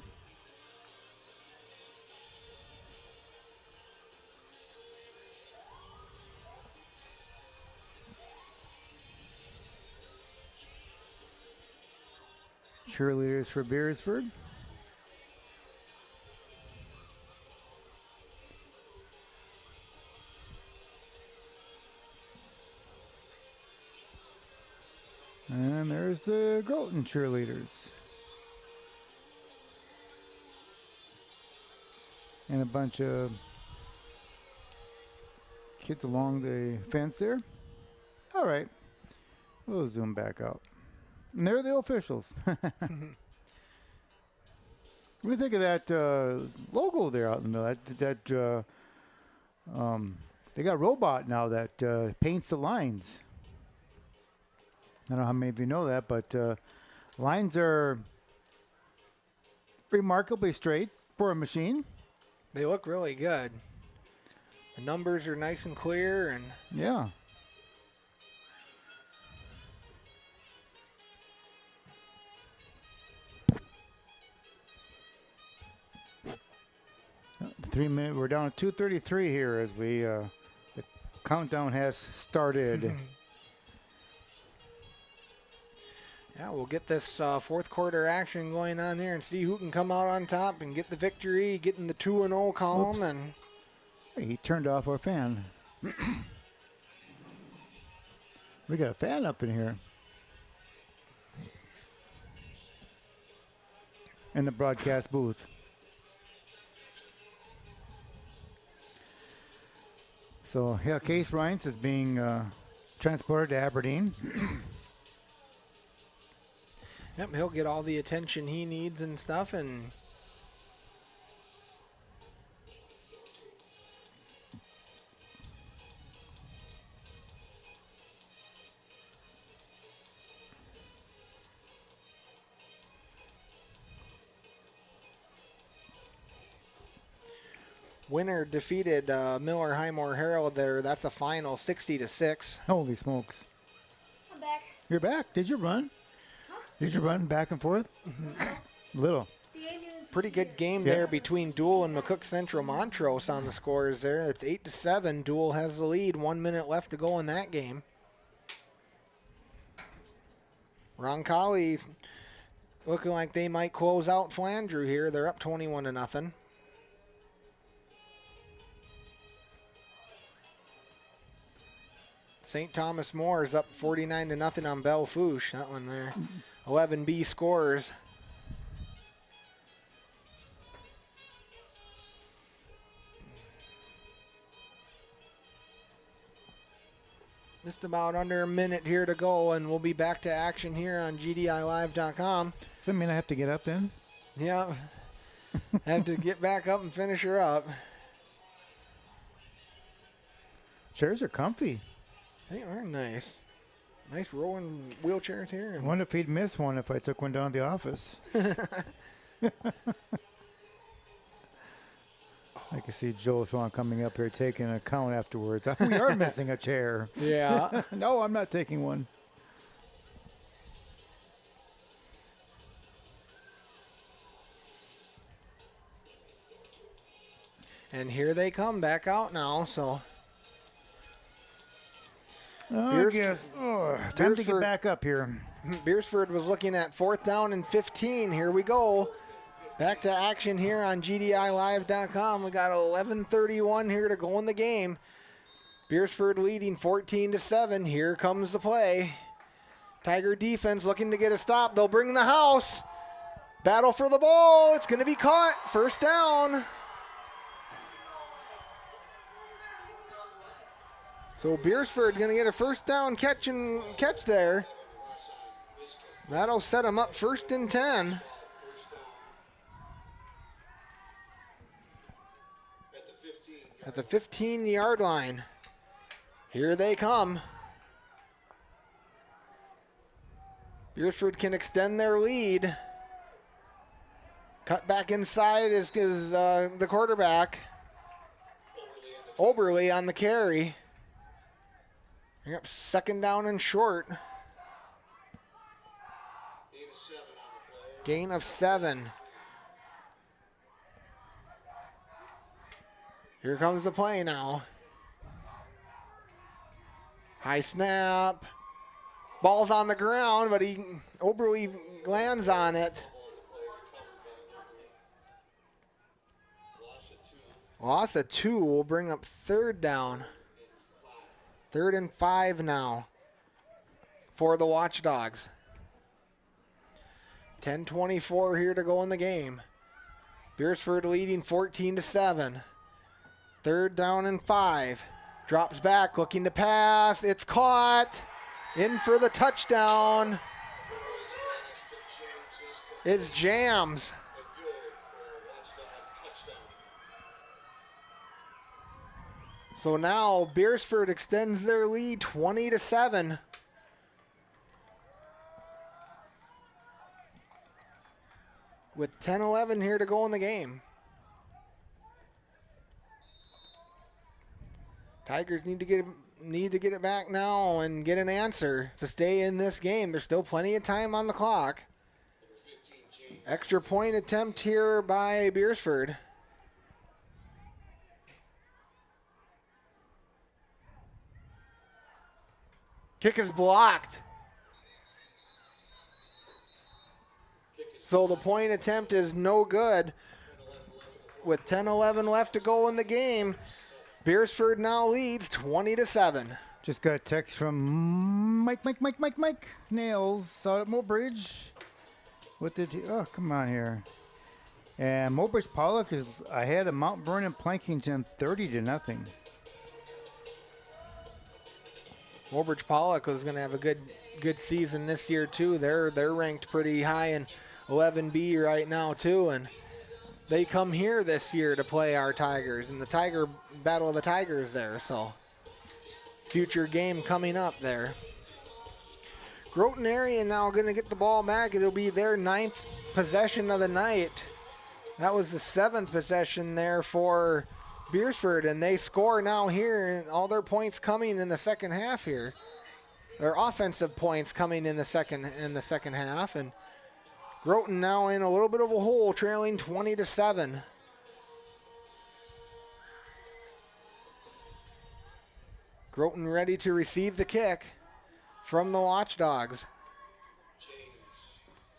Cheerleaders for Beresford. And there's the Groton cheerleaders. And a bunch of kids along the fence there. All right. We'll zoom back out. And they're the officials. What do you think of that logo there out in the middle? They got a robot now that paints the lines. I don't know how many of you know that, but lines are remarkably straight for a machine. They look really good. The numbers are nice and clear, and yeah. We're down to 2:33 here as we the countdown has started. yeah, Yeah, we'll get this fourth quarter action going on here and see who can come out on top and get the victory, get in the 2-0 column. And hey, he turned off our fan. We got a fan up in here. In the broadcast booth. So, yeah, Case Reince is being transported to Aberdeen. Yep, he'll get all the attention he needs and stuff. And Winner defeated Miller Highmore Herald there. That's a final 60-6. Holy smokes. I'm back. You're back. Did you run? Huh? Did you run back and forth? Little. The ambulance is Pretty good here. game Yeah. there between Dual and McCook Central Montrose on the scores there. It's 8-7. Dual has the lead. 1 minute left to go in that game. Roncalli looking like they might close out Flandreau here. They're up 21-0. St. Thomas More is up 49-0 on Belle Fourche. That one there. 11B scores. Just about under a minute here to go, and we'll be back to action here on GDILive.com. Does that mean I have to get up then? Yeah. Have to get back up and finish her up. Chairs are comfy. They are nice. Nice rolling wheelchairs here. I And wonder if he'd miss one if I took one down to the office. I can see Joel Schwan coming up here taking an account afterwards. We are missing a chair. yeah. No, I'm not taking one. And here they come back out now, so I Beresford- guess. Time to get Beresford- back up here. Beresford was looking at 4th down and 15. Here we go. Back to action here on GDILive.com. We got 11:31 here to go in the game. Beresford leading 14-7. Here comes the play. Tiger defense looking to get a stop. They'll bring the house. Battle for the ball. It's going to be caught. First down. So Beresford going to get a first down catch there. That'll set them up 1st and 10. At the 15-yard line. Here they come. Beresford can extend their lead. Cut back inside is the quarterback. Oberly on the carry. Yep, 2nd down and short. Gain of 7. Here comes the play now. High snap. Ball's on the ground, but Oberly lands on it. Loss of 2 will bring up 3rd down. 3rd and 5 now for the Watchdogs. 10:24 here to go in the game. Beresford leading 14-7. 3rd down and 5. Drops back, looking to pass. It's caught. In for the touchdown. It's Jams. So now Beresford extends their lead 20-7. With 10-11 here to go in the game. Tigers need to get it back now and get an answer to stay in this game. There's still plenty of time on the clock. Extra point attempt here by Beresford. Kick is blocked. So the point attempt is no good. With 10-11 left to go in the game, Beresford now leads 20-7. Just got a text from Mike Nails out at Mobridge. What did he? Oh, come on here. And Mobridge Pollock is ahead of Mount Vernon Plankington 30-0. Mobridge Pollock was going to have a good season this year too. They're ranked pretty high in 11B right now too, and they come here this year to play our Tigers in the Tiger Battle of the Tigers there. So future game coming up there. Groton area now going to get the ball back. It'll be their 9th possession of the night. That was the 7th possession there for Beresford, and they score now here. All their points coming in the second half here. Their offensive points coming in the second half, and Groton now in a little bit of a hole, trailing 20-7. Groton ready to receive the kick from the Watchdogs.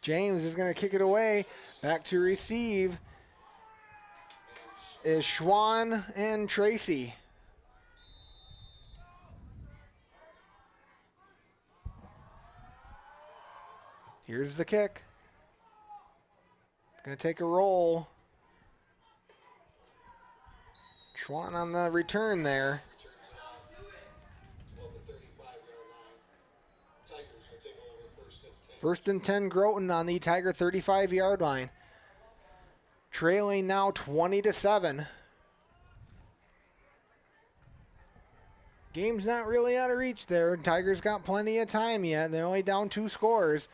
James is going to kick it away. Back to receive is Schwann and Tracy. Here's the kick. Going to take a roll. Schwann on the return there. First and 10 Groton on the Tiger 35-yard line. Trailing now 20-7. Game's not really out of reach there. Tigers got plenty of time yet. They're only down 2 scores.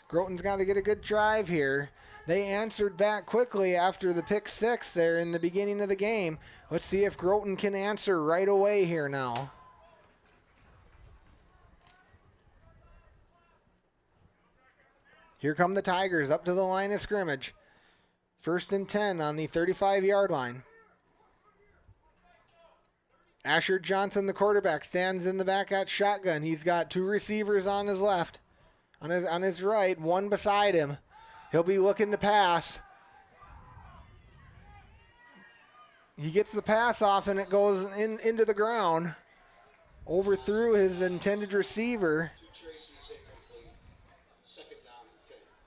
Groton's got to get a good drive here. They answered back quickly after the pick 6 there in the beginning of the game. Let's see if Groton can answer right away here now. Here come the Tigers up to the line of scrimmage. First and 10 on the 35-yard line. Asher Johnson, the quarterback, stands in the back at shotgun. He's got 2 receivers on his left. On his right, 1 beside him. He'll be looking to pass. He gets the pass off and it goes into the ground. Overthrew his intended receiver.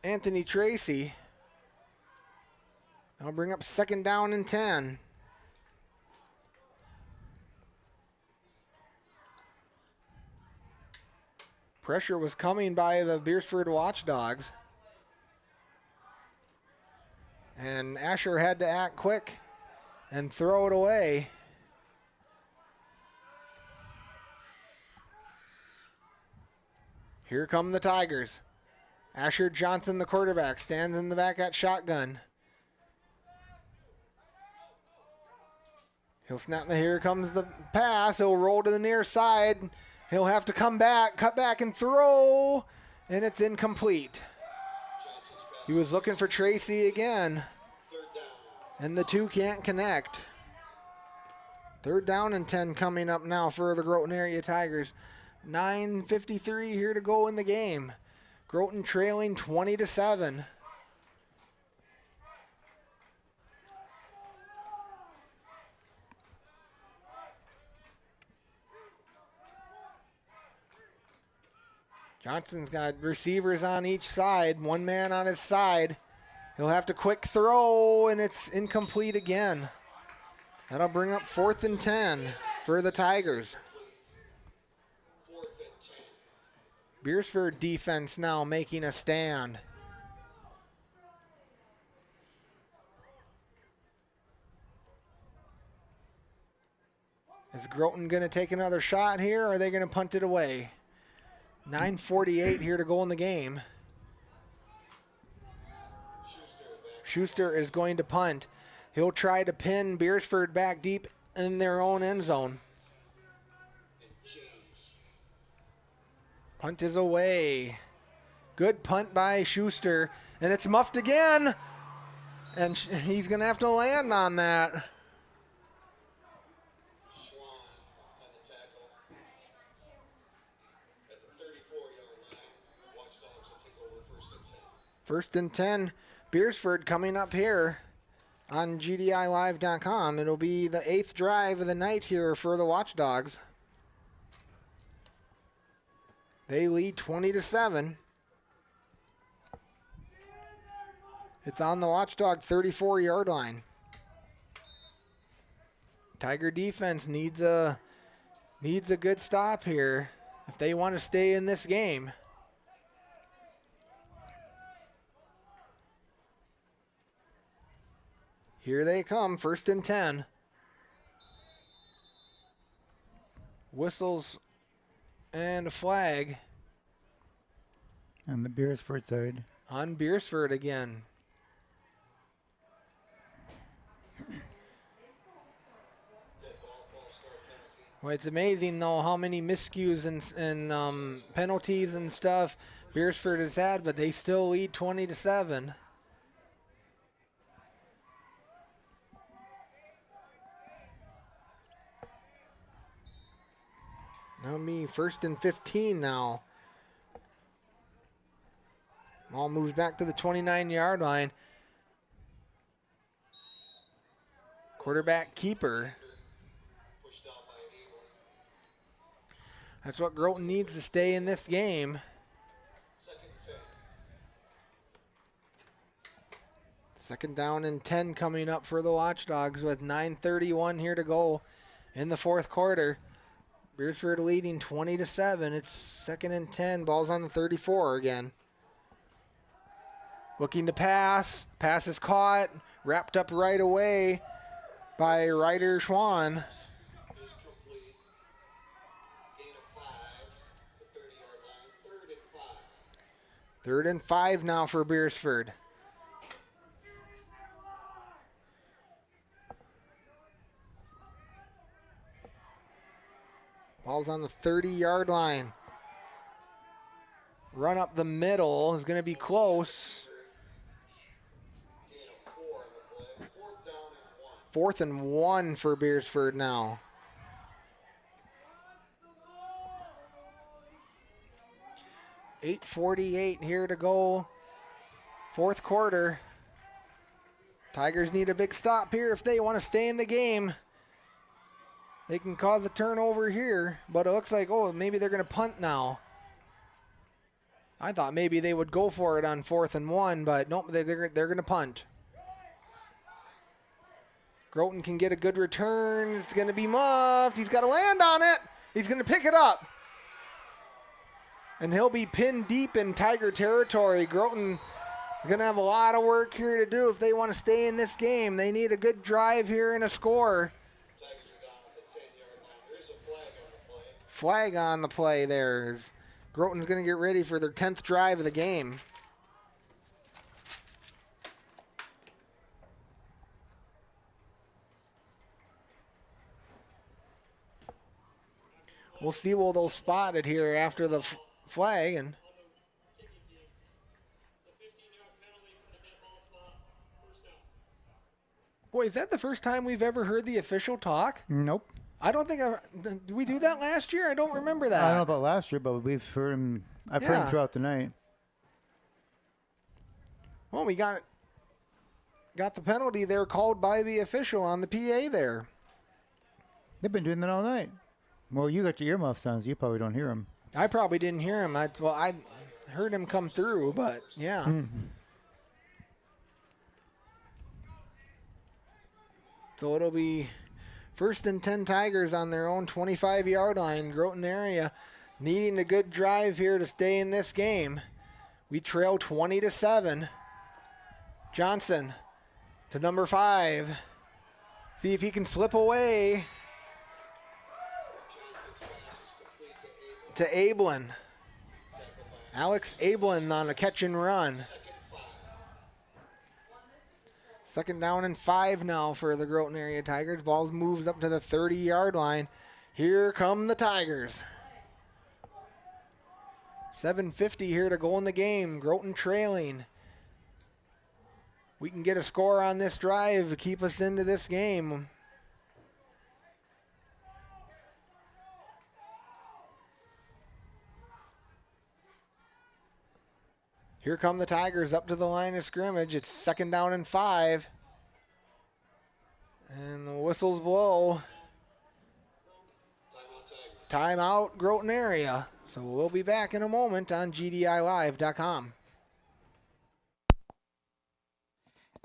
Anthony Tracy. I'll bring up 2nd down and 10. Pressure was coming by the Beresford Watchdogs. And Asher had to act quick and throw it away. Here come the Tigers. Asher Johnson, the quarterback, stands in the back at shotgun. He'll snap. Here comes the pass. He'll roll to the near side. He'll have to come back, cut back, and throw. And it's incomplete. He was looking for Tracy again. And the 2 can't connect. 3rd down and 10 coming up now for the Groton area Tigers. 9:53 here to go in the game. Groton trailing 20-7. Johnson's got receivers on each side, 1 man on his side. He'll have to quick throw, and it's incomplete again. That'll bring up 4th and 10 for the Tigers. Beresford defense now making a stand. Is Groton going to take another shot here, or are they going to punt it away? 9:48 here to go in the game. Schuster is going to punt. He'll try to pin Beresford back deep in their own end zone. Punt is away. Good punt by Schuster. And it's muffed again. And he's going to have to land on that. First and 10, Beresford coming up here on GDILive.com. It'll be the 8th drive of the night here for the Watchdogs. They lead 20-7. It's on the Watchdog 34-yard line. Tiger defense needs a good stop here if they want to stay in this game. Here they come, 1st and 10. Whistles and a flag. On the Beresford side. On Beresford again. Well, it's amazing, though, how many miscues and penalties and stuff Beresford has had, but they still lead 20-7. That'll be 1st and 15 now. Ball moves back to the 29-yard line. Quarterback keeper. That's what Groton needs to stay in this game. 2nd down and 10 coming up for the Watchdogs with 9:31 here to go in the 4th quarter. Beresford leading 20-7. It's 2nd and 10. Ball's on the 34 again. Looking to pass. Pass is caught. Wrapped up right away by Ryder Schwann. 3rd and 5 now for Beresford. Ball's on the 30-yard line. Run up the middle is going to be close. 4th and 1 for Beresford now. .48 here to go. 4th quarter. Tigers need a big stop here if they want to stay in the game. They can cause a turnover here, but it looks like, oh, maybe they're going to punt now. I thought maybe they would go for it on 4th and 1, but nope, they're going to punt. Groton can get a good return. It's going to be muffed. He's got to land on it. He's going to pick it up. And he'll be pinned deep in Tiger territory. Groton is going to have a lot of work here to do if they want to stay in this game. They need a good drive here and a score. Flag on the play there. Groton's going to get ready for their 10th drive of the game. We'll see where they'll spot it here after the flag. And boy, is that the first time we've ever heard the official talk? Nope. I don't think did we do that last year? I don't remember that. I don't know about last year, but we've heard him. I've heard him throughout the night. Well, we got the penalty there called by the official on the PA there. They've been doing that all night. Well, you got your earmuffs on, so you probably don't hear him. I probably didn't hear him. I heard him come through, but yeah. Mm-hmm. So it'll be 1st and 10 Tigers on their own 25-yard line, Groton area, needing a good drive here to stay in this game. We trail 20-7. Johnson to number 5. See if he can slip away. To Ablin. Alex Ablin on a catch and run. 2nd down and 5 now for the Groton area Tigers. Ball moves up to the 30-yard line. Here come the Tigers. 7:50 here to go in the game. Groton trailing. We can get a score on this drive to keep us into this game. Here come the Tigers up to the line of scrimmage. It's 2nd down and 5. And the whistles blow. Timeout, Groton area. So we'll be back in a moment on GDILive.com.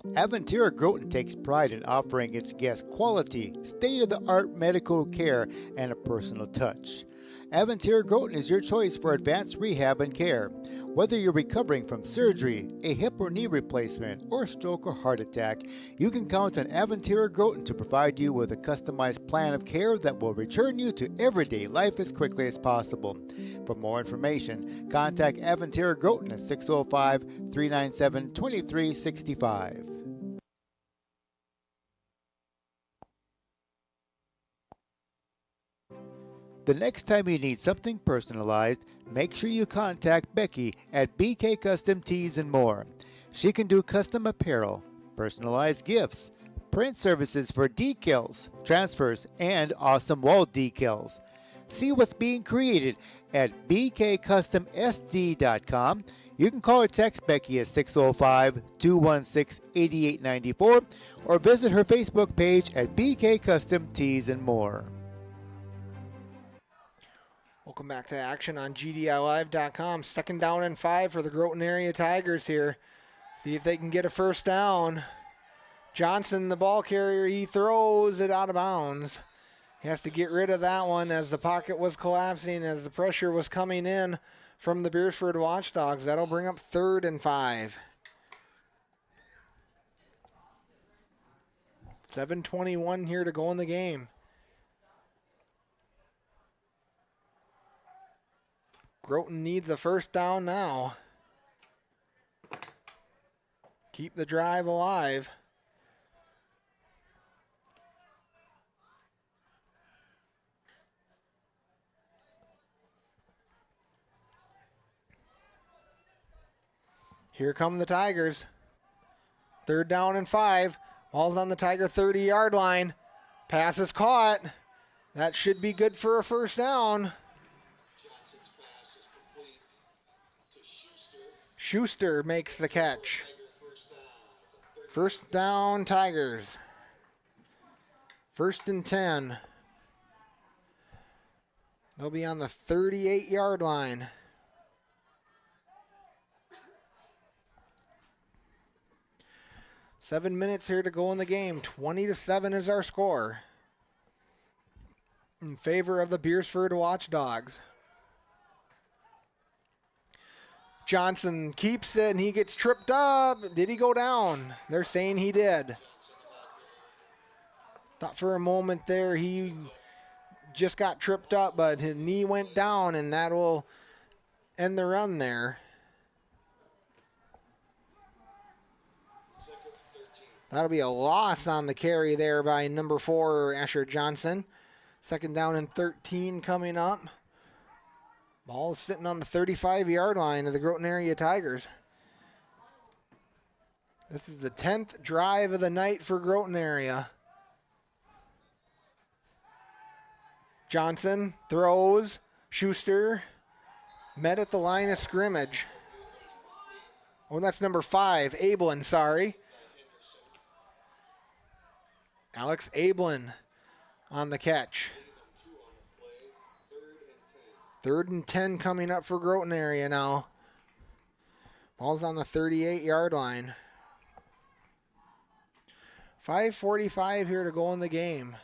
Aventura Groton takes pride in offering its guests quality, state-of-the-art medical care and a personal touch. Aventura Groton is your choice for advanced rehab and care. Whether you're recovering from surgery, a hip or knee replacement, or stroke or heart attack, you can count on Aventura Groton to provide you with a customized plan of care that will return you to everyday life as quickly as possible. For more information, contact Aventura Groton at 605-397-2365. The next time you need something personalized, make sure you contact Becky at BK Custom Tees and More. She can do custom apparel, personalized gifts, print services for decals, transfers, and awesome wall decals. See what's being created at bkcustomsd.com. You can call or text Becky at 605-216-8894 or visit her Facebook page at BK Custom Tees and More. Welcome back to action on GDILive.com. 2nd down and 5 for the Groton area Tigers here. See if they can get a first down. Johnson, the ball carrier, he throws it out of bounds. He has to get rid of that one as the pocket was collapsing, as the pressure was coming in from the Beresford Watchdogs. That'll bring up 3rd and 5. 7:21 here to go in the game. Groton needs a first down now. Keep the drive alive. Here come the Tigers. 3rd down and 5. Ball's on the Tiger 30-yard line. Pass is caught. That should be good for a first down. Schuster makes the catch. First down, Tigers. 1st and 10. They'll be on the 38-yard line. Seven minutes here to go in the game. 20-7 is our score in favor of the Beresford Watchdogs. Johnson keeps it, and he gets tripped up. Did he go down? They're saying he did. Thought for a moment there he just got tripped up, but his knee went down, and that will end the run there. That'll be a loss on the carry there by number 4, Asher Johnson. 2nd down and 13 coming up. Ball is sitting on the 35-yard line of the Groton area Tigers. This is the 10th drive of the night for Groton area. Johnson throws. Schuster met at the line of scrimmage. Oh, that's number 5, Ablin, sorry. Alex Ablin on the catch. 3rd and 10 coming up for Groton area now. Ball's on the 38-yard line. 5:45 here to go in the game.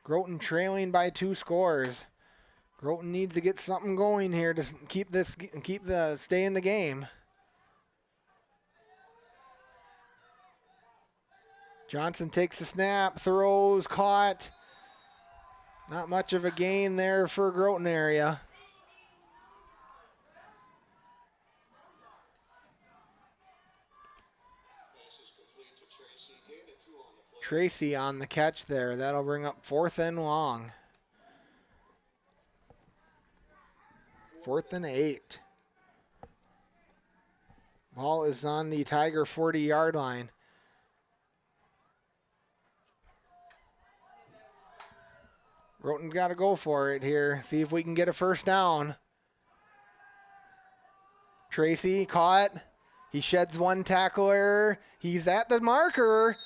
Groton trailing by 2 scores. Groton needs to get something going here to stay in the game. Johnson takes the snap, throws, caught. Not much of a gain there for Groton area. Tracy on the catch there. That'll bring up 4th and long. 4th and 8. Ball is on the Tiger 40-yard line. Groton's got to go for it here. See if we can get a first down. Tracy caught. He sheds one tackler. He's at the marker.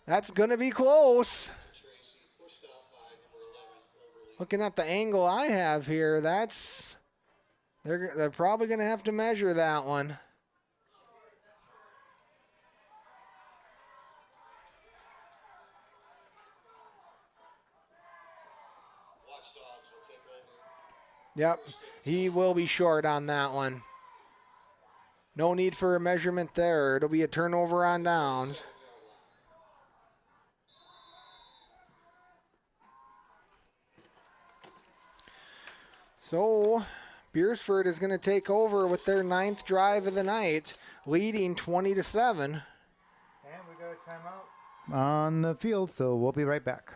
That's going to be close. Looking at the angle I have here, they're probably going to have to measure that one. Yep, he will be short on that one. No need for a measurement there. It'll be a turnover on downs. So Beresford is going to take over with their 9th drive of the night, leading 20-7. And we got a timeout on the field, so we'll be right back.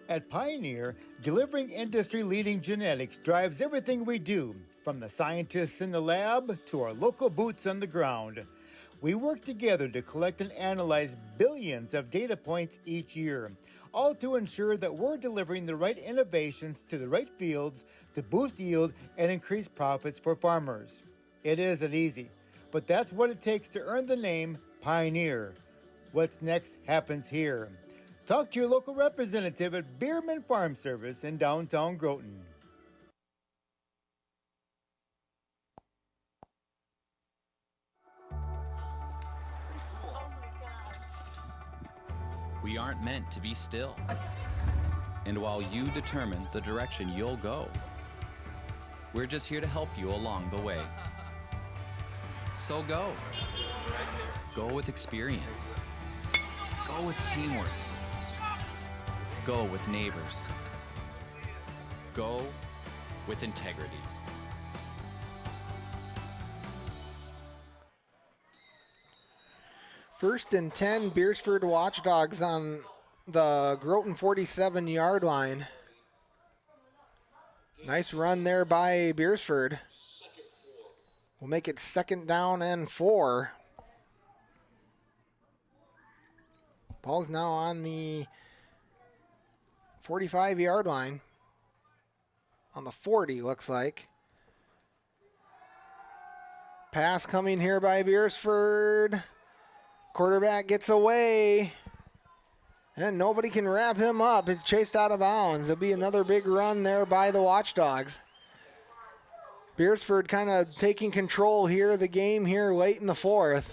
At Pioneer, delivering industry-leading genetics drives everything we do, from the scientists in the lab to our local boots on the ground. We work together to collect and analyze billions of data points each year, all to ensure that we're delivering the right innovations to the right fields to boost yield and increase profits for farmers. It isn't easy, but that's what it takes to earn the name Pioneer. What's next happens here. Talk to your local representative at Bierman Farm Service in downtown Groton. We aren't meant to be still. And while you determine the direction you'll go, we're just here to help you along the way. So go. Go with experience. Go with teamwork. Go with neighbors. Go with integrity. First and 10, Beresford Watchdogs on the Groton 47-yard line. Nice run there by Beresford. We'll make it 2nd down and 4. Ball's now on the 45-yard line. On the 40, looks like. Pass coming here by Beresford. Quarterback gets away. And nobody can wrap him up. It's chased out of bounds. There'll be another big run there by the Watchdogs. Beresford kind of taking control here of the game here late in the 4th.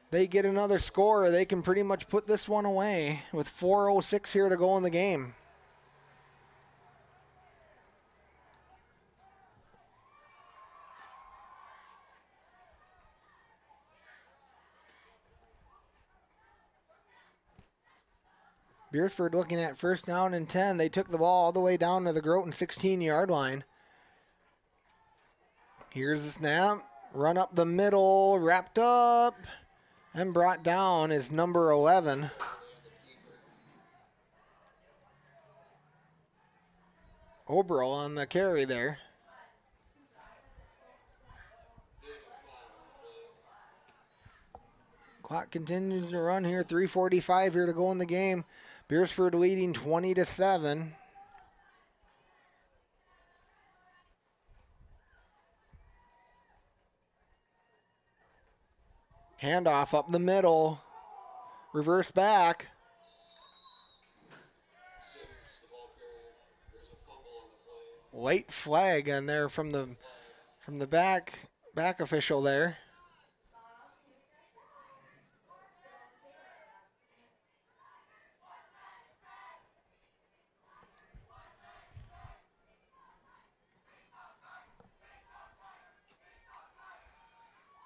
They get another score. They can pretty much put this one away with 4:06 here to go in the game. Beresford looking at 1st down and 10. They took the ball all the way down to the Groton 16-yard line. Here's the snap. Run up the middle. Wrapped up. And brought down is number 11. Oberl on the carry there. Clock continues to run here. 3:45 here to go in the game. Beresford leading 20-7. Handoff up the middle. Reverse back. Late flag on there from the back official there.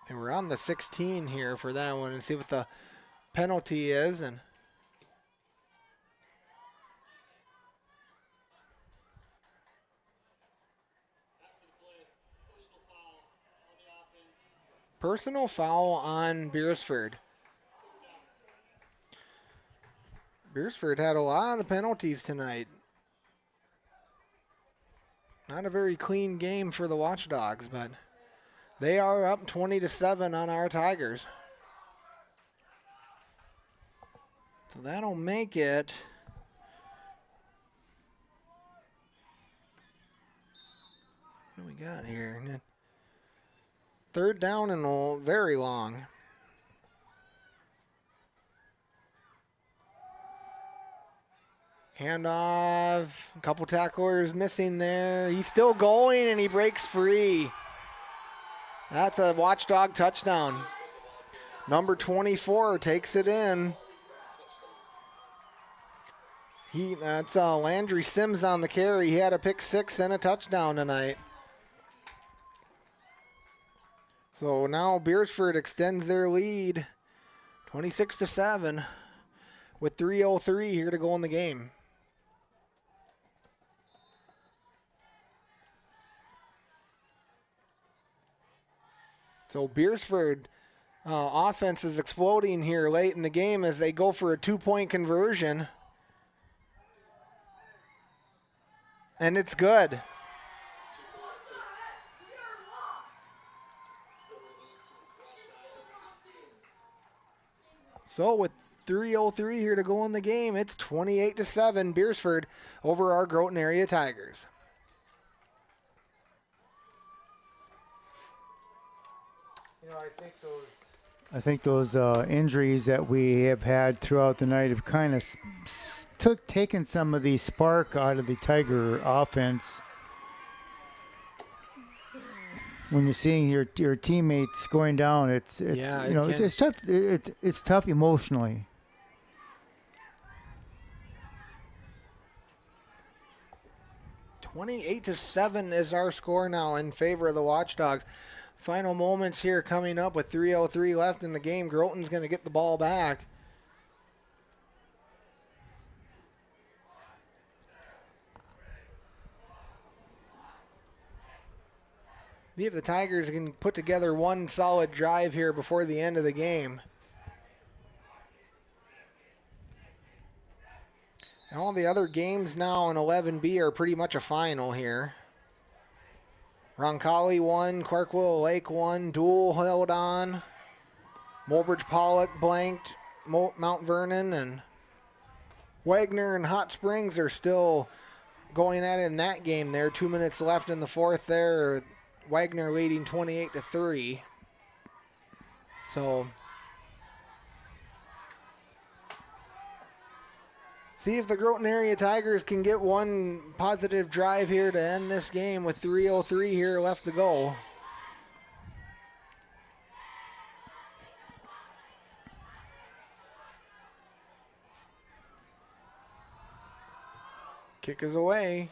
And we're on the 16 here for that one and see what the penalty is. And personal foul on Beresford. Beresford had a lot of penalties tonight. Not a very clean game for the Watchdogs, but they are up 20-7 on our Tigers. So that'll make it do we got here? Third down and very long. Handoff. A couple tacklers missing there. He's still going, and he breaks free. That's a Watchdog touchdown. Number 24 takes it in. That's Landry Sims on the carry. He had a pick 6 and a touchdown tonight. So now Beresford extends their lead 26-7 with 3:03 here to go in the game. So Beresford offense is exploding here late in the game as they go for a 2-point conversion. And it's good. So with 3:03 here to go in the game, it's 28-7 Beresford over our Groton area Tigers. You know, I think those injuries that we have had throughout the night have kind of taken some of the spark out of the Tiger offense. When you're seeing your teammates going down, it's tough. It's tough emotionally. (28-7) is our score now in favor of the Watchdogs. Final moments here coming up with 3:03 left in the game. Groton's going to get the ball back. See if the Tigers can put together one solid drive here before the end of the game. All the other games now in 11B are pretty much a final here. Roncalli won, Clarkwillow Lake won, Dual held on, Mulbridge Pollock blanked, Mount Vernon, and Wagner and Hot Springs are still going at it in that game there. 2 minutes left in the fourth there. Wagner leading 28-3. So see if the Groton area Tigers can get one positive drive here to end this game with 3:03 here left to go. Kick is away.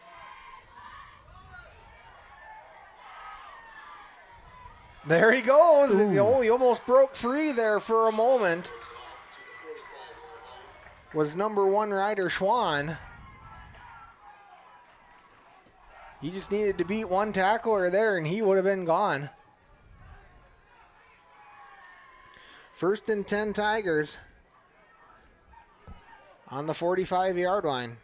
There he goes. Oh, he almost broke free there for a moment. Was number 1 Ryder Schwann. He just needed to beat one tackler there and he would have been gone. 1st and 10 Tigers on the 45-yard line.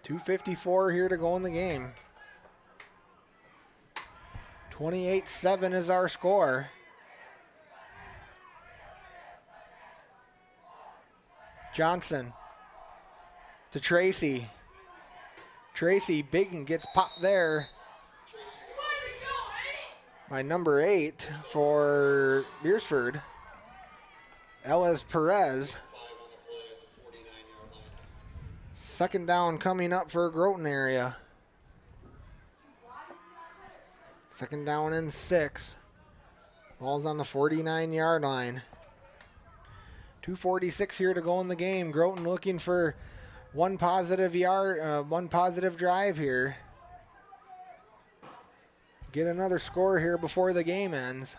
2:54 here to go in the game. 28-7 is our score. Johnson to Tracy. Tracy big and gets popped there by number 8 for Beresford, Ellis Perez. 2nd down coming up for Groton area. 2nd down and 6. Ball's on the 49-yard line. 2:46 here to go in the game. Groton looking for one positive drive here. Get another score here before the game ends.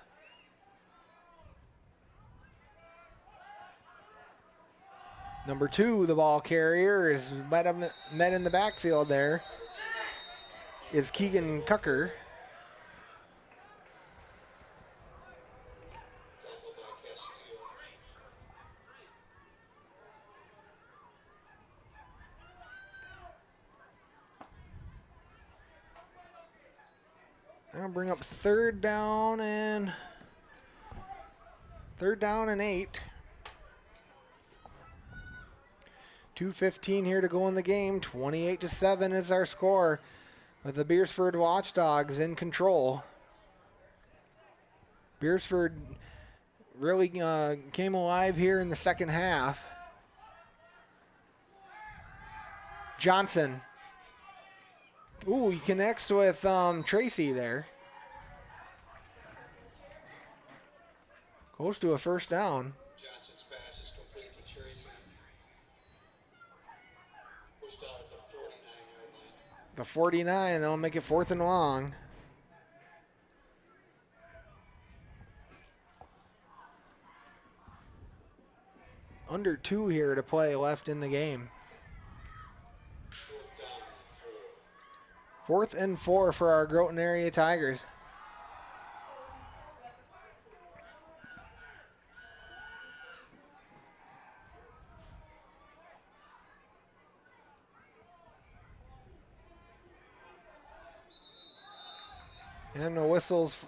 Number 2, the ball carrier, is met in the backfield there, is Keegan Cucker. I'll bring up 3rd down and 8. 2:15 here to go in the game. 28-7 is our score, with the Beresford Watchdogs in control. Beresford really came alive here in the second half. Johnson. Ooh, he connects with Tracy there. Goes to a first down. Johnson's pass is complete to Tracy. Pushed out at the 49-yard line. The 49, they'll make it 4th and long. Under 2 here to play left in the game. 4th and 4 for our Groton area Tigers. And the whistles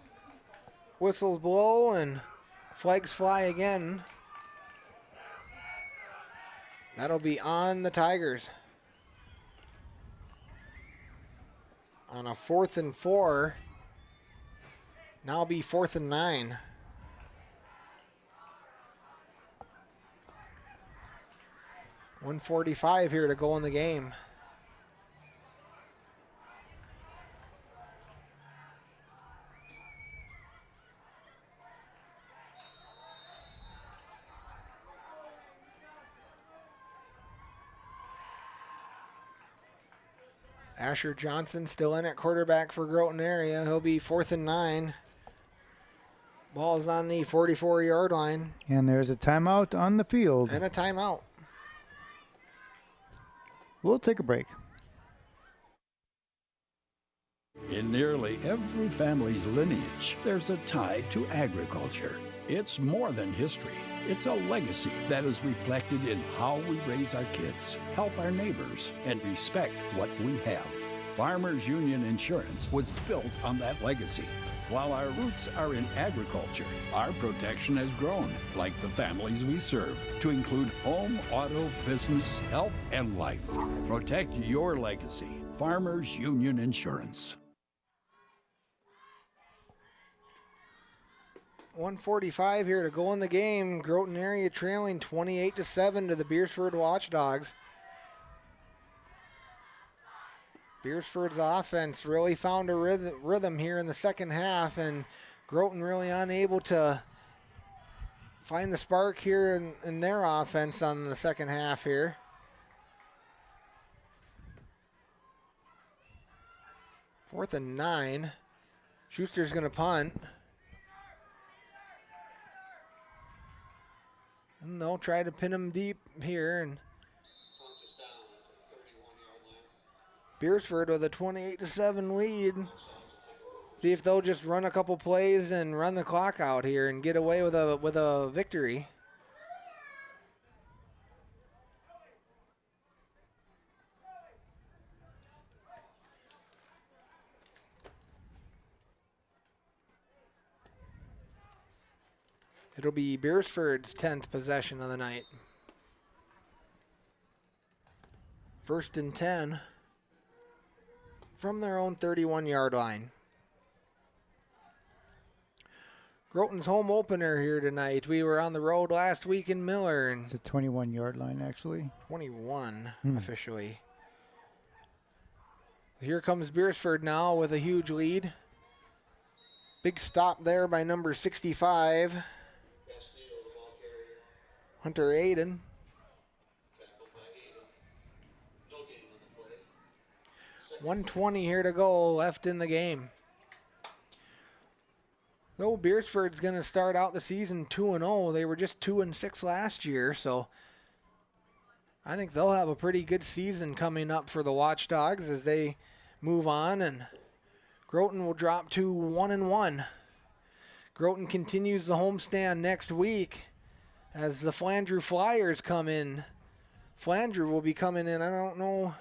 blow and flags fly again. That'll be on the Tigers. On a 4th and 4. Now be 4th and 9. .145 here to go in the game. Asher Johnson still in at quarterback for Groton area. He'll be 4th and 9. Ball's on the 44-yard line. And there's a timeout on the field. And a timeout. We'll take a break. In nearly every family's lineage, there's a tie to agriculture. It's more than history. It's a legacy that is reflected in how we raise our kids, help our neighbors, and respect what we have. Farmers Union Insurance was built on that legacy. While our roots are in agriculture, our protection has grown, like the families we serve, to include home, auto, business, health, and life. Protect your legacy. Farmers Union Insurance. 1:45 here to go in the game. Groton area trailing 28-7 to the Beresford Watchdogs. Beresford's offense really found a rhythm here in the second half, and Groton really unable to find the spark here in their offense on the second half here. Fourth and 9. Schuster's going to punt. And they'll try to pin him deep here. And Beresford with a 28-7 lead. See if they'll just run a couple plays and run the clock out here and get away with a victory. It'll be Beresford's 10th possession of the night. 1st and 10 from their own 31-yard line. Groton's home opener here tonight. We were on the road last week in Miller. And it's a 21-yard line, actually. 21 officially. Here comes Beresford now with a huge lead. Big stop there by number 65. Hunter Aiden. 1:20 here to go left in the game. Though Beresford's going to start out the season 2-0. They were just 2-6 last year, so I think they'll have a pretty good season coming up for the Watchdogs as they move on, and Groton will drop to 1-1. Groton continues the homestand next week as the Flandreau Flyers come in. Flandreau will be coming in. I don't know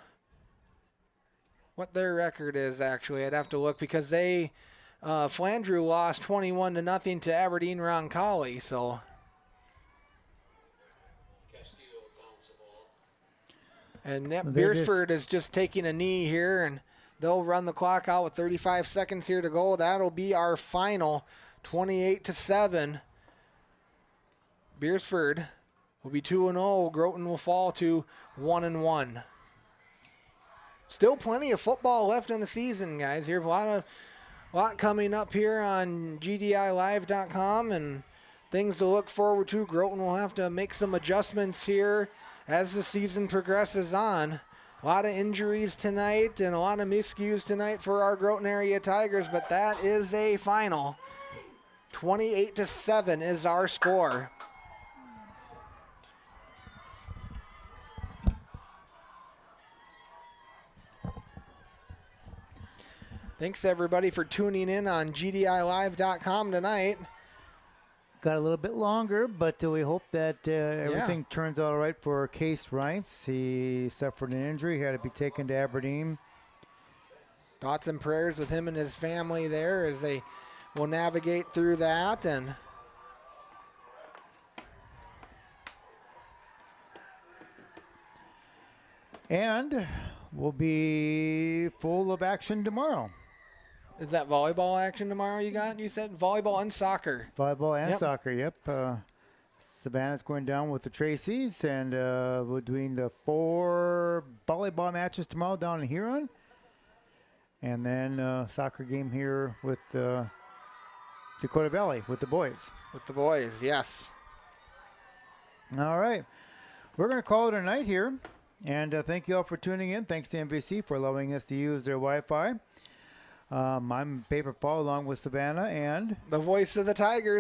what their record is, actually. I'd have to look because they, Flandreau lost 21-0 to Aberdeen Roncalli, so. And They're Beresford is just taking a knee here, and they'll run the clock out with 35 seconds here to go. That'll be our final, 28-7. Beresford will be 2-0. Groton will fall to 1-1. Still plenty of football left in the season, guys. Here's a lot coming up here on GDILive.com and things to look forward to. Groton will have to make some adjustments here as the season progresses on. A lot of injuries tonight and a lot of miscues tonight for our Groton area Tigers, but that is a final. 28-7 is our score. Thanks, everybody, for tuning in on GDILive.com tonight. Got a little bit longer, but we hope that everything turns out all right for Case Reintz. He suffered an injury. He had to be taken to Aberdeen. Thoughts and prayers with him and his family there as they will navigate through that. And we'll be full of action tomorrow. Is that volleyball action tomorrow you got? You said volleyball and soccer. Volleyball and soccer, yep. Savannah's going down with the Tracy's, and we're doing the 4 volleyball matches tomorrow down in Huron. And then soccer game here with Dakota Valley with the boys. With the boys, yes. All right. We're going to call it a night here. And thank you all for tuning in. Thanks to MVC for allowing us to use their Wi-Fi. I'm Paper Paul along with Savannah and the voice of the Tigers.